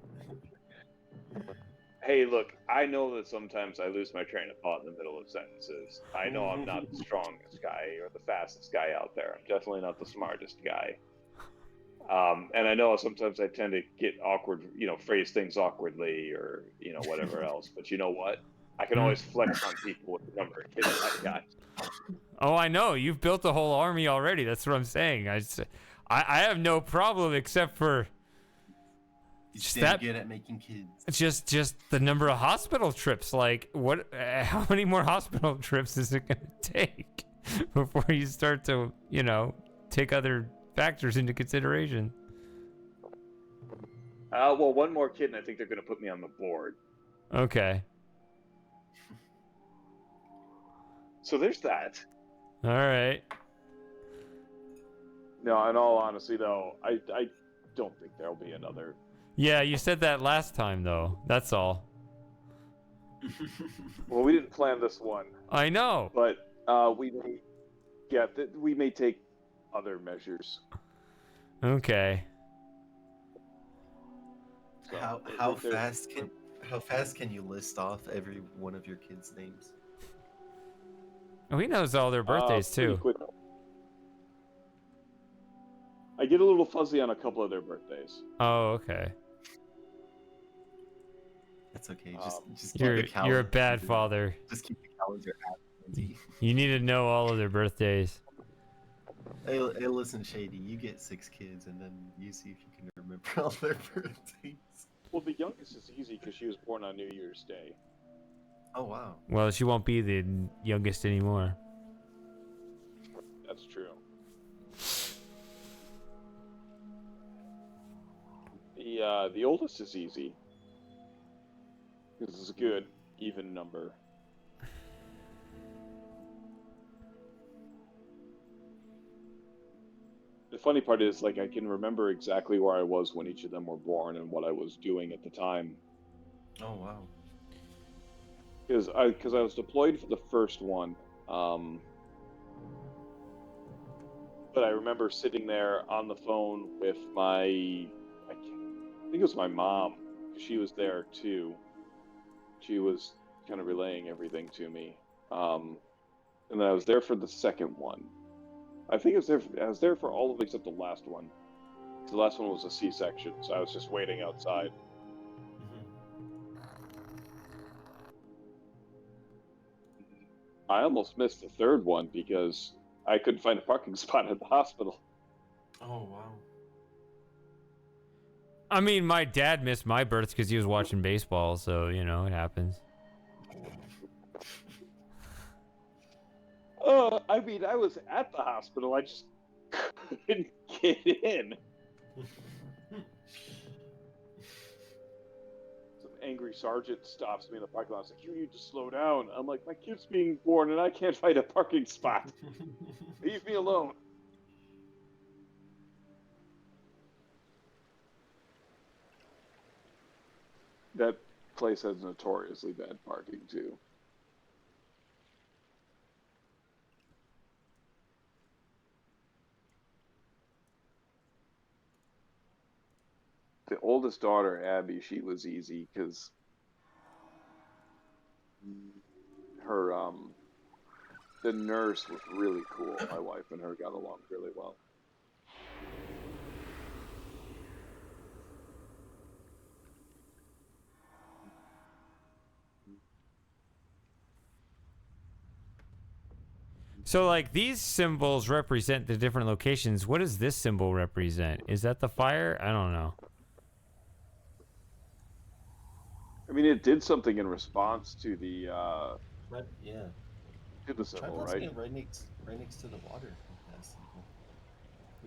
Hey, look, I know that sometimes I lose my train of thought in the middle of sentences. I know I'm not the strongest guy or the fastest guy out there. I'm definitely not the smartest guy. And I know sometimes I tend to get awkward, phrase things awkwardly or, whatever else. But you know what? I can always flex on people with the number of kids I got. Oh, I know. You've built a whole army already. That's what I'm saying. I have no problem except for Just that good at making kids. Just the number of hospital trips. Like, what? How many more hospital trips is it gonna take before you start to, take other factors into consideration? Well, one more kid, and I think they're gonna put me on the board. Okay. So there's that. All right. No, in all honesty, though, I don't think there'll be another. Yeah, you said that last time, though. That's all. Well, we didn't plan this one. I know. But we may take other measures. Okay. So how fast can you list off every one of your kids' names? Oh, he knows all their birthdays too. Quick. I get a little fuzzy on a couple of their birthdays. Oh, okay. That's okay. Just keep the calendar. You're a bad father. Just keep the calendar active. You need to know all of their birthdays. Hey, listen, Shady. You get 6 kids, and then you see if you can remember all their birthdays. Well, the youngest is easy because she was born on New Year's Day. Oh wow. Well, she won't be the youngest anymore. That's true. The oldest is easy. This is a good even number. The funny part is, like, I can remember exactly where I was when each of them were born and what I was doing at the time. Oh wow. Because I was deployed for the first one, but I remember sitting there on the phone with I think it was my mom. She was there too. She was kind of relaying everything to me, and then I was there for the second one. I think I was there for all of it except the last one. The last one was a C-section, so I was just waiting outside. I almost missed the third one because I couldn't find a parking spot at the hospital. Oh, wow. I mean, my dad missed my birth because he was watching baseball, so, it happens. I mean, I was at the hospital. I just couldn't get in. Some angry sergeant stops me in the parking lot. He's like, "You need to slow down." I'm like, "My kid's being born and I can't find a parking spot. Leave me alone." That place has notoriously bad parking, too. The oldest daughter, Abby, she was easy because her, the nurse was really cool. My wife and her got along really well. So, like, these symbols represent the different locations. What does this symbol represent? Is that the fire? I don't know. I mean, it did something in response to the, yeah. To the symbol, right? Right next to the water.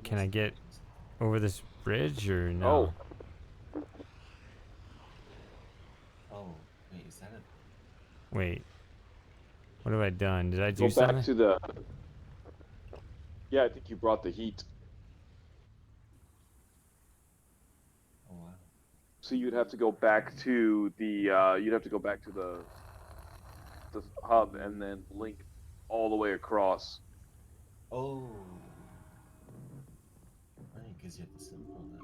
Can I get over this bridge or no? Oh, wait, is that a... Wait. What have I done? Did I do Go something? back to the... Yeah, I think you brought the heat. Oh, wow. So you'd have to go back to the, the hub and then link all the way across. Oh. Right, because you have the symbol now.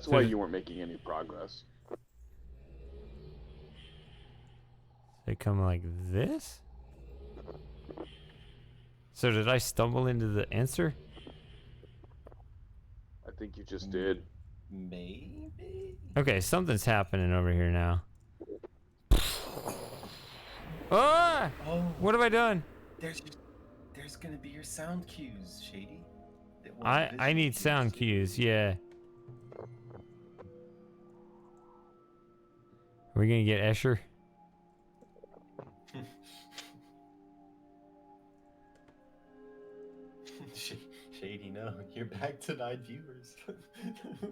That's why you weren't making any progress. They come like this? So did I stumble into the answer? I think you just did. Maybe? Okay, something's happening over here now. Ah! Oh. What have I done? There's gonna be your sound cues, Shady. I need sound cues, yeah. Are we gonna get Escher? Shady, no. You're back to 9 viewers.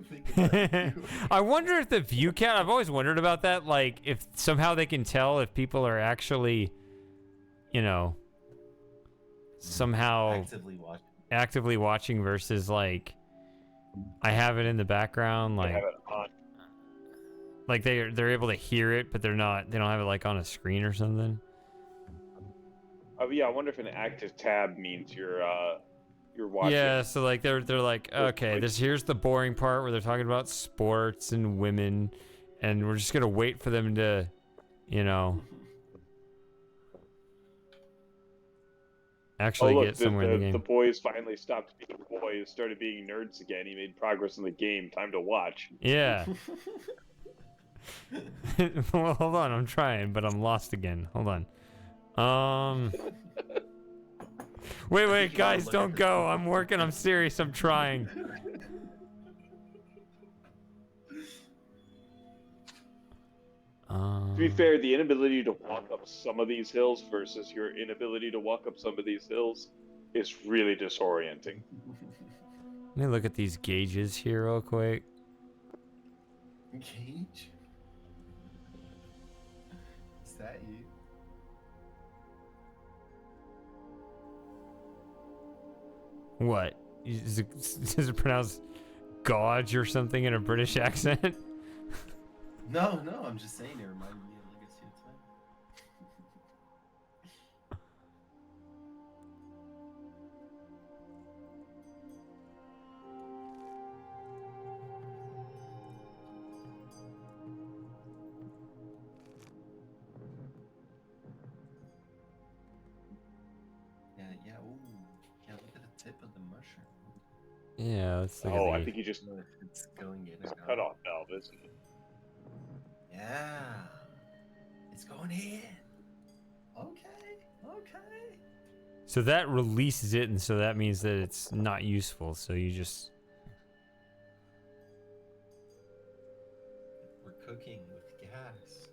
Think about the viewers. I wonder if the view count, I've always wondered about that, like if somehow they can tell if people are actually, you know, somehow actively watching versus like I have it in the background, like they're able to hear it, but they don't have it like on a screen or something. Yeah, I wonder if an active tab means you're watching. Yeah, so like they're like, okay, here's the boring part where they're talking about sports and women, and we're just gonna wait for them to, you know, actually get somewhere in the game. The boys finally stopped being boys, started being nerds again. He made progress in the game. Time to watch. Yeah. Well, hold on, I'm trying, but I'm lost again. Hold on. Wait, guys, don't go. I'm working. I'm serious. I'm trying. To be fair, the inability to walk up some of these hills versus your inability to walk up some of these hills is really disorienting. Let me look at these gauges here real quick. Gauge? Is that you? What? Is it pronounced Gauge or something in a British accent? No, I'm just saying it reminded me of Legacy of Time. Yeah, ooh. Yeah, look at the tip of the mushroom. Yeah, let's look Oh, at I think you just it's going in. It's cut off valve, isn't it? Yeah. It's going in. Okay. So that releases it, and so that means that it's not useful. So you just... We're cooking with gas.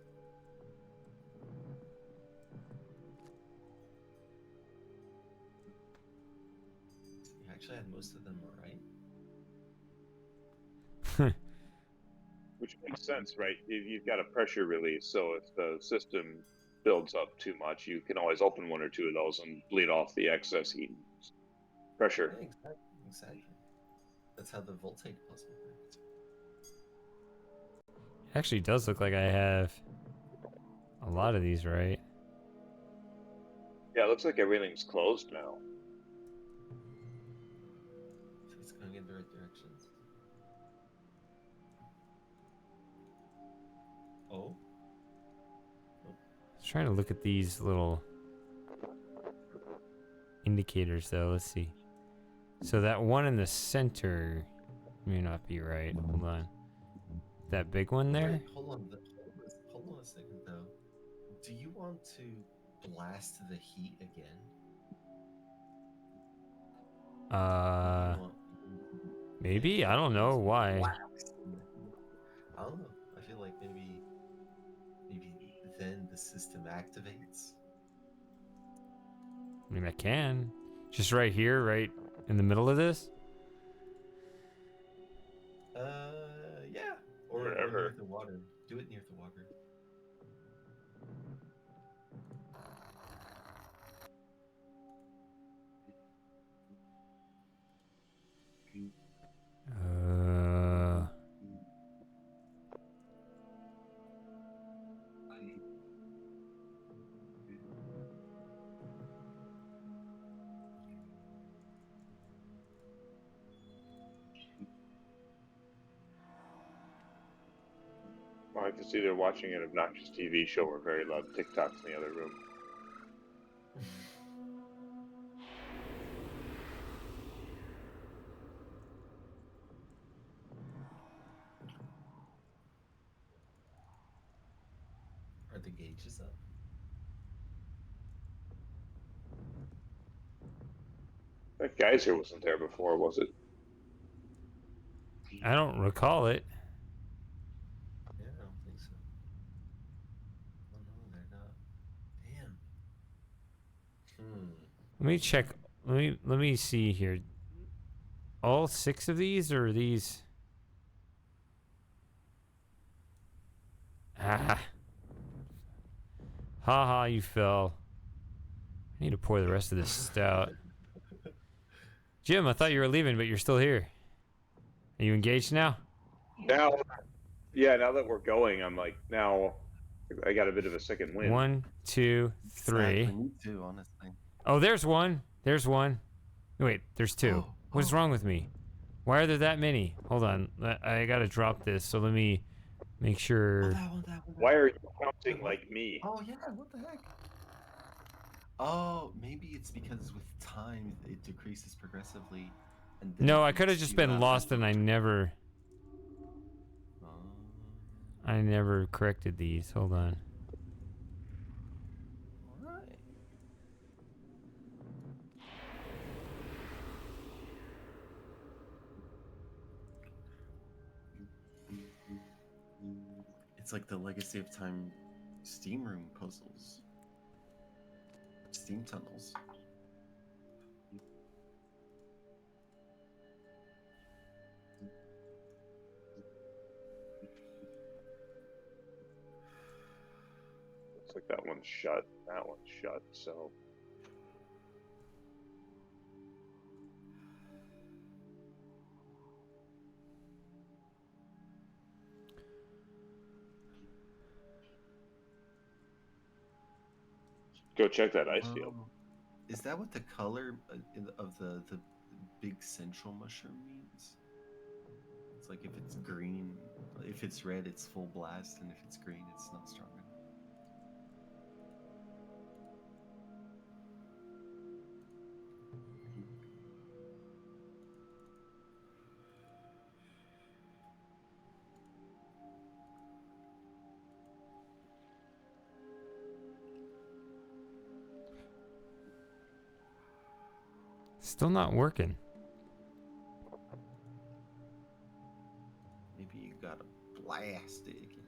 You actually had most of them right. Which makes sense, right? You've got a pressure release, so if the system builds up too much, you can always open one or two of those and bleed off the excess heat pressure. Yeah, exactly. That's how the voltaic puzzle works. Actually, does look like I have a lot of these right. Yeah, it looks like everything's closed now. So it's going in the right directions. Oh. I was trying to look at these little indicators, though. Let's see. So that one in the center may not be right. Hold on. That big one there? Wait, hold on a second, though. Do you want to blast the heat again? Maybe? I don't know. Why? I don't know. I feel like maybe then the system activates. I mean, I can. Just right here, right in the middle of this? Yeah. Or near the water. Do it near the water. I could see they're watching an obnoxious TV show or very loud TikToks in the other room. Are the gauges up? That geyser wasn't there before, was it? I don't recall it. Yeah, I don't think so. Oh no, they're not. Damn. Let me check. Let me see here. All 6 of these, or are these? Ah. Haha, you fell. I need to pour the rest of this stout. Jim, I thought you were leaving, but you're still here. Are you engaged now? Now, yeah, now that we're going, I'm like, now I got a bit of a second wind. 1, 2, 3. Exactly, me too, honestly. Oh, there's one. There's one. Wait, there's 2. What's wrong with me? Why are there that many? Hold on. I gotta drop this, so let me make sure. Why are you counting like me? Oh yeah, what the heck? Oh, maybe it's because with time it decreases progressively. And then No, it I could have makes just you, been lost and I never corrected these. Hold on. Alright. It's like the Legacy of Time Steam Room puzzles. Steam tunnels. Looks like that one's shut, that one's shut, so... Go check that ice field. Is that what the color of the big central mushroom means? It's like if it's green, if it's red, it's full blast, and if it's green, it's not strong enough. Still not working. Maybe you gotta blast it again.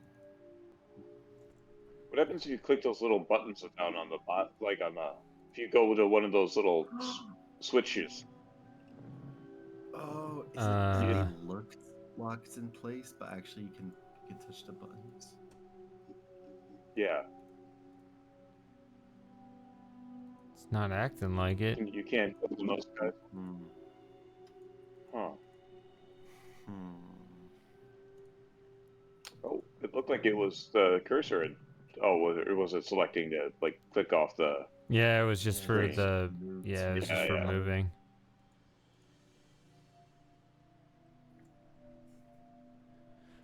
What happens if you click those little buttons down on the bot, like on the... If you go to one of those little switches? Oh, is it they looked locked in place, but actually you can touch the buttons? Yeah. It's not acting like it. You can't go to most guys. Huh. Oh, it looked like it was the cursor. Oh, was it selecting to like click off the? Yeah, it was just for the. Yeah, it was just for yeah. moving.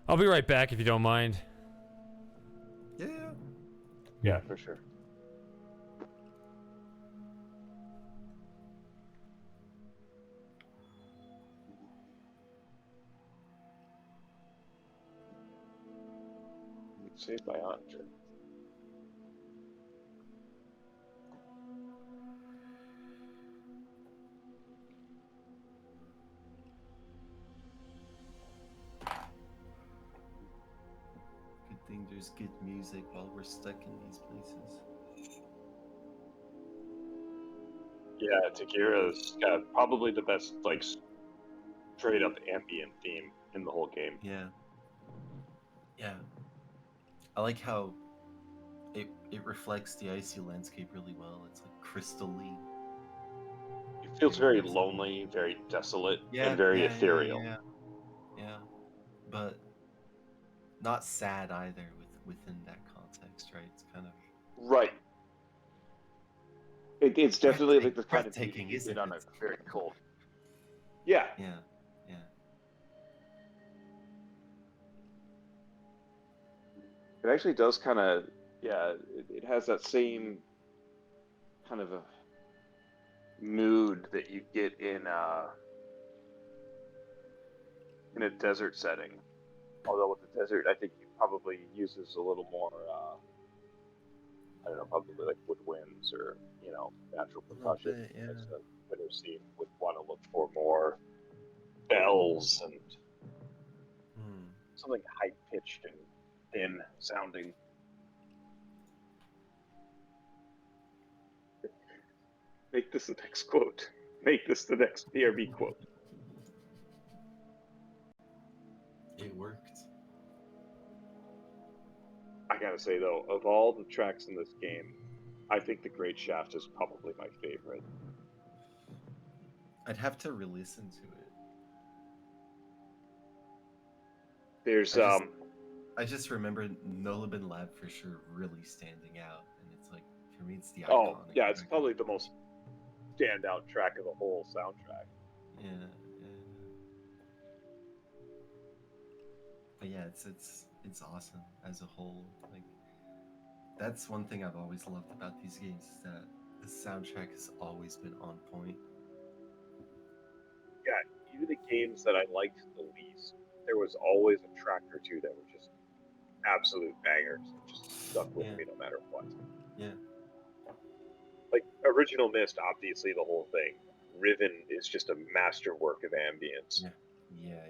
I'll be right back if you don't mind. Yeah. Yeah, for sure. Saved by Andre. Good thing there's good music while we're stuck in these places. Yeah, Takira's got probably the best, like, straight up ambient theme in the whole game. Yeah. Yeah. I like how it reflects the icy landscape really well. It's like crystalline. It feels very lonely, very desolate, and very ethereal. Yeah. But not sad either within that context, right? It's kind of right. It's definitely like the kind of breathtaking, you isn't get on it? a very cold. Yeah. It actually does kind of, yeah, it has that same kind of a mood that you get in a desert setting. Although with the desert, I think it probably uses a little more, I don't know, probably like woodwinds or, natural percussion. Bit, yeah. As a winter scene would want to look for more bells and something high-pitched and thin sounding. Make this the next quote. Make this the next BRB quote. It worked. I gotta say though, of all the tracks in this game, I think The Great Shaft is probably my favorite. I'd have to re-listen to it. There's I just remember Nola Bin Lab for sure really standing out, and it's like for me it's the iconic. Oh yeah, it's probably the most standout track of the whole soundtrack. Yeah. But yeah, it's awesome as a whole. Like that's one thing I've always loved about these games is that the soundtrack has always been on point. Yeah, even the games that I liked the least, there was always a track or two that were just absolute bangers. Just stuck with me no matter what. Yeah. Like original Myst, obviously the whole thing. Riven is just a masterwork of ambience. Yeah.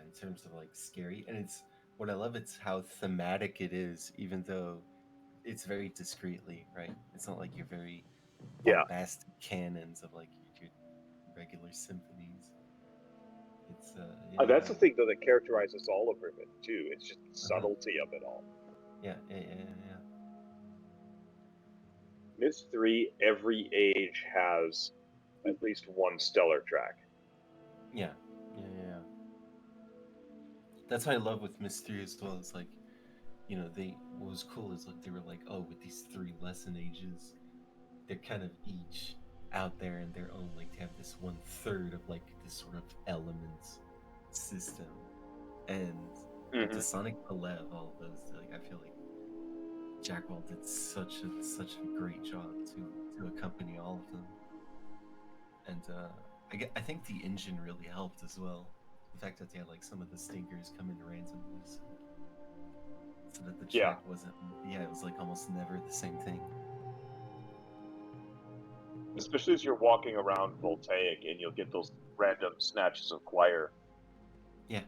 In terms of like scary, and it's what I love. It's how thematic it is, even though it's very discreetly, right? It's not like your very bombastic canons of like your regular symphonies. It's that's the thing though that characterizes all of Riven too. It's just the subtlety of it all. Yeah. Myst 3, every age has at least one stellar track. Yeah. That's what I love with Myst 3 as well. It's like, what was cool is like they were like, oh, with these 3 lesson ages, they're kind of each out there in their own, like they have this 1/3 of like this sort of elements system. And the Sonic Palev, all of those, like I feel like Jackwell did such a great job to accompany all of them. And I think the engine really helped as well. The fact that they had like some of the stinkers come in randomly, so that the track wasn't. Yeah, it was like almost never the same thing. Especially as you're walking around Voltaic and you'll get those random snatches of choir. Yeah.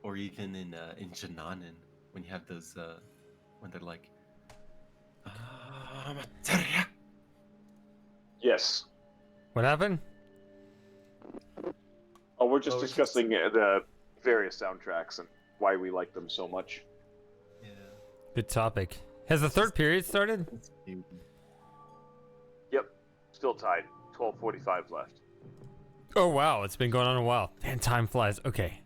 Or even in Jananen, when you have those when they're like Yes. What happened? Oh, we're just discussing the various soundtracks and why we like them so much. Yeah. Good topic. Has the third period started? Yep. Still tied. 12:45 left. Oh, wow. It's been going on a while. Man, time flies. Okay.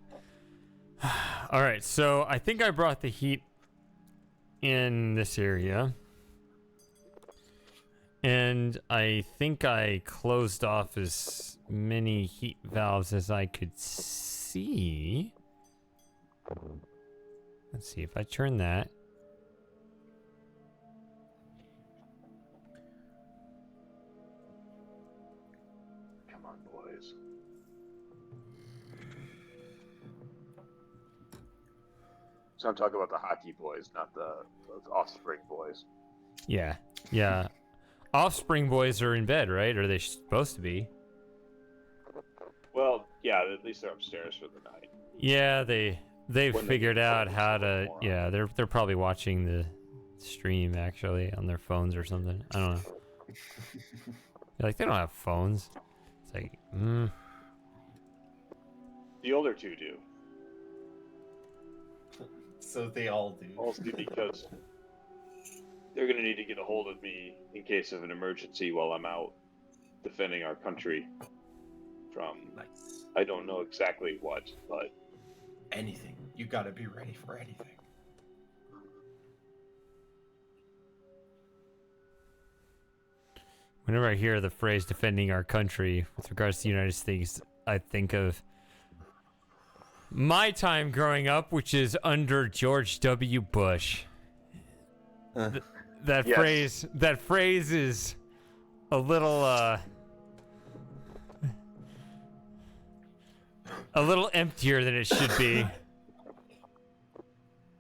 All right. So I think I brought the heat in this area. And I think I closed off as many heat valves as I could see. Let's see if I turn that. Come on, boys. So I'm talking about the hockey boys, not the Offspring boys. Yeah. Offspring boys are in bed, right? Or are they supposed to be? Well, yeah, at least they're upstairs for the night. Yeah, they've figured out how to. Yeah, they're probably watching the stream actually on their phones or something. I don't know. Like they don't have phones. It's like, The older two do. So they all do. Mostly because they're going to need to get a hold of me in case of an emergency while I'm out defending our country from, I don't know exactly what, but... anything. You gotta be ready for anything. Whenever I hear the phrase defending our country with regards to the United States, I think of my time growing up, which is under George W. Bush. That phrase is a little emptier than it should be.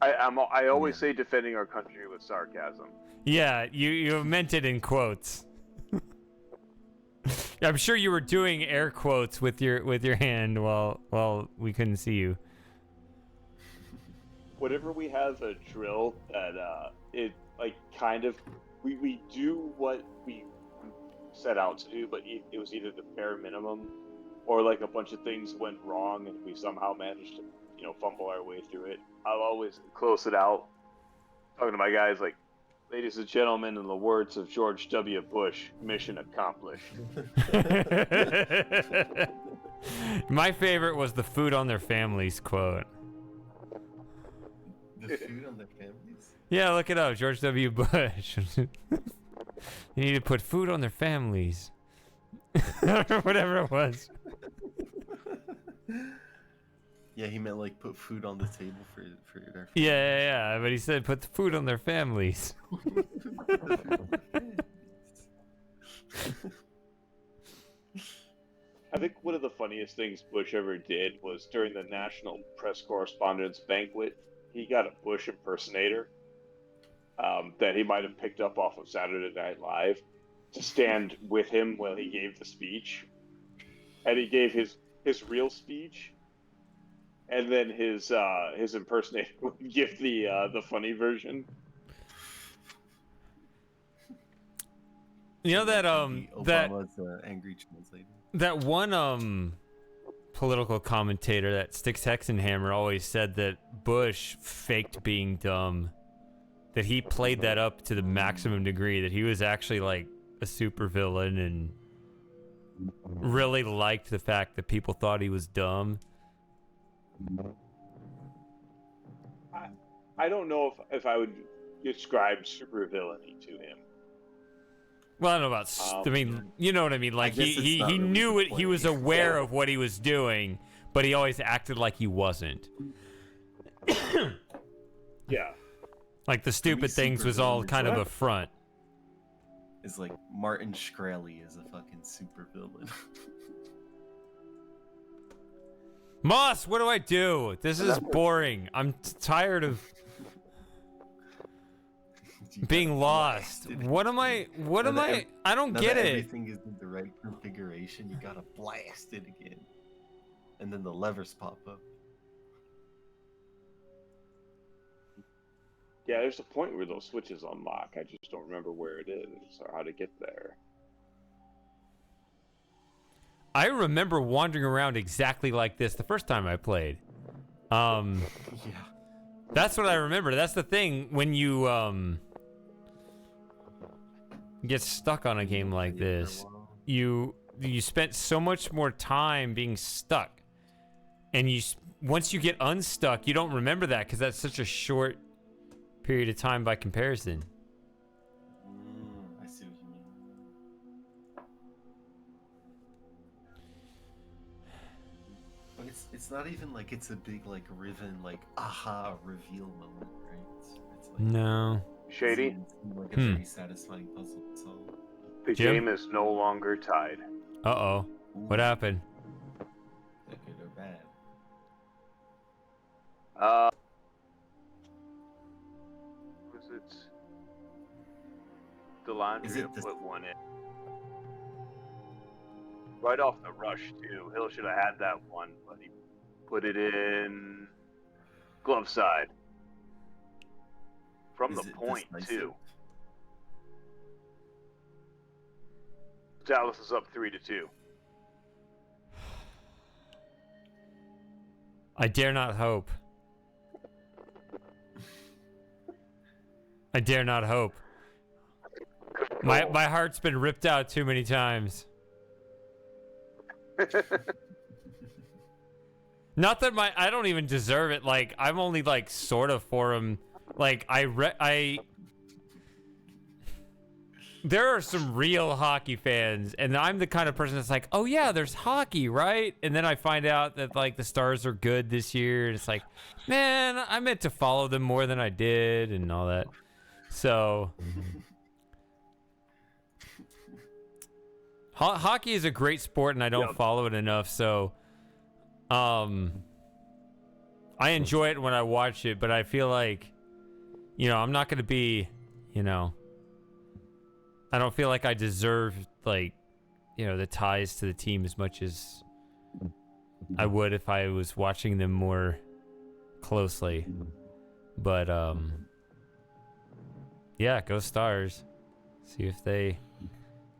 I always say defending our country with sarcasm. Yeah, you meant it in quotes. I'm sure you were doing air quotes with your hand while we couldn't see you. Whenever we have a drill that it like kind of we do what we set out to do, but it was either the bare minimum or like a bunch of things went wrong and we somehow managed to fumble our way through it. I'll always close it out talking to my guys like, ladies and gentlemen, in the words of George W. Bush, mission accomplished. My favorite was the food on their families quote. The food on their families? Yeah, look it up. George W. Bush. You need to put food on their families. Whatever it was. Yeah, he meant like put food on the table for their families. Yeah. But he said put the food on their families. I think one of the funniest things Bush ever did was during the National Press Correspondence Banquet, he got a Bush impersonator that he might have picked up off of Saturday Night Live to stand with him while he gave the speech. And he gave his real speech, and then his impersonator would give the funny version. You know that Obama's angry translator. That one political commentator, that Sticks Hexenhammer, always said that Bush faked being dumb. That he played that up to the maximum degree. That he was actually like a supervillain and really liked the fact that people thought he was dumb. I don't know if I would describe supervillainy to him. Well, I don't know about. I mean, you know what I mean. Like he really knew it. He was aware Yeah. of what he was doing, but he always acted like he wasn't. Yeah. Like the stupid things was all kind of a front. It's like Martin Shkreli is a fucking supervillain. Moss, what do I do? This is boring. I'm tired of being lost. What am I? I don't get it. Everything is in the right configuration. You gotta blast it again, and then the levers pop up. Yeah, there's a point where those switches unlock. I just don't remember where it is or how to get there. I remember wandering around exactly like this the first time I played. Yeah. That's what I remember. That's the thing when you get stuck on a game like this. You spent so much more time being stuck, and once you get unstuck, you don't remember that because that's such a short period of time by comparison. I see what you mean. But it's not even like it's a big like Riven like aha reveal moment, right? It's like No. Shady? It seemed like a very satisfying puzzle to solve. The Jim? game is no longer tied. Uh-oh. What happened? Is that good or bad? Was it the laundry Is it to the- put one in? Right off the rush too. Hill should have had that one, but he put it in glove side. From Is the it point decisive? too. Dallas is up 3-2. I dare not hope. I dare not hope. My heart's been ripped out too many times. Not that I don't even deserve it. Like I'm only like sort of for him. Like there are some real hockey fans, and I'm the kind of person that's like, oh yeah, there's hockey, right? And then I find out that like the Stars are good this year, and it's like, man, I meant to follow them more than I did, and all that. So, hockey is a great sport, and I don't follow it enough. So, I enjoy it when I watch it, but I feel like, I'm not gonna be, I don't feel like I deserve, like, the ties to the team as much as I would if I was watching them more closely. But, yeah, go Stars. See if they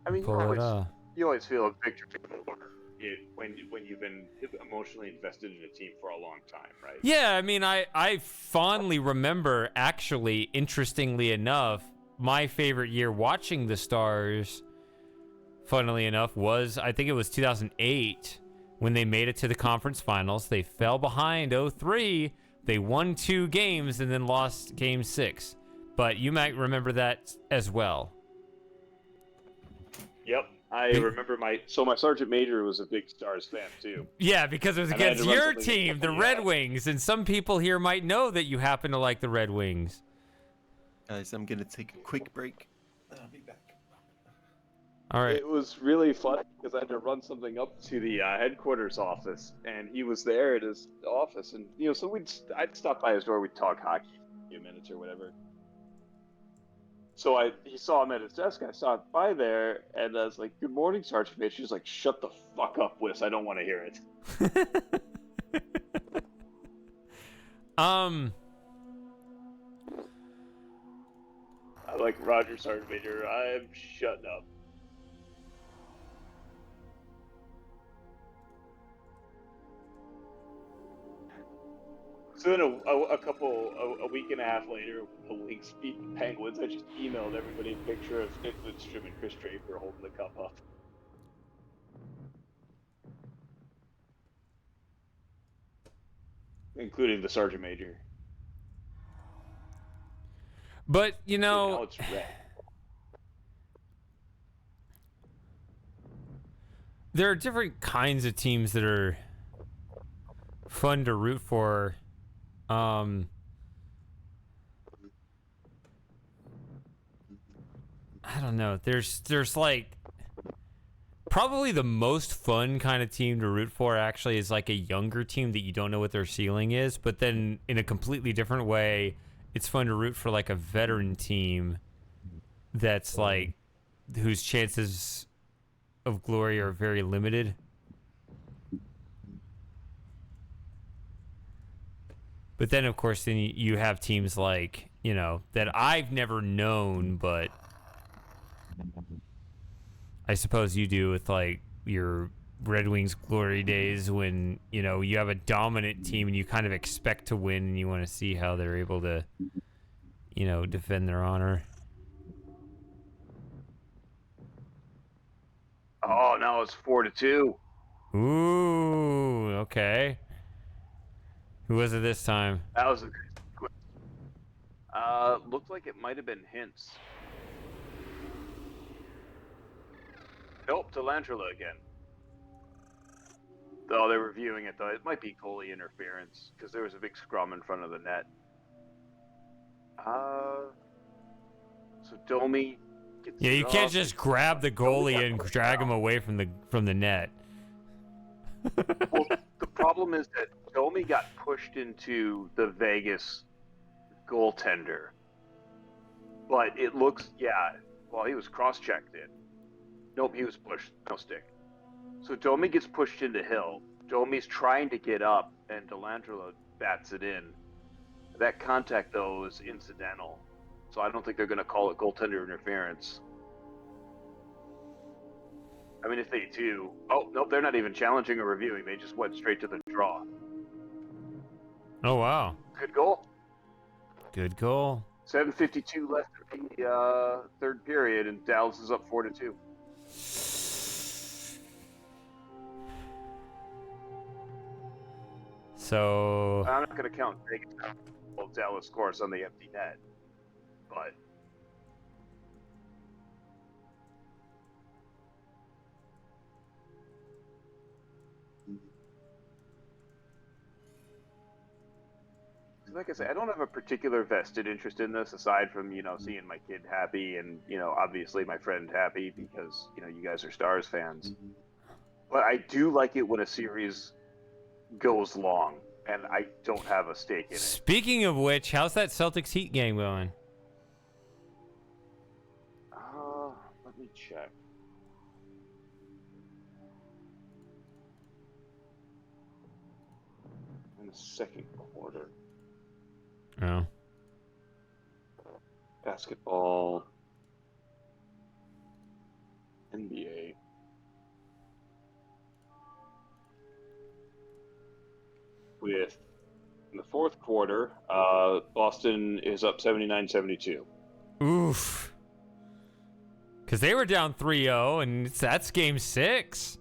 pull it off. You always feel a victory when you've been emotionally invested in a team for a long time, right? Yeah, I mean, I fondly remember, actually, interestingly enough, my favorite year watching the Stars, funnily enough, was, I think it was 2008, when they made it to the conference finals. They fell behind 0-3. They won 2 games and then lost game 6. But you might remember that as well. Yep. I remember my Sergeant Major was a big Stars fan too. Yeah, because it was against your team, the Red Wings, and some people here might know that you happen to like the Red Wings. Guys, I'm gonna take a quick break. I'll be back. All right. It was really fun because I had to run something up to the headquarters office, and he was there at his office, and so I'd stop by his door, we'd talk hockey for a few minutes or whatever. So he saw him at his desk. I saw by there, and I was like, "Good morning, Sergeant Major." She's like, "Shut the fuck up, Wiss. I don't want to hear it." I like Roger, Sergeant Major. I'm shutting up. So then a week and a half later, the Wings beat the Penguins. I just emailed everybody a picture of Nick Lidstrom and Chris Draper holding the cup up. Including the Sergeant Major. But, now it's red. There are different kinds of teams that are fun to root for. I don't know. There's like probably the most fun kind of team to root for actually is like a younger team that you don't know what their ceiling is, but then in a completely different way, it's fun to root for like a veteran team that's like whose chances of glory are very limited. But then, of course, then you have teams like, that I've never known, but I suppose you do with, like, your Red Wings glory days when, you have a dominant team and you kind of expect to win and you want to see how they're able to, defend their honor. Oh, now it's 4-2. Ooh, okay. Who was it this time? That was a quick. Looked like it might have been Hintz. Nope, Delangelo again. Though they're reviewing it, though. It might be goalie interference, because there was a big scrum in front of the net. So Domi gets... Yeah, you can't just grab the goalie and drag him away from the net. Well, the problem is that Domi got pushed into the Vegas goaltender. But it looks, he was cross-checked in. Nope, he was pushed. No stick. So Domi gets pushed into Hill. Domi's trying to get up, and Delangelo bats it in. That contact, though, is incidental. So I don't think they're going to call it goaltender interference. I mean, if they do... Oh, nope, they're not even challenging or reviewing. They just went straight to the draw. Oh, wow. Good goal. Good goal. 7:52 left in the third period, and Dallas is up 4-2. So... I'm not going to count Vegas. Well, Dallas scores on the empty net. But... like I said, I don't have a particular vested interest in this aside from, you know, seeing my kid happy and, you know, obviously my friend happy because, you know, you guys are Stars fans. But I do like it when a series goes long and I don't have a stake in it. Speaking of which, how's that Celtics Heat game going? Let me check. In the second quarter. Oh. Basketball. NBA. With in the fourth quarter, Boston is up 79-72. Oof. Because they were down 3-0, and that's game 6.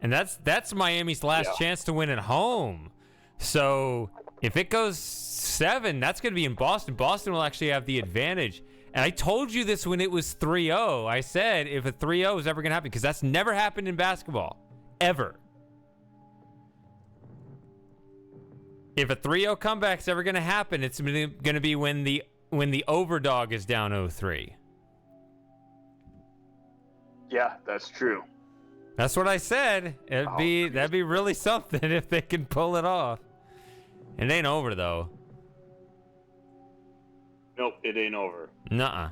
And that's Miami's last chance to win at home. So if it goes 7, that's going to be in Boston. Boston will actually have the advantage. And I told you this when it was 3-0. I said if a 3-0 is ever going to happen, because that's never happened in basketball. Ever. If a 3-0 comeback is ever going to happen, it's going to be when the overdog is down 0-3. Yeah, that's true. That's what I said. That'd be really something if they can pull it off. It ain't over though. Nope, it ain't over. Nuh-uh.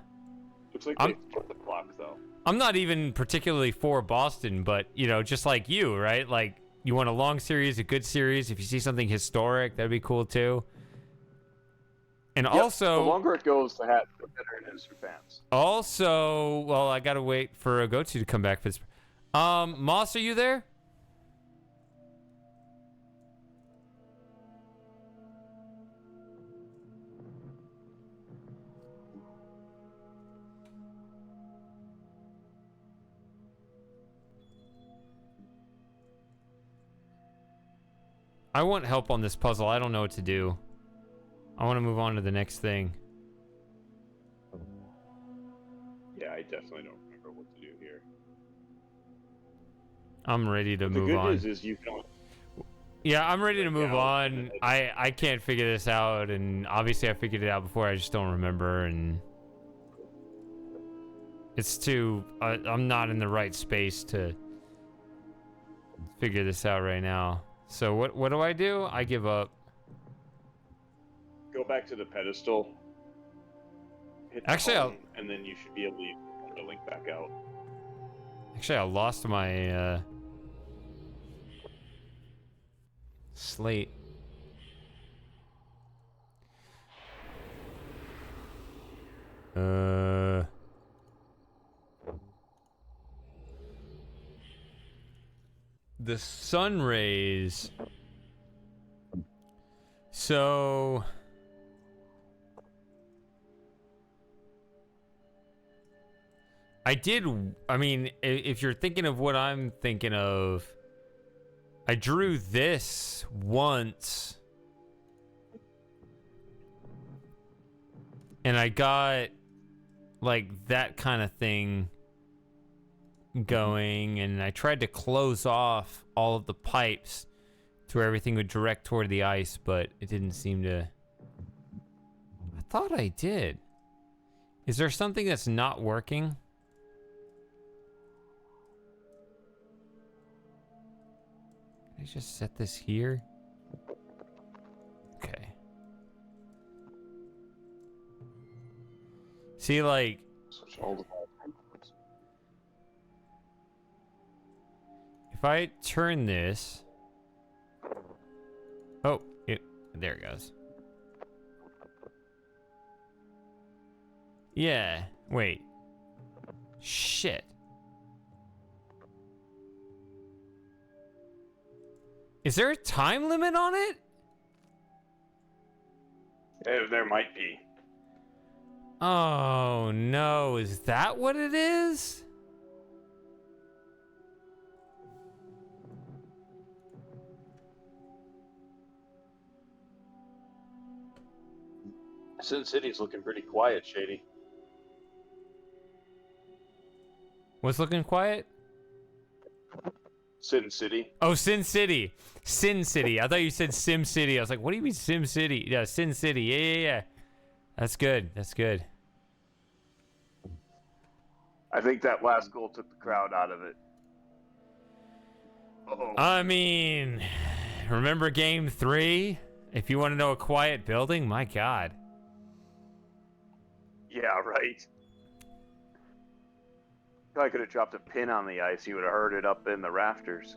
Looks like they put the clock though. I'm not even particularly for Boston, but you know, just like you, right? Like you want a long series, a good series. If you see something historic, that'd be cool too. And also, the longer it goes, the better it is for fans. Also, well, I gotta wait for a go-to to come back. Moss, are you there? I want help on this puzzle. I don't know what to do. I want to move on to the next thing. Yeah, I definitely don't remember what to do here. I'm ready to move on. The good news is you can. Yeah, I'm ready to move on. I can't figure this out, and obviously I figured it out before. I just don't remember, and it's too. I'm not in the right space to figure this out right now. So what do? I give up. Go back to the pedestal. Actually, and then you should be able to link back out. Actually, I lost my slate. The sun rays. So I mean, if you're thinking of what I'm thinking of, I drew this once and I got like that kind of thing going, and I tried to close off all of the pipes to where everything would direct toward the ice, but it didn't seem to. I thought I did. Is there something that's not working? Can I just set this here? Okay. See, like, if I turn this, oh, there it goes. Yeah, wait. Shit. Is there a time limit on it? There might be. Oh no, is that what it is? Sin City's looking pretty quiet, Shady. What's looking quiet? Sin City. Oh, Sin City. Sin City. I thought you said Sim City. I was like, what do you mean Sim City? Yeah, Sin City. Yeah. That's good. That's good. I think that last goal took the crowd out of it. Uh-oh. I mean, remember game 3? If you want to know a quiet building, my God. Yeah, right. I could have dropped a pin on the ice. You would have heard it up in the rafters.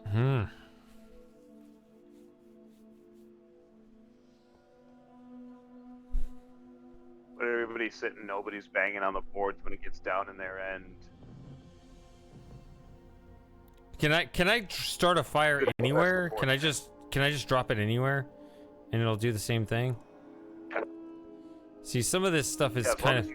But everybody's sitting, nobody's banging on the boards when it gets down in their end. Can I start a fire anywhere? Can I just drop it anywhere, and it'll do the same thing? See, some of this stuff is kind of.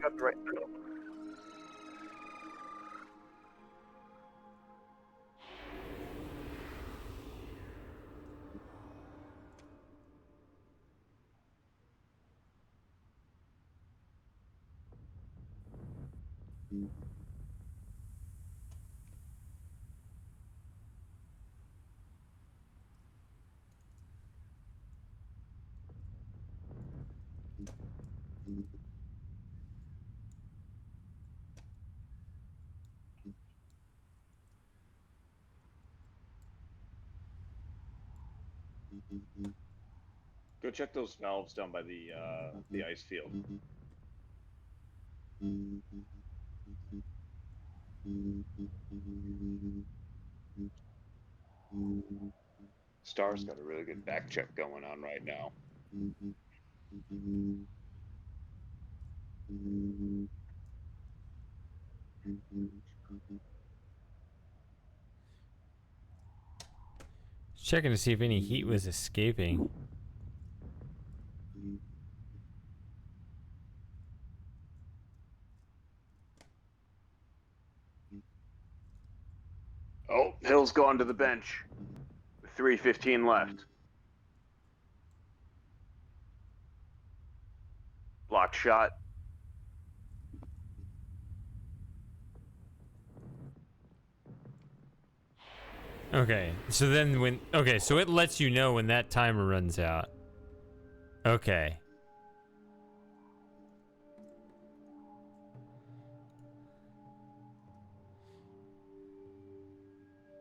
Go check those valves down by the ice field. Star's got a really good back check going on right now. Checking to see if any heat was escaping. Oh, Hill's gone to the bench. 3:15 left. Block shot. Okay, so then when... Okay, so it lets you know when that timer runs out. Okay.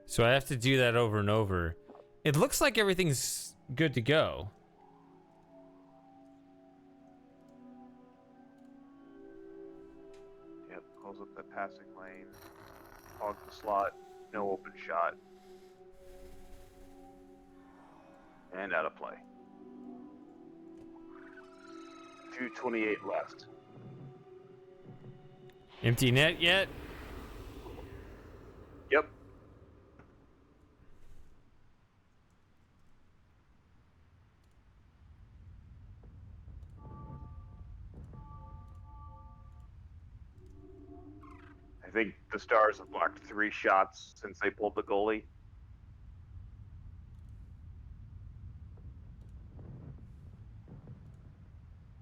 So I have to do that over and over. It looks like everything's good to go. Yep, close up that passing lane. Hog the slot. No open shot. And out of play. 2:28 left. Empty net yet? Yep. I think the Stars have blocked 3 shots since they pulled the goalie.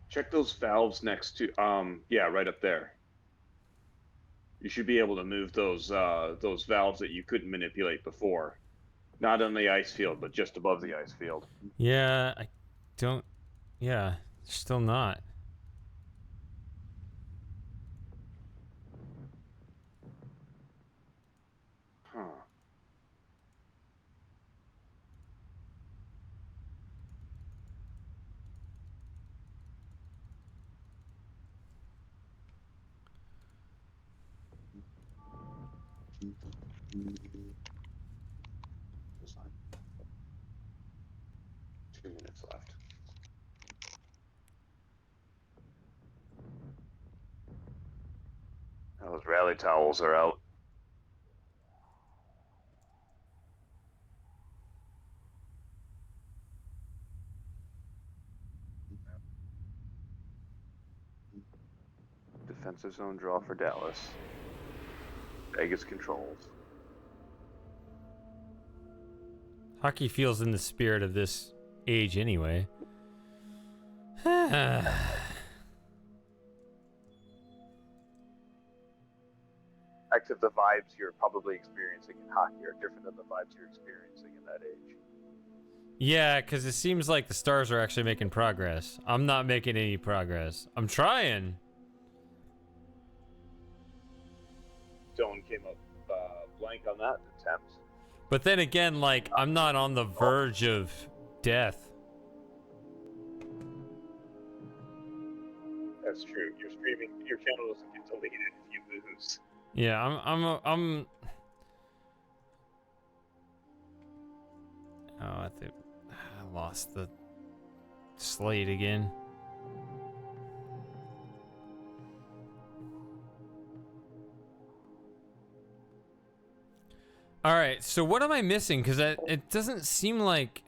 Check those valves next to, yeah, right up there. You should be able to move those valves that you couldn't manipulate before. Not on the ice field, but just above the ice field. Yeah, I don't... Yeah, still not. Huh. This line. 2 minutes left. Those rally towels are out. Defensive zone draw for Dallas. Vegas controls. Hockey feels in the spirit of this age anyway. except the vibes you're probably experiencing in hockey are different than the vibes you're experiencing in that age. Yeah, because it seems like the Stars are actually making progress. I'm not making any progress. I'm trying. Zone came up blank on that attempt. But then again, like, I'm not on the verge of death. That's true. You're streaming. Your channel doesn't get deleted if you lose. Yeah, I'm. Oh, I lost the slate again. All right, so what am I missing? Because it doesn't seem like.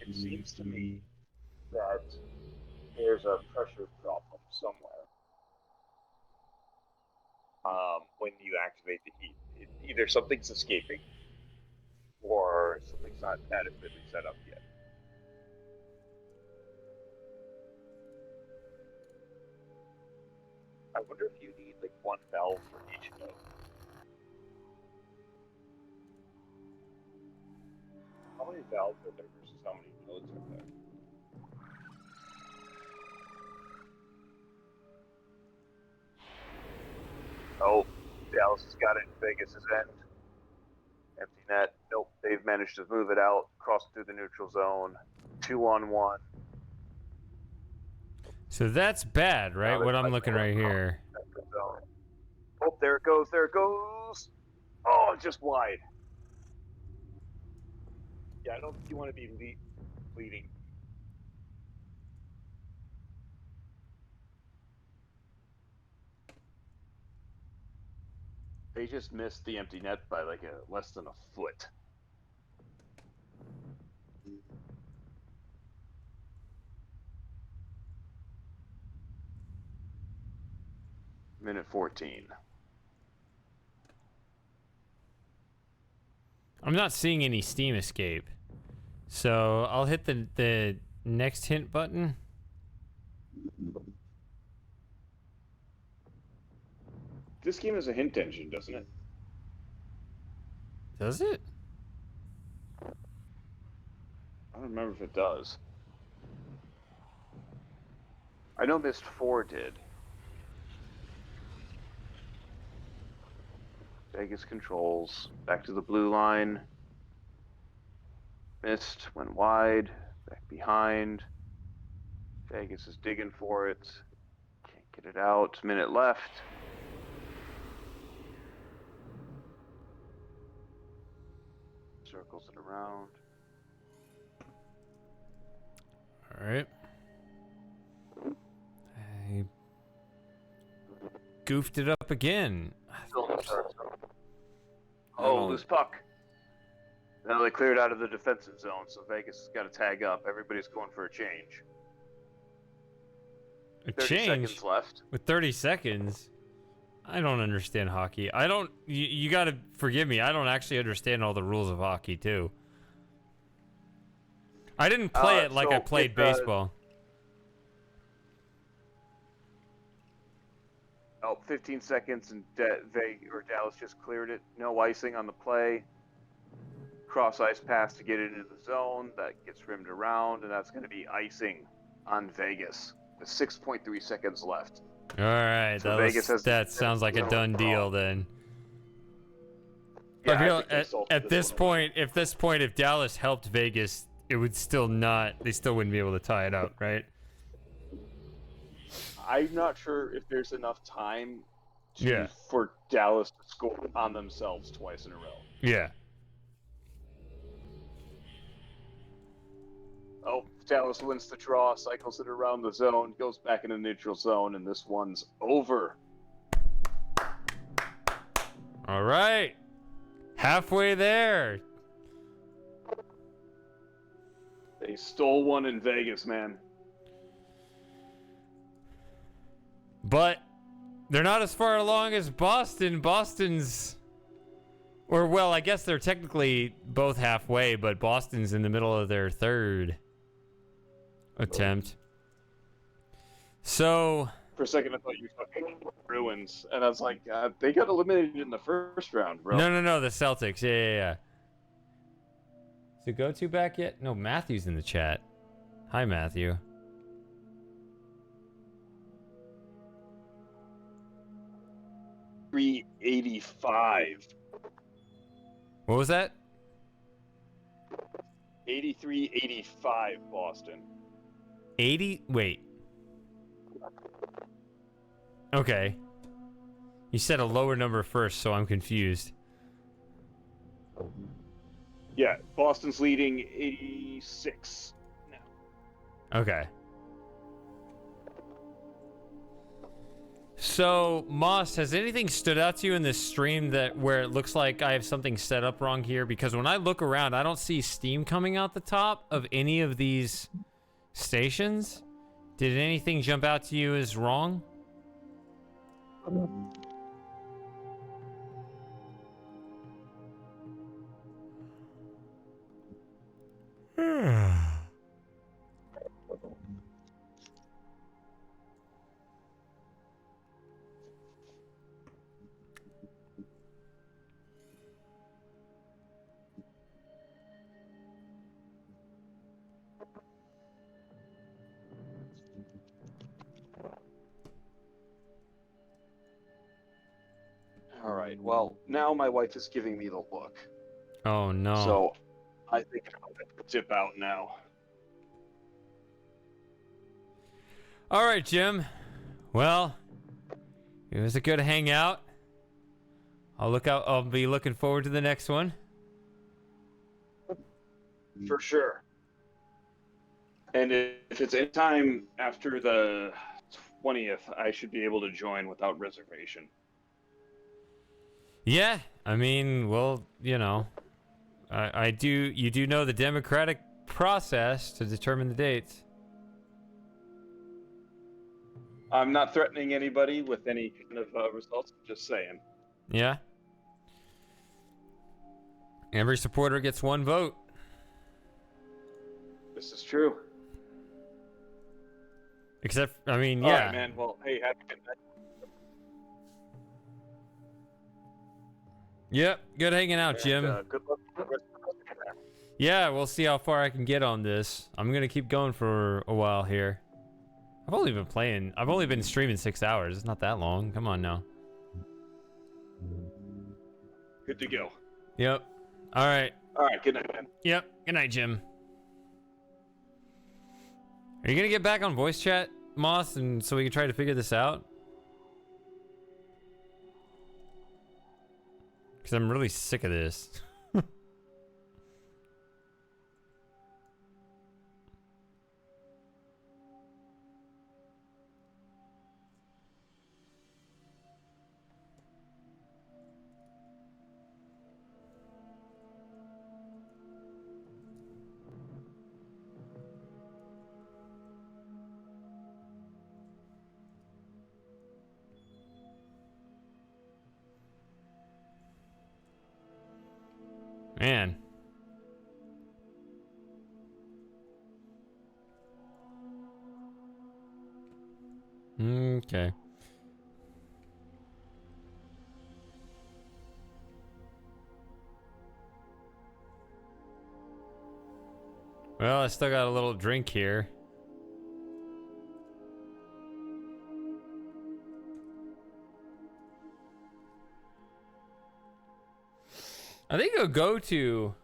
It seems to me that there's a pressure problem somewhere. When you activate the heat, either something's escaping, or something's not adequately set up yet. I wonder if you need like one valve for each node. How many valves are there versus how many nodes are there? Oh, Dallas has got it in Vegas' end. Empty net. Nope, they've managed to move it out, cross through the neutral zone. 2-on-1. So that's bad, right? What I'm looking right here. Oh, there it goes, there it goes. Oh, just wide. Yeah, I don't think you want to be leading. They just missed the empty net by like less than a foot. Minute 14. I'm not seeing any Steam escape. So I'll hit the next hint button. This game has a hint engine, doesn't it? Does it? I don't remember if it does. I know Myst 4 did. Vegas controls. Back to the blue line. Myst went wide. Back behind. Vegas is digging for it. Can't get it out. Minute left. Circles it around. All right. I goofed it up again. Oh, loose puck. Now they cleared out of the defensive zone, so Vegas has got to tag up. Everybody's going for a change. A 30 change seconds left. with 30 seconds. I don't understand hockey. I don't. You got to forgive me. I don't actually understand all the rules of hockey too. I didn't play it like I played baseball. 15 seconds, and Dallas just cleared it. No icing on the play. Cross ice pass to get it into the zone. That gets rimmed around, and that's going to be icing on Vegas. With 6.3 seconds left. All right, So that sounds like a done deal then. Yeah, I feel I think at this point, if Dallas helped Vegas, it would still not. They still wouldn't be able to tie it up, right? I'm not sure if there's enough time Yeah. for Dallas to score on themselves twice in a row. Yeah. Oh, Dallas wins the draw, cycles it around the zone, goes back in the neutral zone, and this one's over. All right. Halfway there. They stole one in Vegas, man. But they're not as far along as Boston. Well, I guess they're technically both halfway, but Boston's in the middle of their third attempt. So For a second, I thought you were talking Bruins, and I was like, they got eliminated in the first round, bro. No, the Celtics. Yeah. So go to back yet? No, Matthew's in the chat. Hi, Matthew. $83.85. What was that? 83.85 Boston. 80? Wait. Okay. You said a lower number first, so I'm confused. Yeah, Boston's leading 86 now. Okay. So, Moss, has anything stood out to you in this stream that where it looks like I have something set up wrong here? Because when I look around, I don't see Steam coming out the top of any of these stations. Did anything jump out to you as wrong? All right. Well, now my wife is giving me the look. Oh no. So I think I'm gonna dip out now. All right, Jim. Well, it was a good hangout. I'll be looking forward to the next one. For sure. And if it's any time after the 20th, I should be able to join without reservation. Yeah, I mean, well, you know, you do know the democratic process to determine the dates. I'm not threatening anybody with any kind of results. I'm just saying. Yeah. Every supporter gets one vote. This is true. Except, I mean, All yeah. right, man. Well, hey, have a good night. Yep, good hanging out, Jim. And, good luck with the rest of the program. Yeah, we'll see how far I can get on this. I'm gonna keep going for a while here. I've only been streaming 6 hours. It's not that long. Come on now. Good to go. Yep. All right. All right. Good night, man. Yep. Good night, Jim. Are you gonna get back on voice chat, Moss, and so we can try to figure this out? Because I'm really sick of this. Man. Okay. Well, I still got a little drink here. I think a go-to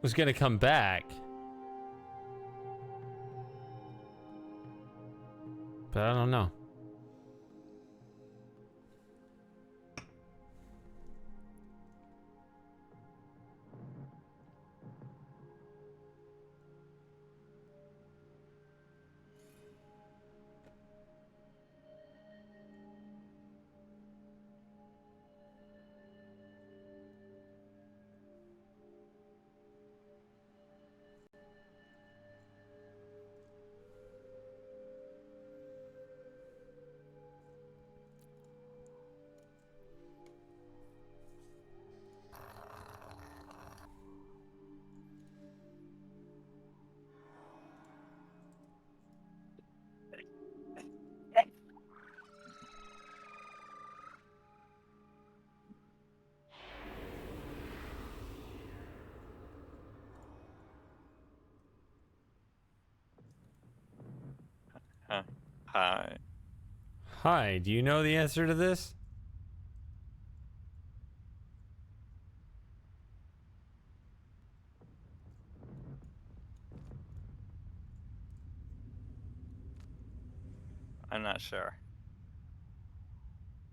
was gonna come back. But I don't know. Hi. Hi, do you know the answer to this? I'm not sure.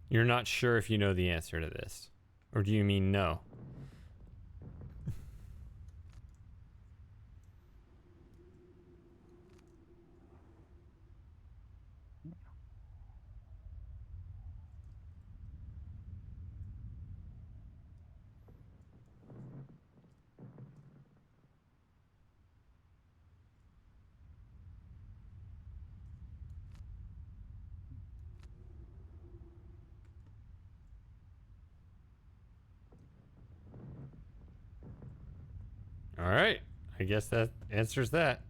You're not sure if you know the answer to this. Or do you mean no? All right. I guess that answers that.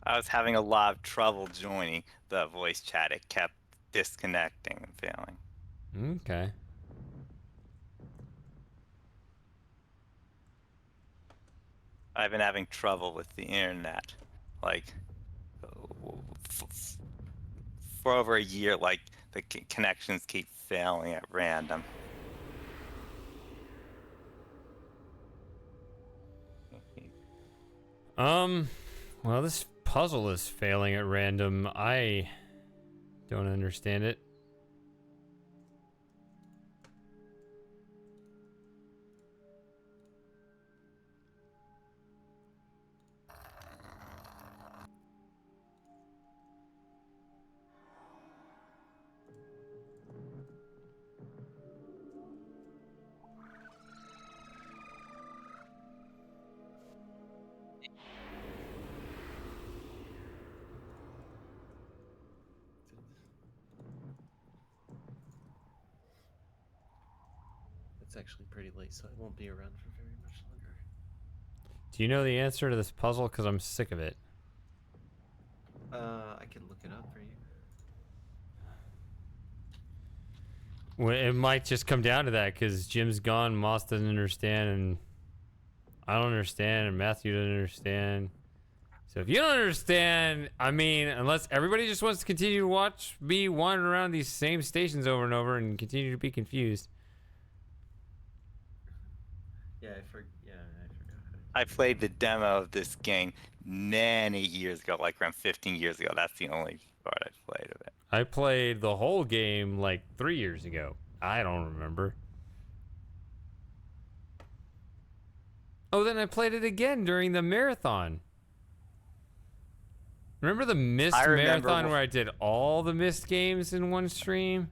I was having a lot of trouble joining the voice chat. It kept disconnecting and failing. Okay. I've been having trouble with the internet. Like, for over a year, like, the connections keep failing at random. Well, this puzzle is failing at random. I don't understand it. It's actually pretty late, so I won't be around for very much longer. Do you know the answer to this puzzle? Because I'm sick of it. I can look it up for you. Well, it might just come down to that because Jim's gone, Moss doesn't understand, and I don't understand, and Matthew doesn't understand. So if you don't understand, I mean, unless everybody just wants to continue to watch me wander around these same stations over and over and continue to be confused. Yeah, I forgot. I played the demo of this game many years ago, like around 15 years ago. That's the only part I played of it. I played the whole game like 3 years ago. I don't remember. Oh, then I played it again during the marathon. Remember the Myst marathon where I did all the Myst games in one stream?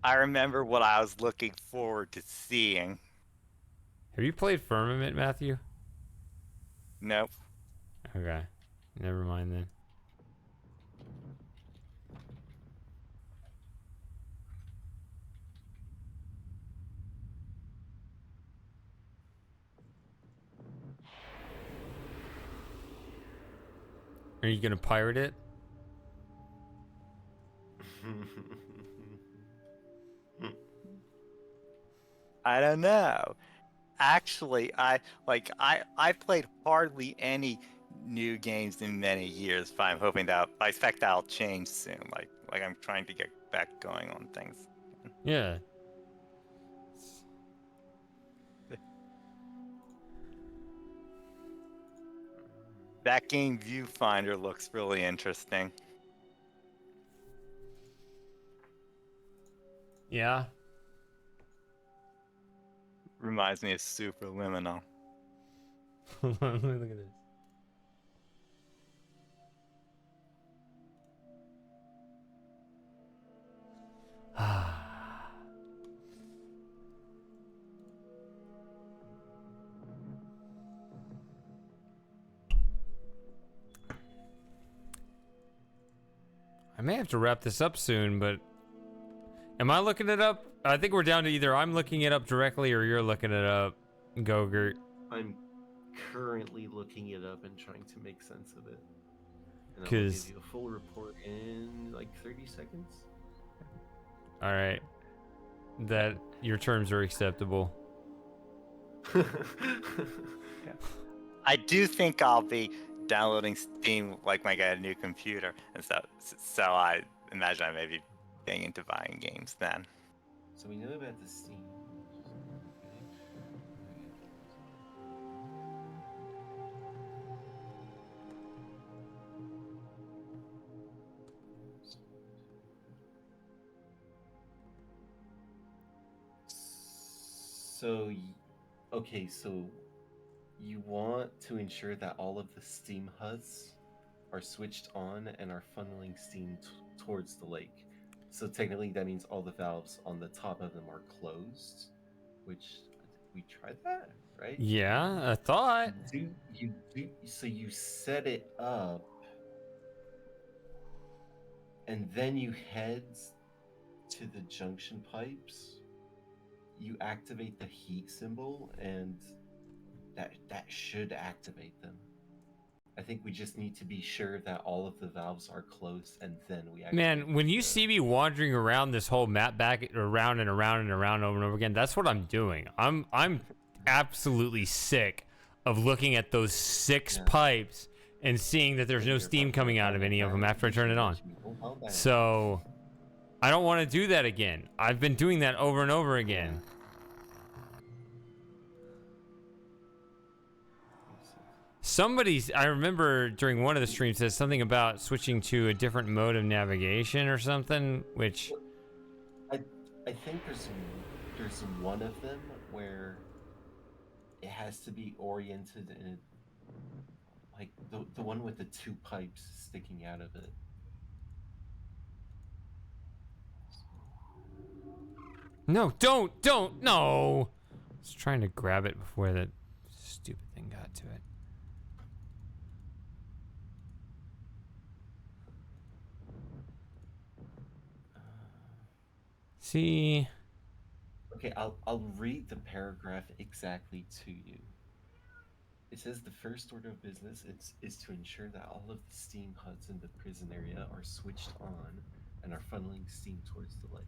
I remember what I was looking forward to seeing. Have you played Firmament, Matthew? Nope. Okay. Never mind then. Are you gonna pirate it? I don't know. Actually, I played hardly any new games in many years, but I'm hoping that I expect that'll change soon. Like I'm trying to get back going on things. Yeah. That game Viewfinder looks really interesting. Yeah. Reminds me of Superliminal. Hold on, let me look at this. I may have to wrap this up soon, but am I looking it up? I think we're down to either I'm looking it up directly or you're looking it up, Gogurt. I'm currently looking it up and trying to make sense of it. And I will Cause give you a full report in like 30 seconds. all right, that your terms are acceptable. I do think I'll be downloading Steam like when I get a new computer, and so I imagine I may be getting into buying games then. So we know about the Steam. So, okay, so you want to ensure that all of the Steam HUDs are switched on and are funneling Steam towards the lake. So technically that means all the valves on the top of them are closed, which we tried that, right? Yeah, I thought. So you set it up and then you head to the junction pipes. You activate the heat symbol, and that should activate them. I think we just need to be sure that all of the valves are closed, and then we activate. Man, when you see me wandering around this whole map back around and around and around over and over again, that's what I'm doing. I'm absolutely sick of looking at those 6 pipes and seeing that there's no steam coming out of any of them after I turn it on. So I don't want to do that again. I've been doing that over and over again. I remember during one of the streams said something about switching to a different mode of navigation or something, which I think there's one of them where it has to be oriented in like the one with the 2 pipes sticking out of it. No, don't, no. I was trying to grab it before that stupid thing got to it. See. Okay, I'll read the paragraph exactly to you. It says the first order of business is to ensure that all of the steam HUDs in the prison area are switched on and are funneling steam towards the lake.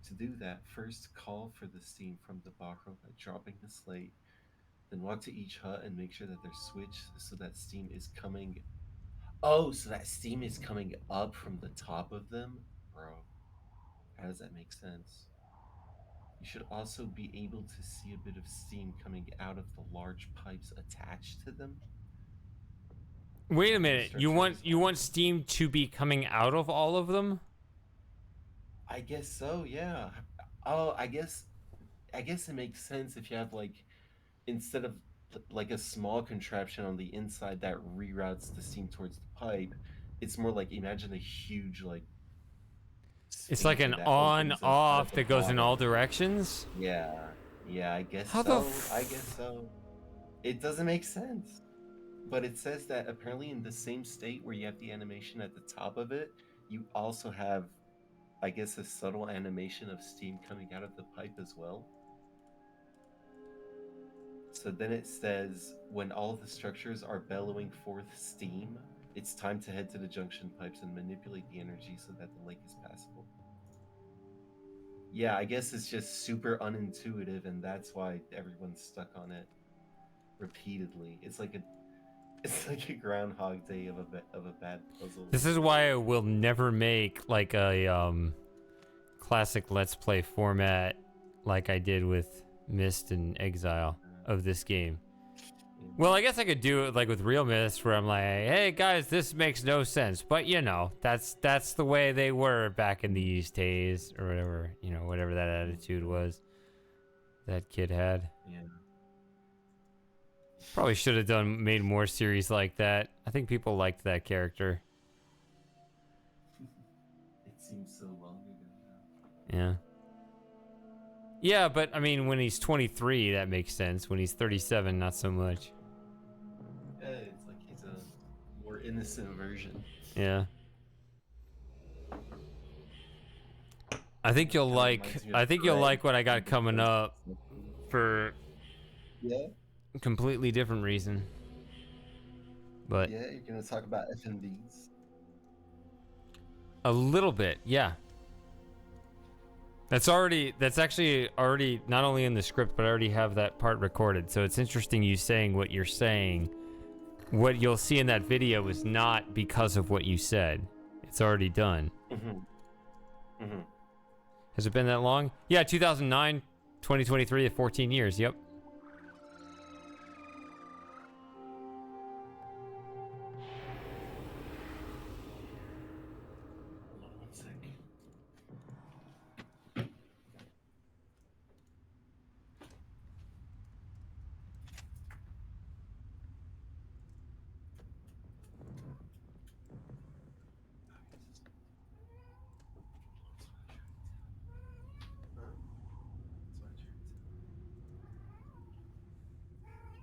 To do that, first call for the steam from the barrel by dropping the slate, then walk to each hut and make sure that they're switched so that steam is coming. Oh, so that steam is coming up from the top of them? Bro, how does that make sense? You should also be able to see a bit of steam coming out of the large pipes attached to them. Wait a minute. You want steam to be coming out of all of them? I guess so, yeah. Oh, I guess it makes sense if you have like, instead of like a small contraption on the inside that reroutes the steam towards the pipe, it's more like, imagine a huge like it's like an on-off that goes in all directions? Yeah, I guess I guess so. It doesn't make sense. But it says that apparently in the same state where you have the animation at the top of it, you also have, I guess, a subtle animation of steam coming out of the pipe as well. So then it says, when all the structures are bellowing forth steam, it's time to head to the junction pipes and manipulate the energy so that the lake is passable. Yeah, I guess it's just super unintuitive, and that's why everyone's stuck on it repeatedly. It's like a Groundhog Day of a bad puzzle. This is why I will never make like a classic Let's Play format like I did with Myst and Exile of this game. Well, I guess I could do it like with Real Myst, where I'm like, hey guys, this makes no sense, but you know, that's the way they were back in these days, or whatever, you know, whatever that attitude was that kid had. Yeah. Probably should have made more series like that. I think people liked that character. It seems so long ago now. Yeah. Yeah, but I mean, when he's 23, that makes sense. When he's 37, not so much. Yeah, it's like he's a more innocent version. Yeah. I think you'll like what I got coming up for a completely different reason. But yeah, you're gonna talk about FMVs. A little bit, yeah. That's actually already not only in the script, but I already have that part recorded. So it's interesting you saying what you're saying what you'll see in that video is not because of what you said. It's already done. Has it been that long? Yeah, 2009, 2023, 14 years. Yep.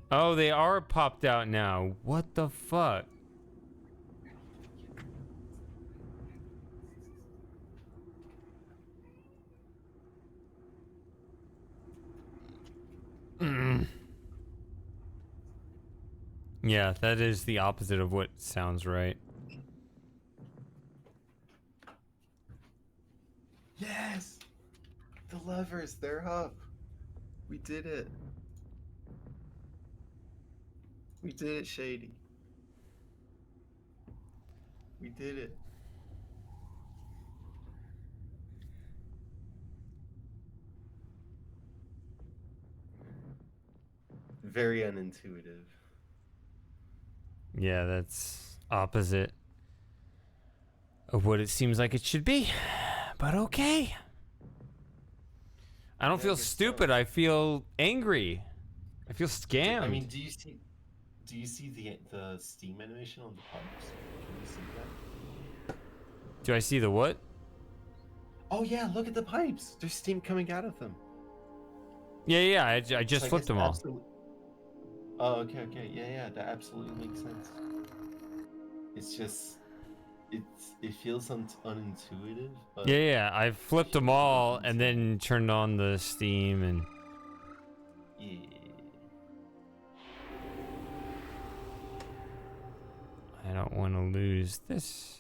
Oh, they are popped out now. What the fuck? Yeah, that is the opposite of what sounds right. Yes! The levers, they're up. We did it. We did it, Shady. We did it. Very unintuitive. Yeah, that's opposite of what it seems like it should be. But okay. I don't feel stupid. I feel angry. I feel scammed. I mean, do you see the steam animation on the pipes? Can you see that? Do I see the what? Oh yeah, look at the pipes. There's steam coming out of them. Yeah, I just flipped them all. Oh, okay, yeah, that absolutely makes sense. It's just, it feels unintuitive. But Yeah, I flipped them all and then turned on the steam and. Yeah. I don't want to lose this.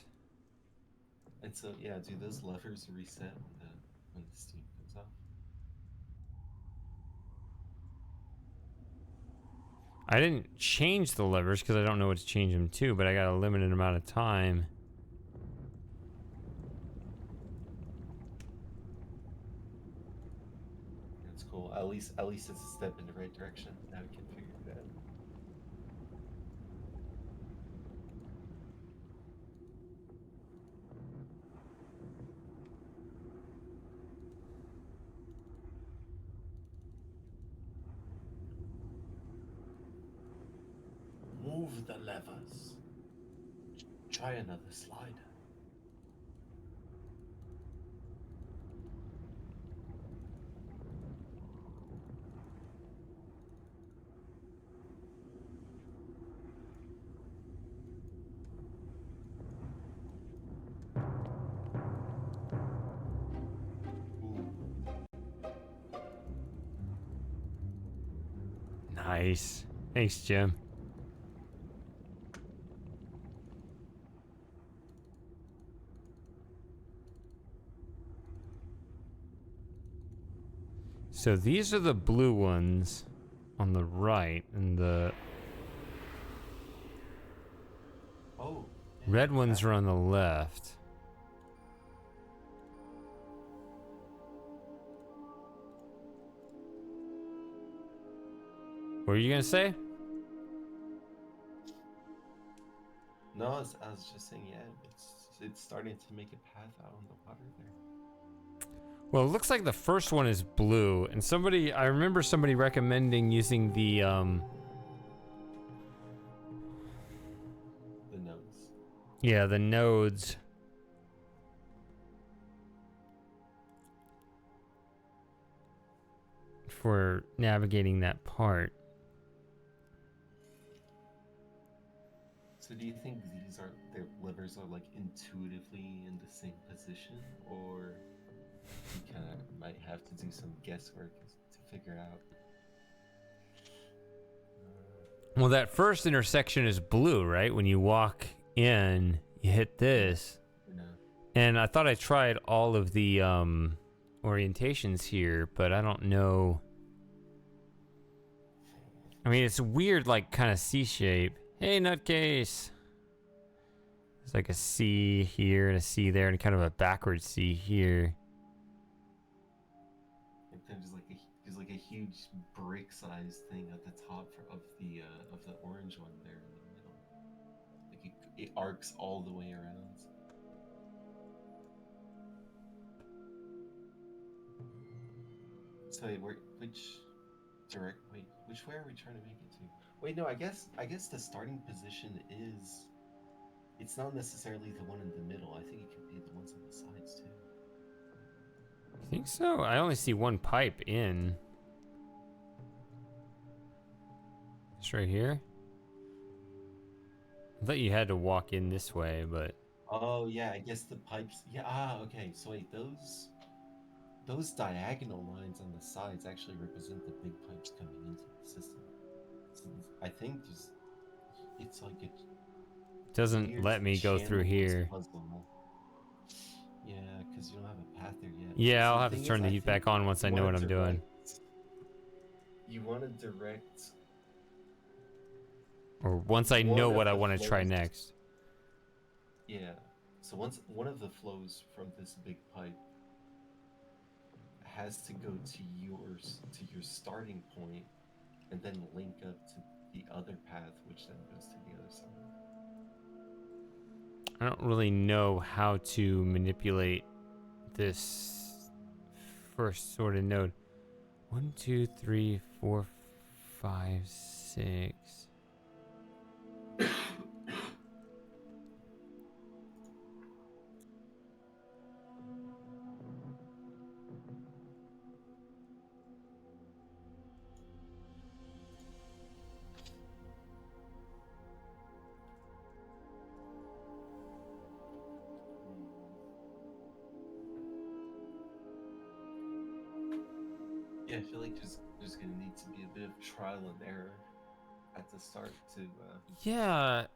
And so yeah, do those levers reset when the steam comes off? I didn't change the levers because I don't know what to change them to, but I got a limited amount of time. That's cool. At least it's a step in the right direction. Now we can figure it out. Move the levers. Try another slide. Nice. Thanks, Jim. So these are the blue ones on the right, and the red ones are on the left. What were you gonna say? No, I was just saying, yeah, it's starting to make a path out on the water there. Well, it looks like the first one is blue, and I remember somebody recommending using the nodes. Yeah, the nodes. For navigating that part. So do you think their levers are like intuitively in the same position, or you kind of might have to do some guesswork to figure out? Well, that first intersection is blue, right? When you walk in, you hit this. No. And I thought I tried all of the orientations here, but I don't know. I mean, it's weird, like kind of C shape. Hey, nutcase. There's like a C here and a C there and kind of a backward C here. There's like a huge brick-sized thing at the top of the orange one there in the middle. Like it arcs all the way around. So wait, which way are we trying to make it to? Wait, no, I guess the starting position is, it's not necessarily the one in the middle. I think it could be the ones on the sides too. I think so. I only see one pipe in. It's right here. I thought you had to walk in this way, but... Oh yeah, I guess the pipes. Yeah. Okay. So wait, those diagonal lines on the sides actually represent the big pipes coming into the system. So I think it's like a doesn't let me go through here. Puzzle. Yeah, because you don't have a path there yet. Yeah, So I'll have to turn the heat back on once I know what I'm doing. You want to direct... Or once I know what I want to try next. Yeah. So once one of the flows from this big pipe has to go to your starting point and then link up to the other path, which then goes to the other side. I don't really know how to manipulate this first sort of node. 1, 2, 3, 4, 5, 6. Yeah, I feel like there's gonna need to be a bit of trial and error at the start to Yeah.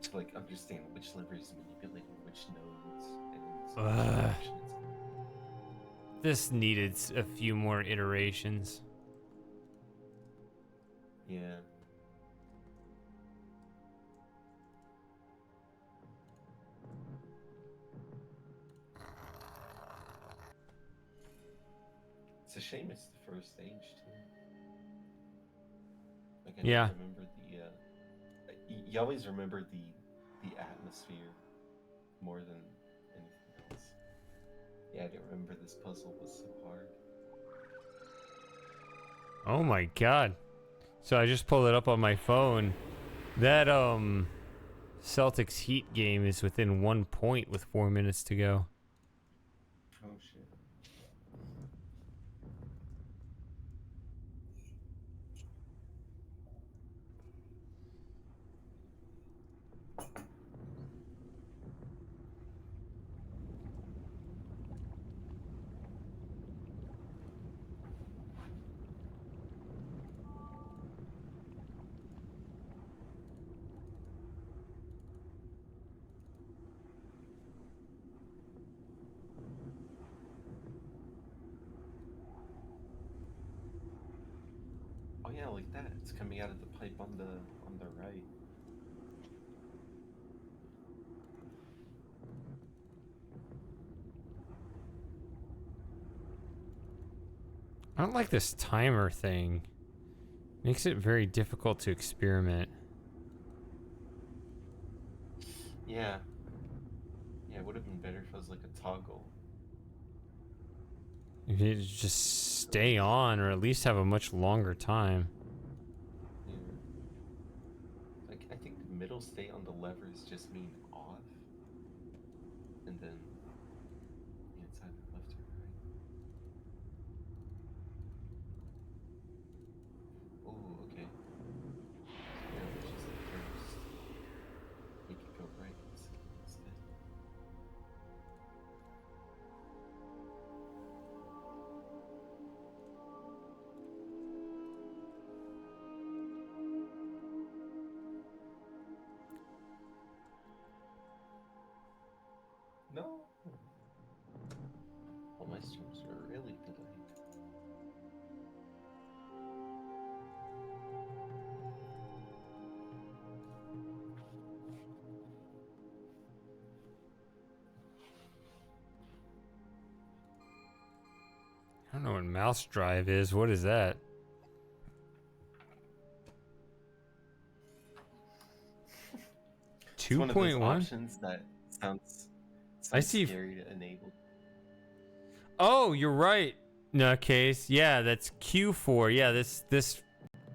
To like understand which lever is manipulating which nodes and This needed a few more iterations. Yeah. It's a shame it's the first stage too. Like I Yeah. don't remember you always remember the atmosphere more than anything else. Yeah, I didn't remember this puzzle was so hard. Oh my god. So I just pulled it up on my phone. That Celtics Heat game is within 1 point with 4 minutes to go. Oh shit. Oh yeah, like that. It's coming out of the pipe on the right. I don't like this timer thing. Makes it very difficult to experiment. Yeah. Yeah, it would have been better if it was like a toggle. If you just stay on, or at least have a much longer time. Yeah. Like I think the middle stay on the levers just mean off. And then it's either left or right. Oh, okay. Yeah, which is the first. You could go right instead. No. Well, my streams are really delayed. don't know what mouse drive is. What is that? It's one of those 2.1? options that sounds I see. scary to enable. Oh, you're right. No case. Yeah, that's Q4. Yeah, this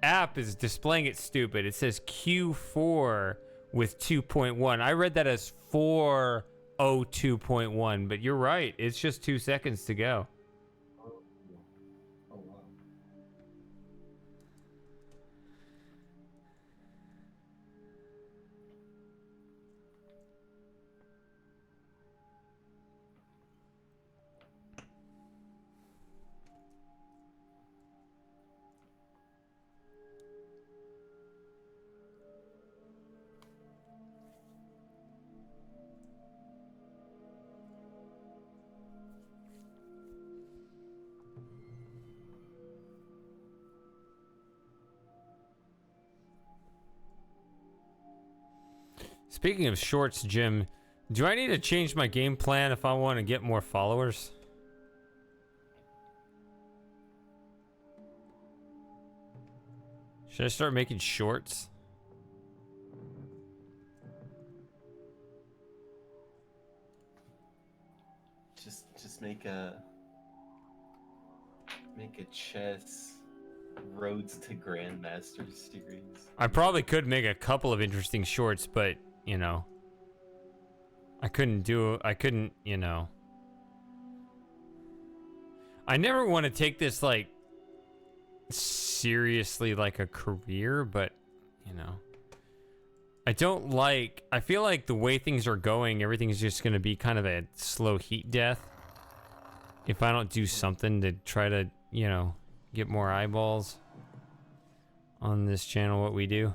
app is displaying it stupid. It says Q4 with 2.1. I read that as 402.1, but you're right. It's just 2 seconds to go. Oh wow. Speaking of shorts, Jim, do I need to change my game plan if I want to get more followers? Should I start making shorts? Just make a chess Roads to Grandmasters series. I probably could make a couple of interesting shorts, but you know, I couldn't, you know. I never want to take this like seriously like a career, but you know, I feel like the way things are going, everything's just going to be kind of a slow heat death if I don't do something to try to, you know, get more eyeballs on this channel, what we do.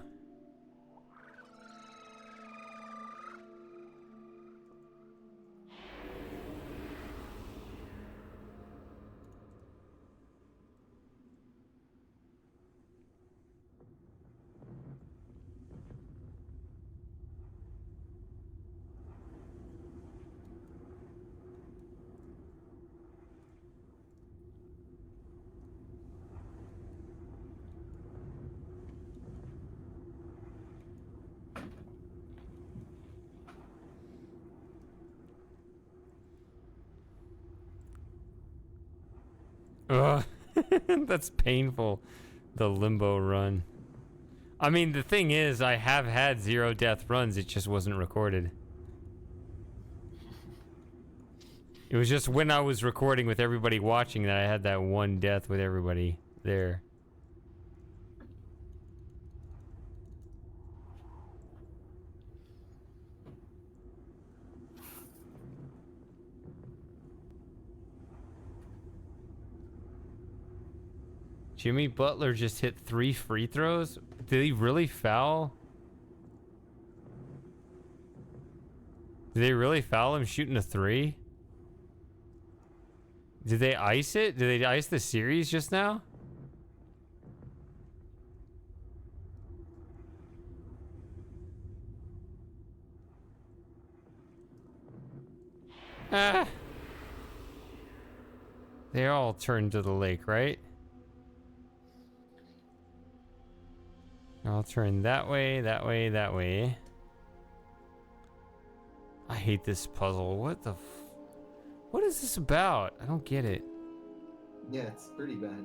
Ugh, that's painful. The limbo run. I mean, the thing is, I have had 0 death runs. It just wasn't recorded. It was just when I was recording with everybody watching that I had that 1 death with everybody there. Jimmy Butler just hit 3 free throws? Did he really foul? Did they really foul him shooting a 3? Did they ice it? Did they ice the series just now? Ah. They all turned to the lake, right? I'll turn that way, that way, that way. I hate this puzzle. What the what is this about? I don't get it. Yeah, it's pretty bad.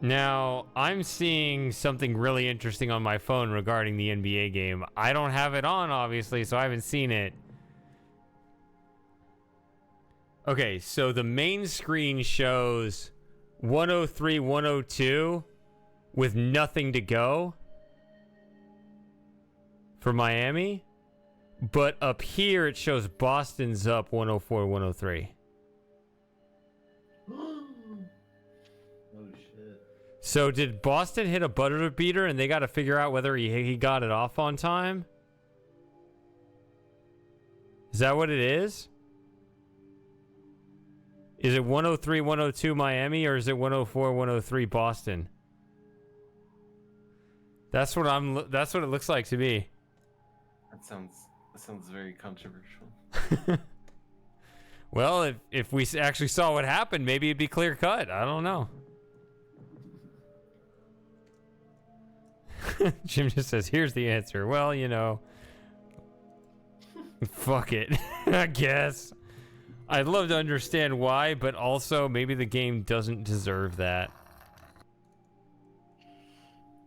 Now, I'm seeing something really interesting on my phone regarding the NBA game. I don't have it on, obviously, so I haven't seen it. Okay, so the main screen shows 103-102 with nothing to go for Miami. But up here, it shows Boston's up 104-103. So did Boston hit a buzzer beater and they got to figure out whether he got it off on time? Is that what it is? Is it 103, 102 Miami, or is it 104, 103 Boston? That's what it looks like to me. That sounds very controversial. Well, if we actually saw what happened, maybe it'd be clear cut. I don't know. Jim just says, "Here's the answer." Well, you know, fuck it. I guess. I'd love to understand why, but also maybe the game doesn't deserve that.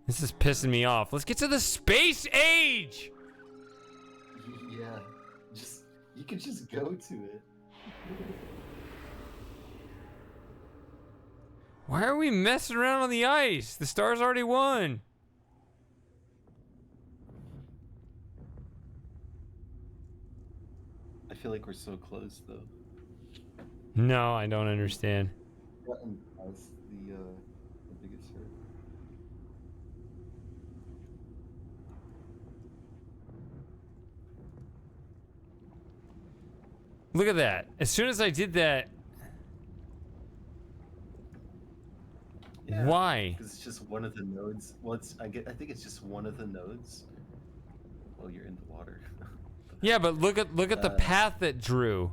This is pissing me off. Let's get to the space age! Yeah. You could just go to it. Why are we messing around on the ice? The Stars already won. I feel like we're so close, though. No, I don't understand. Gotten past the biggest hurt. Look at that. As soon as I did that... Yeah, why? Because it's just one of the nodes. Well, I think it's just one of the nodes. Well, you're in the water. Yeah, but look at the path that drew.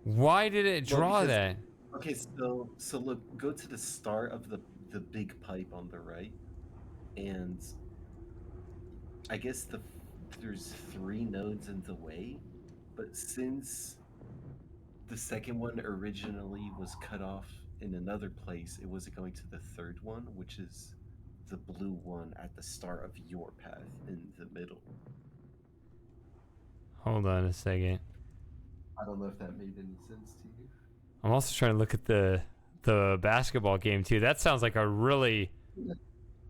Why did it draw that? Okay, so look, go to the start of the big pipe on the right, and I guess there's 3 nodes in the way, but since the second one originally was cut off in another place, it wasn't going to the third one, which is the blue one at the start of your path in the middle. Hold on a second. I don't know if that made any sense to you. I'm also trying to look at the basketball game too. That sounds like a really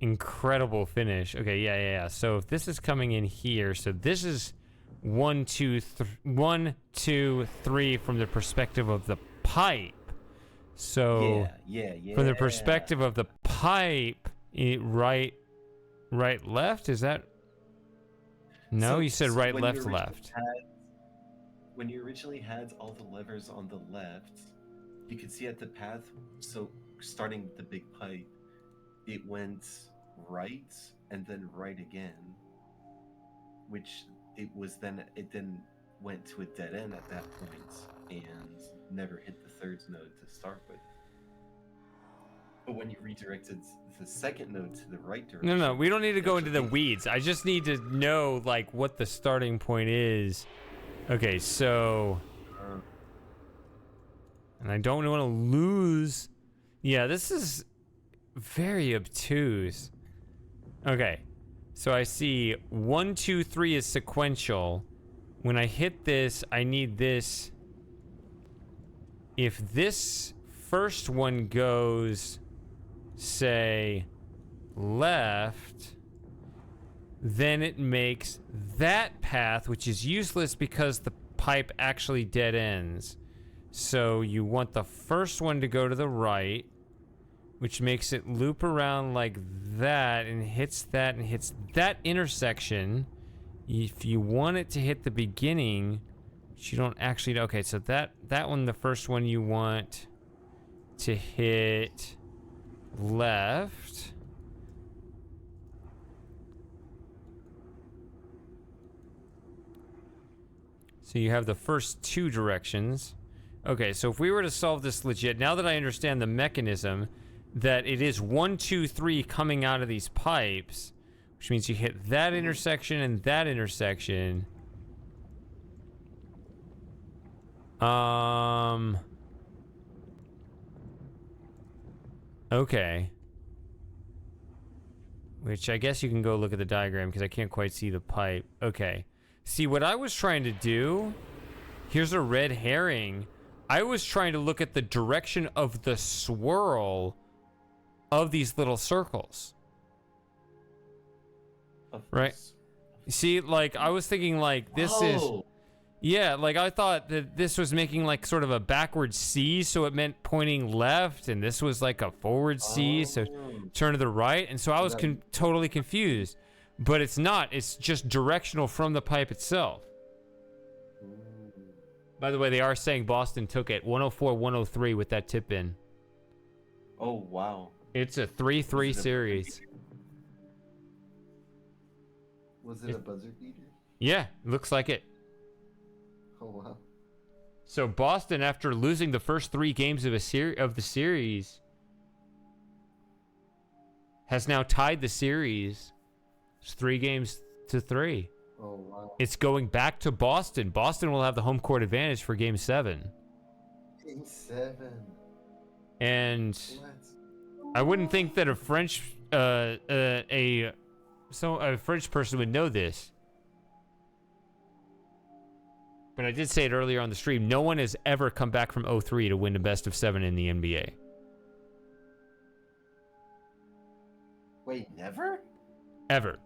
incredible finish. Okay, yeah. So if this is coming in here, so this is 1, 2, 3 from the perspective of the pipe. So yeah. From the perspective of the pipe, right, left. Is that? No, you said right, left, left. When you originally had all the levers on the left, you could see at the path, so starting with the big pipe, it went right and then right again, which it then went to a dead end at that point and never hit the third node to start with. But when you redirected the second node to the right direction... No, we don't need to go into the weeds. I just need to know, like, what the starting point is. Okay, so... and I don't want to lose... Yeah, this is very obtuse. Okay, so I see 1, 2, 3 is sequential. When I hit this, I need this. If this first one goes, say, left, then it makes that path, which is useless because the pipe actually dead ends. So you want the first one to go to the right, which makes it loop around like that and hits that intersection. If you want it to hit the beginning, which you don't actually... Okay, so that one, the first one, you want to hit left. So you have the first 2 directions. Okay, so if we were to solve this legit, now that I understand the mechanism, that it is 1, 2, 3 coming out of these pipes, which means you hit that intersection and that intersection. Okay. Which I guess you can go look at the diagram because I can't quite see the pipe. Okay. See, what I was trying to do... Here's a red herring. I was trying to look at the direction of the swirl of these little circles. Right? See, like, I was thinking, like, this is... Yeah, like, I thought that this was making, like, sort of a backward C, so it meant pointing left, and this was, like, a forward C, so turn to the right, and so I was totally confused. But it's not. It's just directional from the pipe itself. By the way, they are saying Boston took it 104-103 with that tip in. Oh, wow. It's a 3-3 series. Was it a buzzer beater? Yeah, looks like it. Oh, wow. So Boston, after losing the first 3 games of the series, has now tied the series. It's 3-3. Oh, wow. It's going back to Boston. Boston will have the home court advantage for Game 7. Game 7. And What? I wouldn't think that a French French person would know this. But I did say it earlier on the stream. No one has ever come back from 0-3 to win a best of 7 in the NBA. Wait, never? Ever.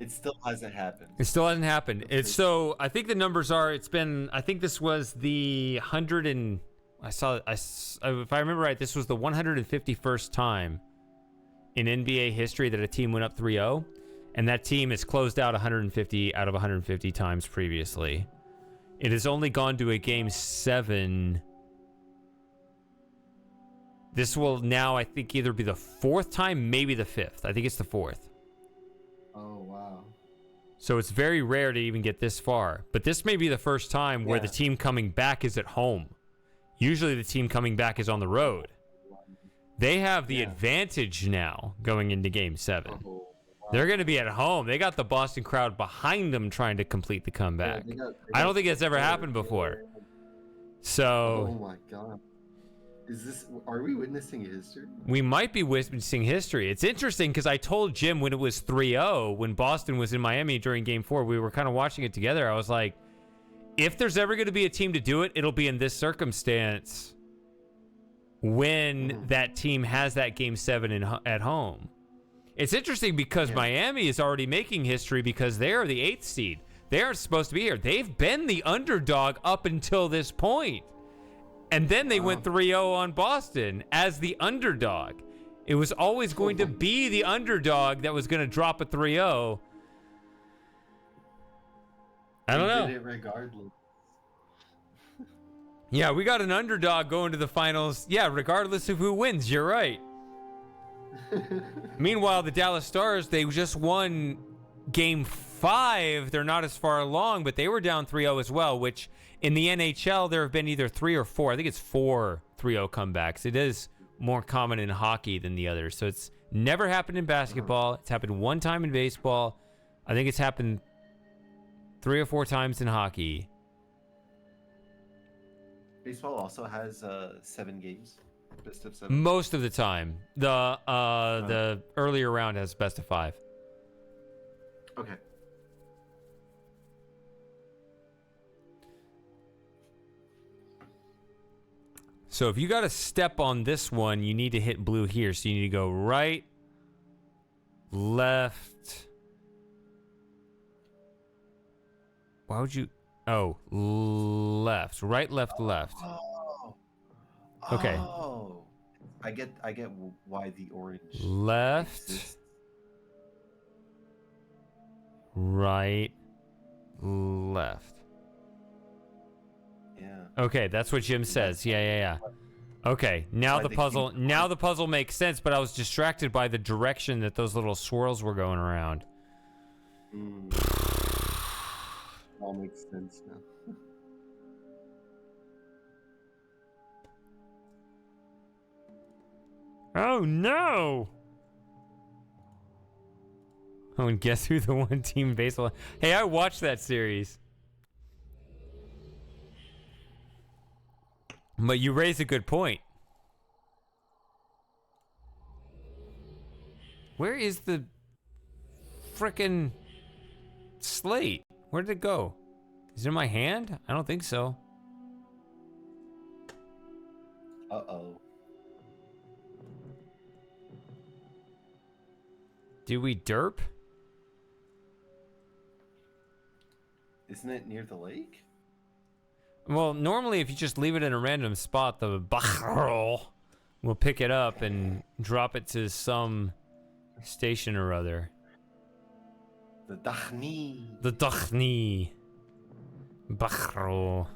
It still hasn't happened. It still hasn't happened. It's so, I think the numbers are, I think this was the if I remember right, this was the 151st time in NBA history that a team went up 3-0. And that team has closed out 150 out of 150 times previously. It has only gone to a Game 7. This will now, I think, either be the 4th time, maybe the 5th. I think it's the 4th. Oh, wow. So it's very rare to even get this far. But this may be the first time where the team coming back is at home. Usually the team coming back is on the road. They have the advantage now going into Game 7. Oh, wow. They're going to be at home. They got the Boston crowd behind them trying to complete the comeback. I don't think it's ever happened before. So... Oh, my God. Are we witnessing history? We might be witnessing history. It's interesting because I told Jim when it was 3-0, when Boston was in Miami during Game 4, we were kind of watching it together. I was like, if there's ever going to be a team to do it, it'll be in this circumstance when that team has that Game 7 at home. It's interesting because Miami is already making history because they are the 8th seed. They aren't supposed to be here. They've been the underdog up until this point. And then they went 3-0 on Boston as the underdog. It was always going to be the underdog that was going to drop a 3-0. I don't know. Did it regardless. Yeah, we got an underdog going to the finals. Yeah, regardless of who wins. You're right. Meanwhile, the Dallas Stars, they just won Game 5. They're not as far along, but they were down 3-0 as well, which in the NHL, there have been either 3 or 4. I think it's 4 3-0 comebacks. It is more common in hockey than the others. So it's never happened in basketball. It's happened 1 time in baseball. I think it's happened 3 or 4 times in hockey. Baseball also has 7 games. Best of 7. Most of the time. The earlier round has best of 5. Okay. So if you got to step on this one, you need to hit blue here. So you need to go right, left. Why would you? Oh, left. Right, left, left. Oh. Okay. Oh. I get why the orange left, exists. Right, left. Yeah. Okay, that's what Jim says. Yeah. Okay, now the puzzle makes sense, but I was distracted by the direction that those little swirls were going around. All makes sense now. Oh no! Oh, and guess who the one team baseball? Hey, I watched that series. But you raise a good point. Where is the frickin' slate? Where did it go? Is it in my hand? I don't think so. Uh-oh. Do we derp? Isn't it near the lake? Well, normally if you just leave it in a random spot, the Bachrol will pick it up and drop it to some station or other. The Dachni. The Dachni. Bachrol.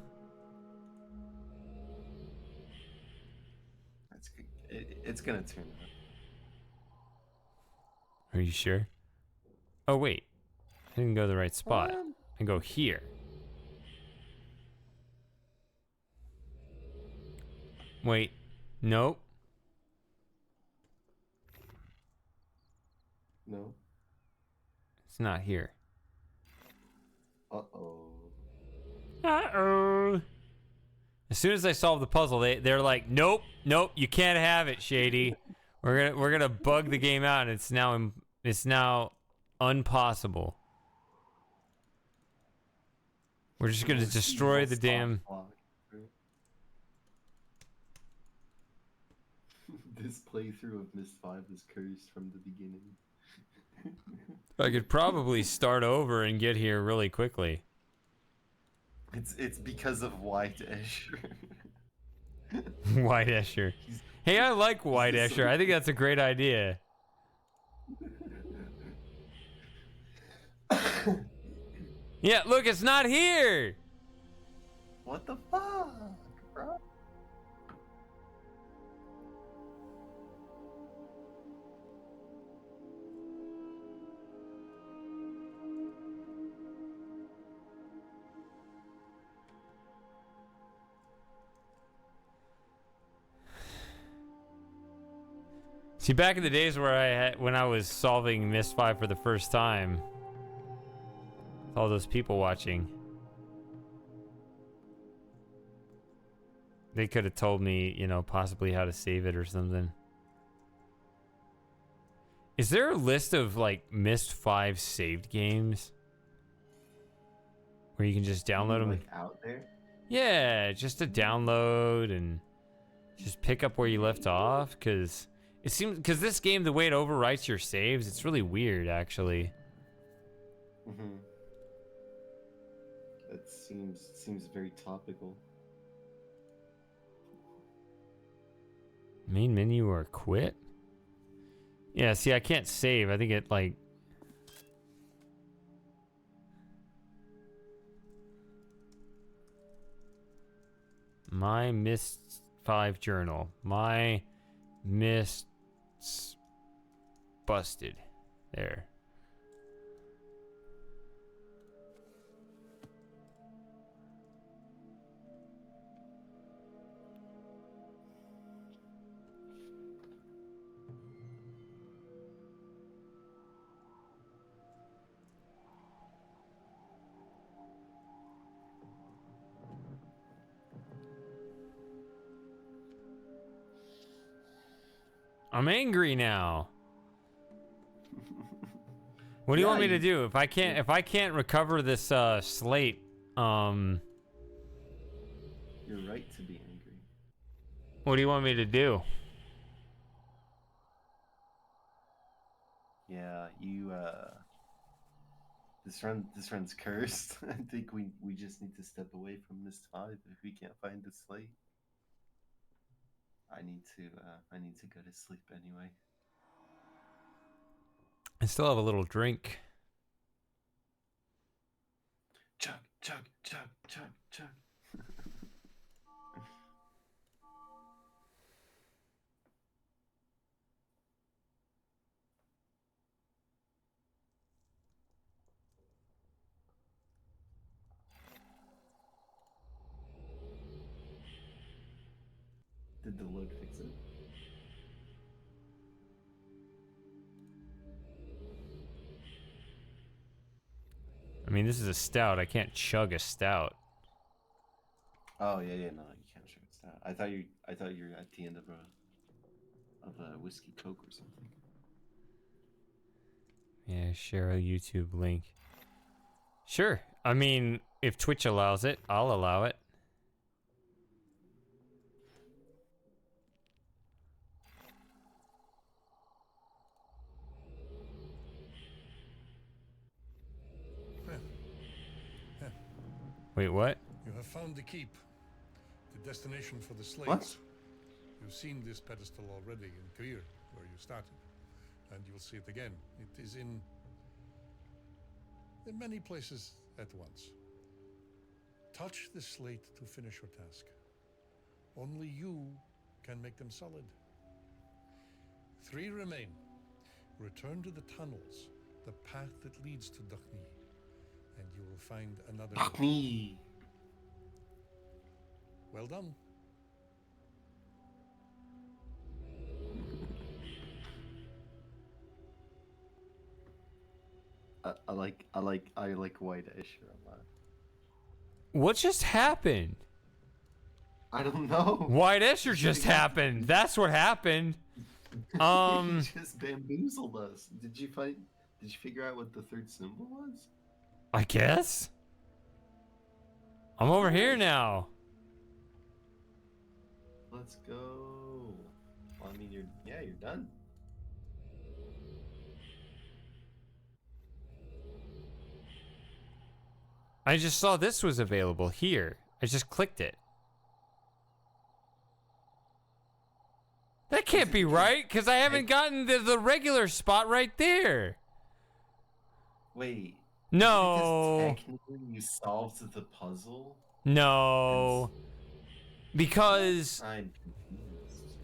It's gonna turn up. Are you sure? Oh wait, I didn't go to the right spot. What? I go here. Wait, nope. No. It's not here. Uh-oh. Uh-oh. As soon as I solve the puzzle, they're like, nope, you can't have it, Shady. We're gonna bug the game out, and it's now impossible. We're just gonna destroy the damn. This playthrough of Myst 5 is cursed from the beginning. I could probably start over and get here really quickly. It's because of White Escher. White Escher. Hey, I like White Escher. I think that's a great idea. Yeah, look, it's not here. What the fuck, bro? See, back in the days when I was solving Myst 5 for the first time, with all those people watching, they could have told me, you know, possibly how to save it or something. Is there a list of like Myst 5 saved games where you can just download them? Like out there? Yeah, just to download and just pick up where you left off, because it seems, because this game, the way it overwrites your saves, it's really weird, actually. Mm-hmm. That seems very topical. Main menu or quit? Yeah, see, I can't save. I think it, like... My Myst 5 journal. My Myst... busted. There. I'm angry now. What do you want me to do? If I can't recover this slate, You're right to be angry. what do you want me to do? Yeah, this run's cursed. I think we just need to step away from Myst 5 if we can't find the slate. I need to go to sleep anyway. I still have a little drink. Chug, chug, chug, chug, chug. Did the load fix it? I mean, this is a stout. I can't chug a stout. Oh yeah, no, you can't share it out. I thought you were at the end of a whiskey coke or something. Yeah, share a YouTube link. Sure. I mean, if Twitch allows it, I'll allow it. Wait, what? You have found the keep, the destination for the slaves. What? You've seen this pedestal already in Greer, where you started, and you'll see it again. It is in many places at once. Touch the slate to finish your task. Only you can make them solid. 3 remain. Return to the tunnels, the path that leads to Dakhni, and you will find another. Dakhni. Well done. I like White Asher a lot. What just happened? I don't know. White Escher just happened. That's what happened. He just bamboozled us. Did you figure out what the third symbol was? I guess. I'm over here now. Let's go. Well, I mean, you're done. I just saw this was available here. I just clicked it. That can't be right, because I haven't gotten the regular spot right there. Wait. No. Because technically you solved the puzzle? No. Because... I'm confused.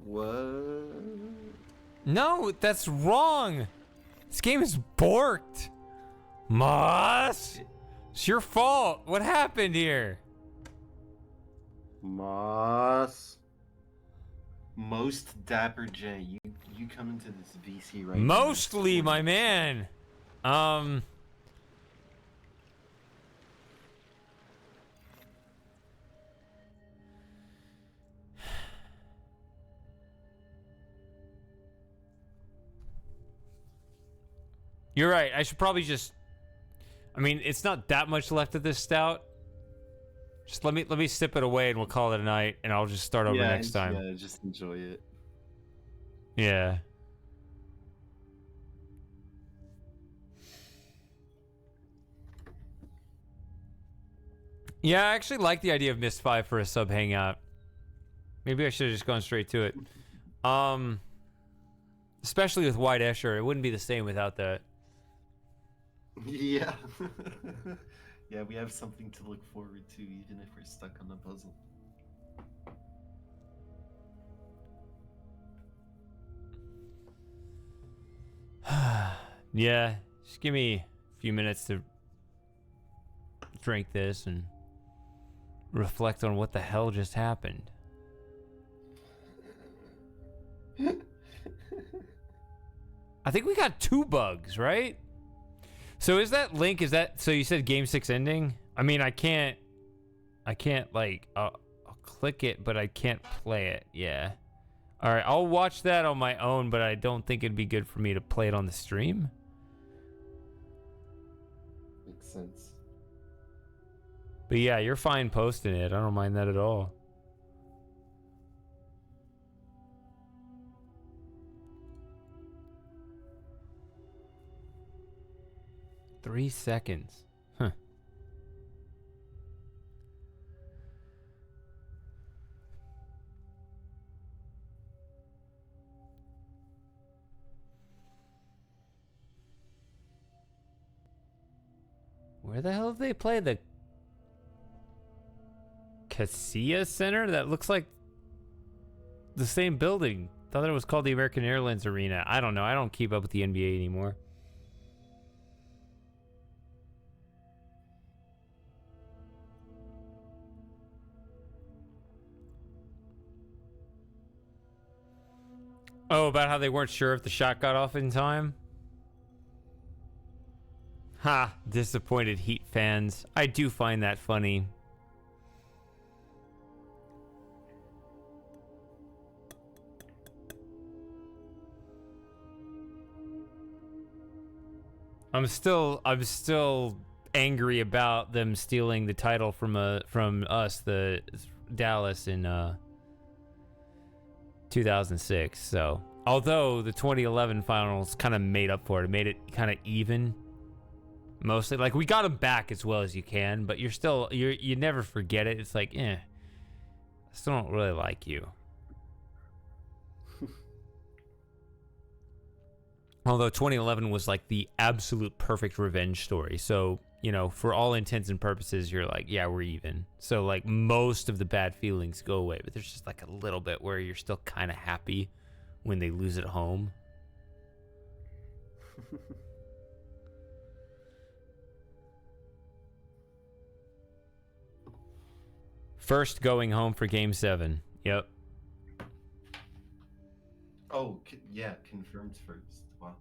What? No, that's wrong. This game is borked. Moss. It's your fault. What happened here? Moss. Most Dapper J, you come into this VC right now. Mostly, my man. You're right. I should probably just... I mean, it's not that much left of this stout. Just let me sip it away and we'll call it a night, and I'll just start over next time. Yeah, just enjoy it. Yeah. Yeah, I actually like the idea of Myst 5 for a sub hangout. Maybe I should have just gone straight to it. Especially with White Escher, it wouldn't be the same without that. Yeah. Yeah, we have something to look forward to, even if we're stuck on the puzzle. Yeah, just give me a few minutes to drink this and reflect on what the hell just happened. I think we got 2 bugs, right? So is that link, so you said game 6 ending? I mean, I can't like, I'll click it, but I can't play it. Yeah. All right, I'll watch that on my own, but I don't think it'd be good for me to play it on the stream. Makes sense. But yeah, you're fine posting it. I don't mind that at all. Three seconds. Huh. Where the hell did they play the Casilla Center? That looks like the same building. Thought it was called the American Airlines Arena. I don't know. I don't keep up with the NBA anymore. Oh, about how they weren't sure if the shot got off in time? Ha, disappointed Heat fans. I do find that funny. I'm still angry about them stealing the title from us, the Dallas in 2006. So, although the 2011 finals kind of made up for it, it made it kind of even. Mostly, like, we got them back as well as you can, but you never forget it. It's like, I still don't really like you. Although 2011 was like the absolute perfect revenge story. So, you know, for all intents and purposes, you're like, yeah, we're even. So like most of the bad feelings go away, but there's just like a little bit where you're still kind of happy when they lose at home. First going home for Game 7. Yep. Oh, yeah, confirmed first. Wow.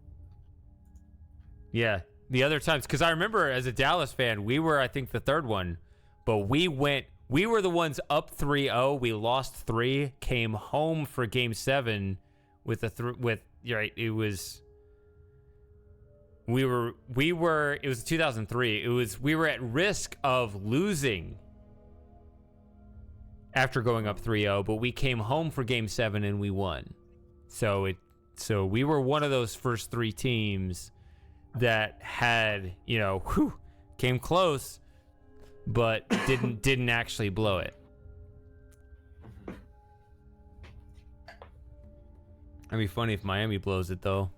Yeah, the other times, because I remember as a Dallas fan, we were, I think, the third one, but we were the ones up 3-0. We lost 3, came home for Game 7 with right. It was it was 2003. We were at risk of losing after going up 3-0, but we came home for Game 7 and we won. So we were one of those first 3 teams that had, you know, came close, but didn't actually blow it. It'd be funny if Miami blows it though.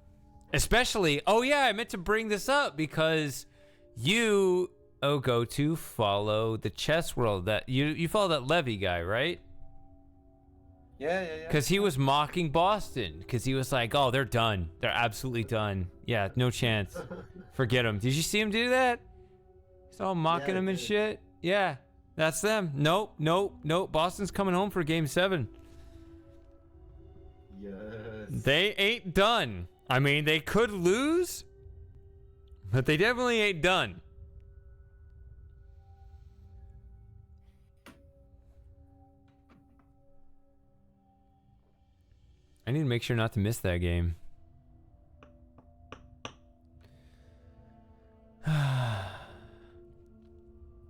Especially, oh yeah, I meant to bring this up because you go to follow the chess world. That you follow that Levy guy, right? Yeah. Because he was mocking Boston. Because he was like, oh, they're done. They're absolutely done. Yeah, no chance. Forget them. Did you see him do that? He's all mocking him and shit. Yeah, that's them. Nope. Boston's coming home for Game 7. Yes. They ain't done. I mean, they could lose, but they definitely ain't done. I need to make sure not to miss that game.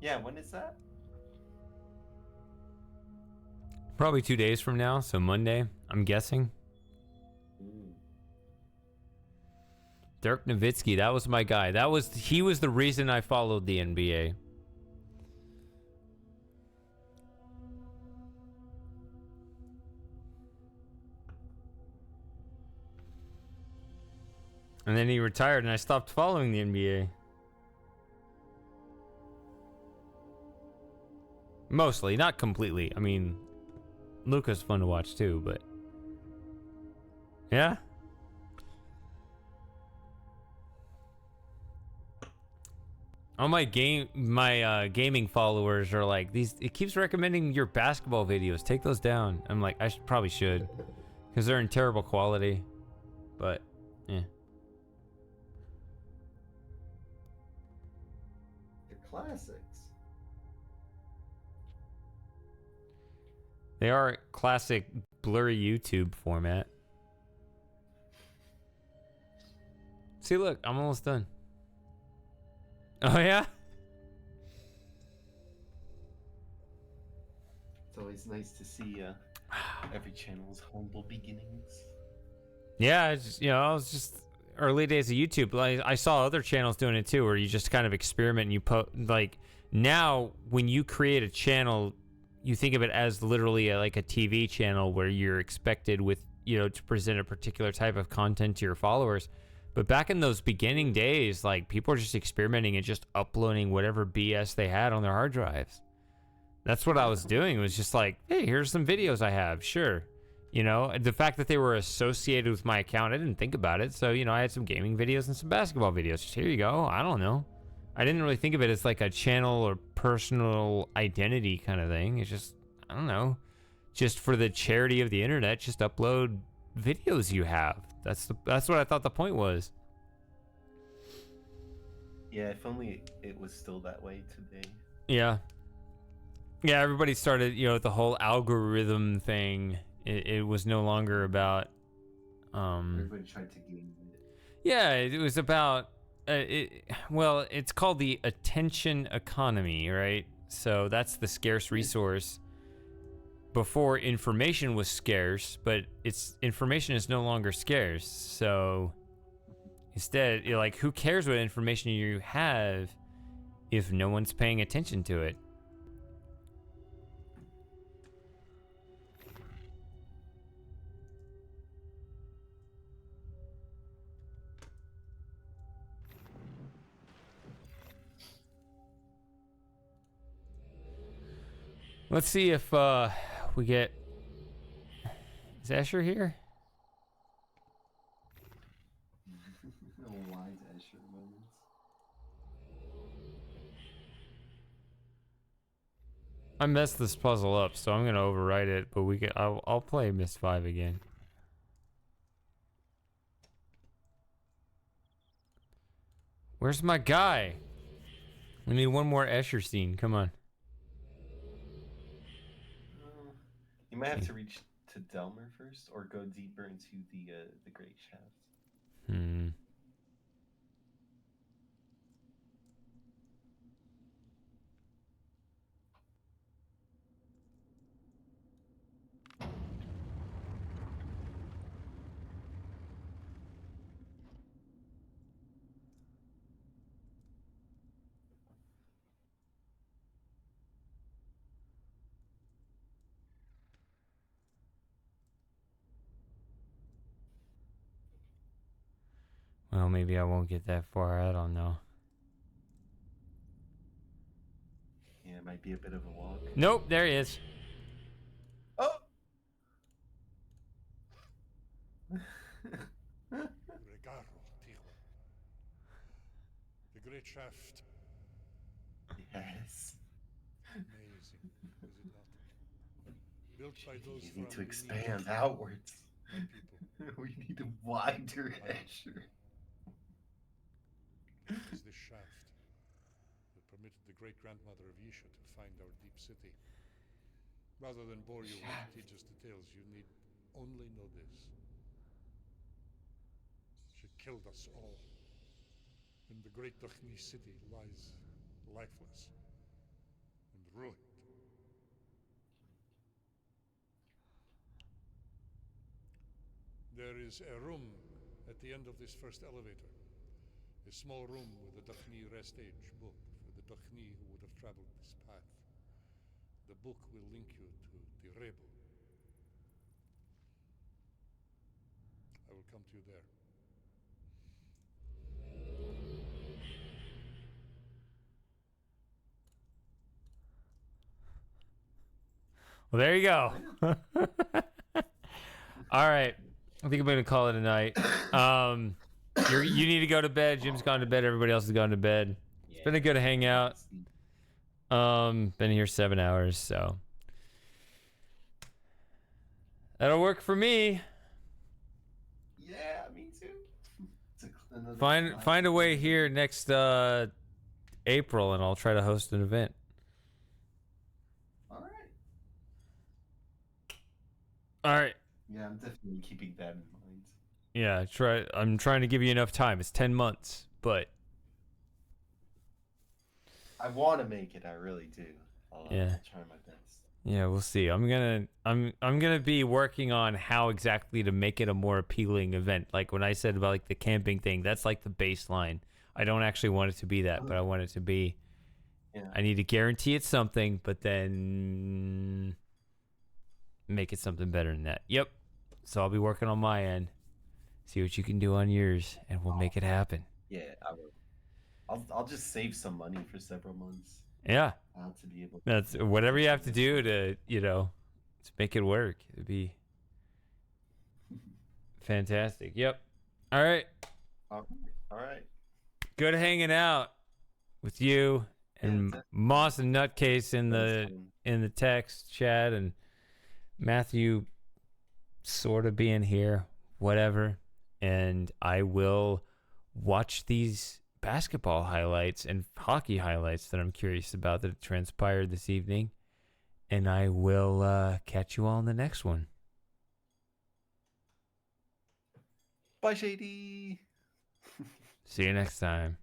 Yeah, when is that? Probably 2 days from now, so Monday, I'm guessing. Dirk Nowitzki, that was my guy. He was the reason I followed the NBA. And then he retired and I stopped following the NBA. Mostly, not completely. I mean, Luka's fun to watch too, but yeah. All my gaming followers are like, it keeps recommending your basketball videos. Take those down. I'm like, I probably should, because they're in terrible quality. But yeah. The classics. They are classic blurry YouTube format. See, look, I'm almost done. Oh, yeah? It's always nice to see every channel's humble beginnings. Yeah, it's just, I was just early days of YouTube. Like, I saw other channels doing it too, where you just kind of experiment and you like now when you create a channel, you think of it as literally like a TV channel where you're expected with, to present a particular type of content to your followers. But back in those beginning days, like, people were just experimenting and just uploading whatever BS they had on their hard drives. That's what I was doing. It was just like, hey, here's some videos I have. Sure. The fact that they were associated with my account, I didn't think about it. So, I had some gaming videos and some basketball videos. Just, here you go. I don't know. I didn't really think of it as like a channel or personal identity kind of thing. It's just, I don't know. Just for the charity of the internet, just upload videos you have. That's what I thought the point was. Yeah, if only it was still that way today. Yeah. Yeah, everybody started, the whole algorithm thing. It was no longer about Everybody tried to game it. Yeah, it was about it's called the attention economy, right? So that's the scarce resource. Before, information was scarce, but information is no longer scarce. So instead, who cares what information you have if no one's paying attention to it? Let's see if we get. Is Escher here? Wise Escher moments. I messed this puzzle up, so I'm gonna overwrite it. But we can. I'll play Myst 5 again. Where's my guy? We need one more Escher scene. Come on. You might have to reach to Delmer first, or go deeper into the Great Shaft. Hmm. Well, maybe I won't get that far. I don't know. Yeah, it might be a bit of a walk. Nope, there he is. Oh! Regaro, Tigua. The Great Shaft. Yes. Amazing, is it not? Built by those You need to from expand beneath, outwards. my people. We need a wider Escher. It is this shaft that permitted the great-grandmother of Yisha to find our deep city. Rather than bore you with tedious details, you need only know this. She killed us all, and the great Dakhni city lies lifeless and ruined. There is a room at the end of this first elevator. A small room with a Dakhni rest age book for the Dakhni who would have traveled this path. The book will link you to Direbo. I will come to you there. Well, there you go. All right. I think I'm going to call it a night. You need to go to bed. Jim's gone to bed. Everybody else has gone to bed. It's been a good hangout. Been here 7 hours, so that'll work for me. Yeah, me too. Find a way here next April, and I'll try to host an event. All right. All right. Yeah, I'm definitely keeping that in mind. Yeah, I'm trying to give you enough time. It's 10 months, but I want to make it. I really do. I'll try my best. Yeah, we'll see. I'm gonna be working on how exactly to make it a more appealing event. Like when I said about like the camping thing, that's like the baseline. I don't actually want it to be that, but I want it to be. Yeah. I need to guarantee it's something, but then make it something better than that. Yep. So I'll be working on my end. See what you can do on yours, and we'll make it happen. Yeah, I will. I'll just save some money for several months. Yeah. To be able. That's whatever you have to do to to make it work. It'd be fantastic. Yep. All right. All right. Good hanging out with you and Moss and Nutcase in the text chat, and Matthew sort of being here, whatever. And I will watch these basketball highlights and hockey highlights that I'm curious about that transpired this evening, and I will catch you all in the next one. Bye, Shady. See you next time.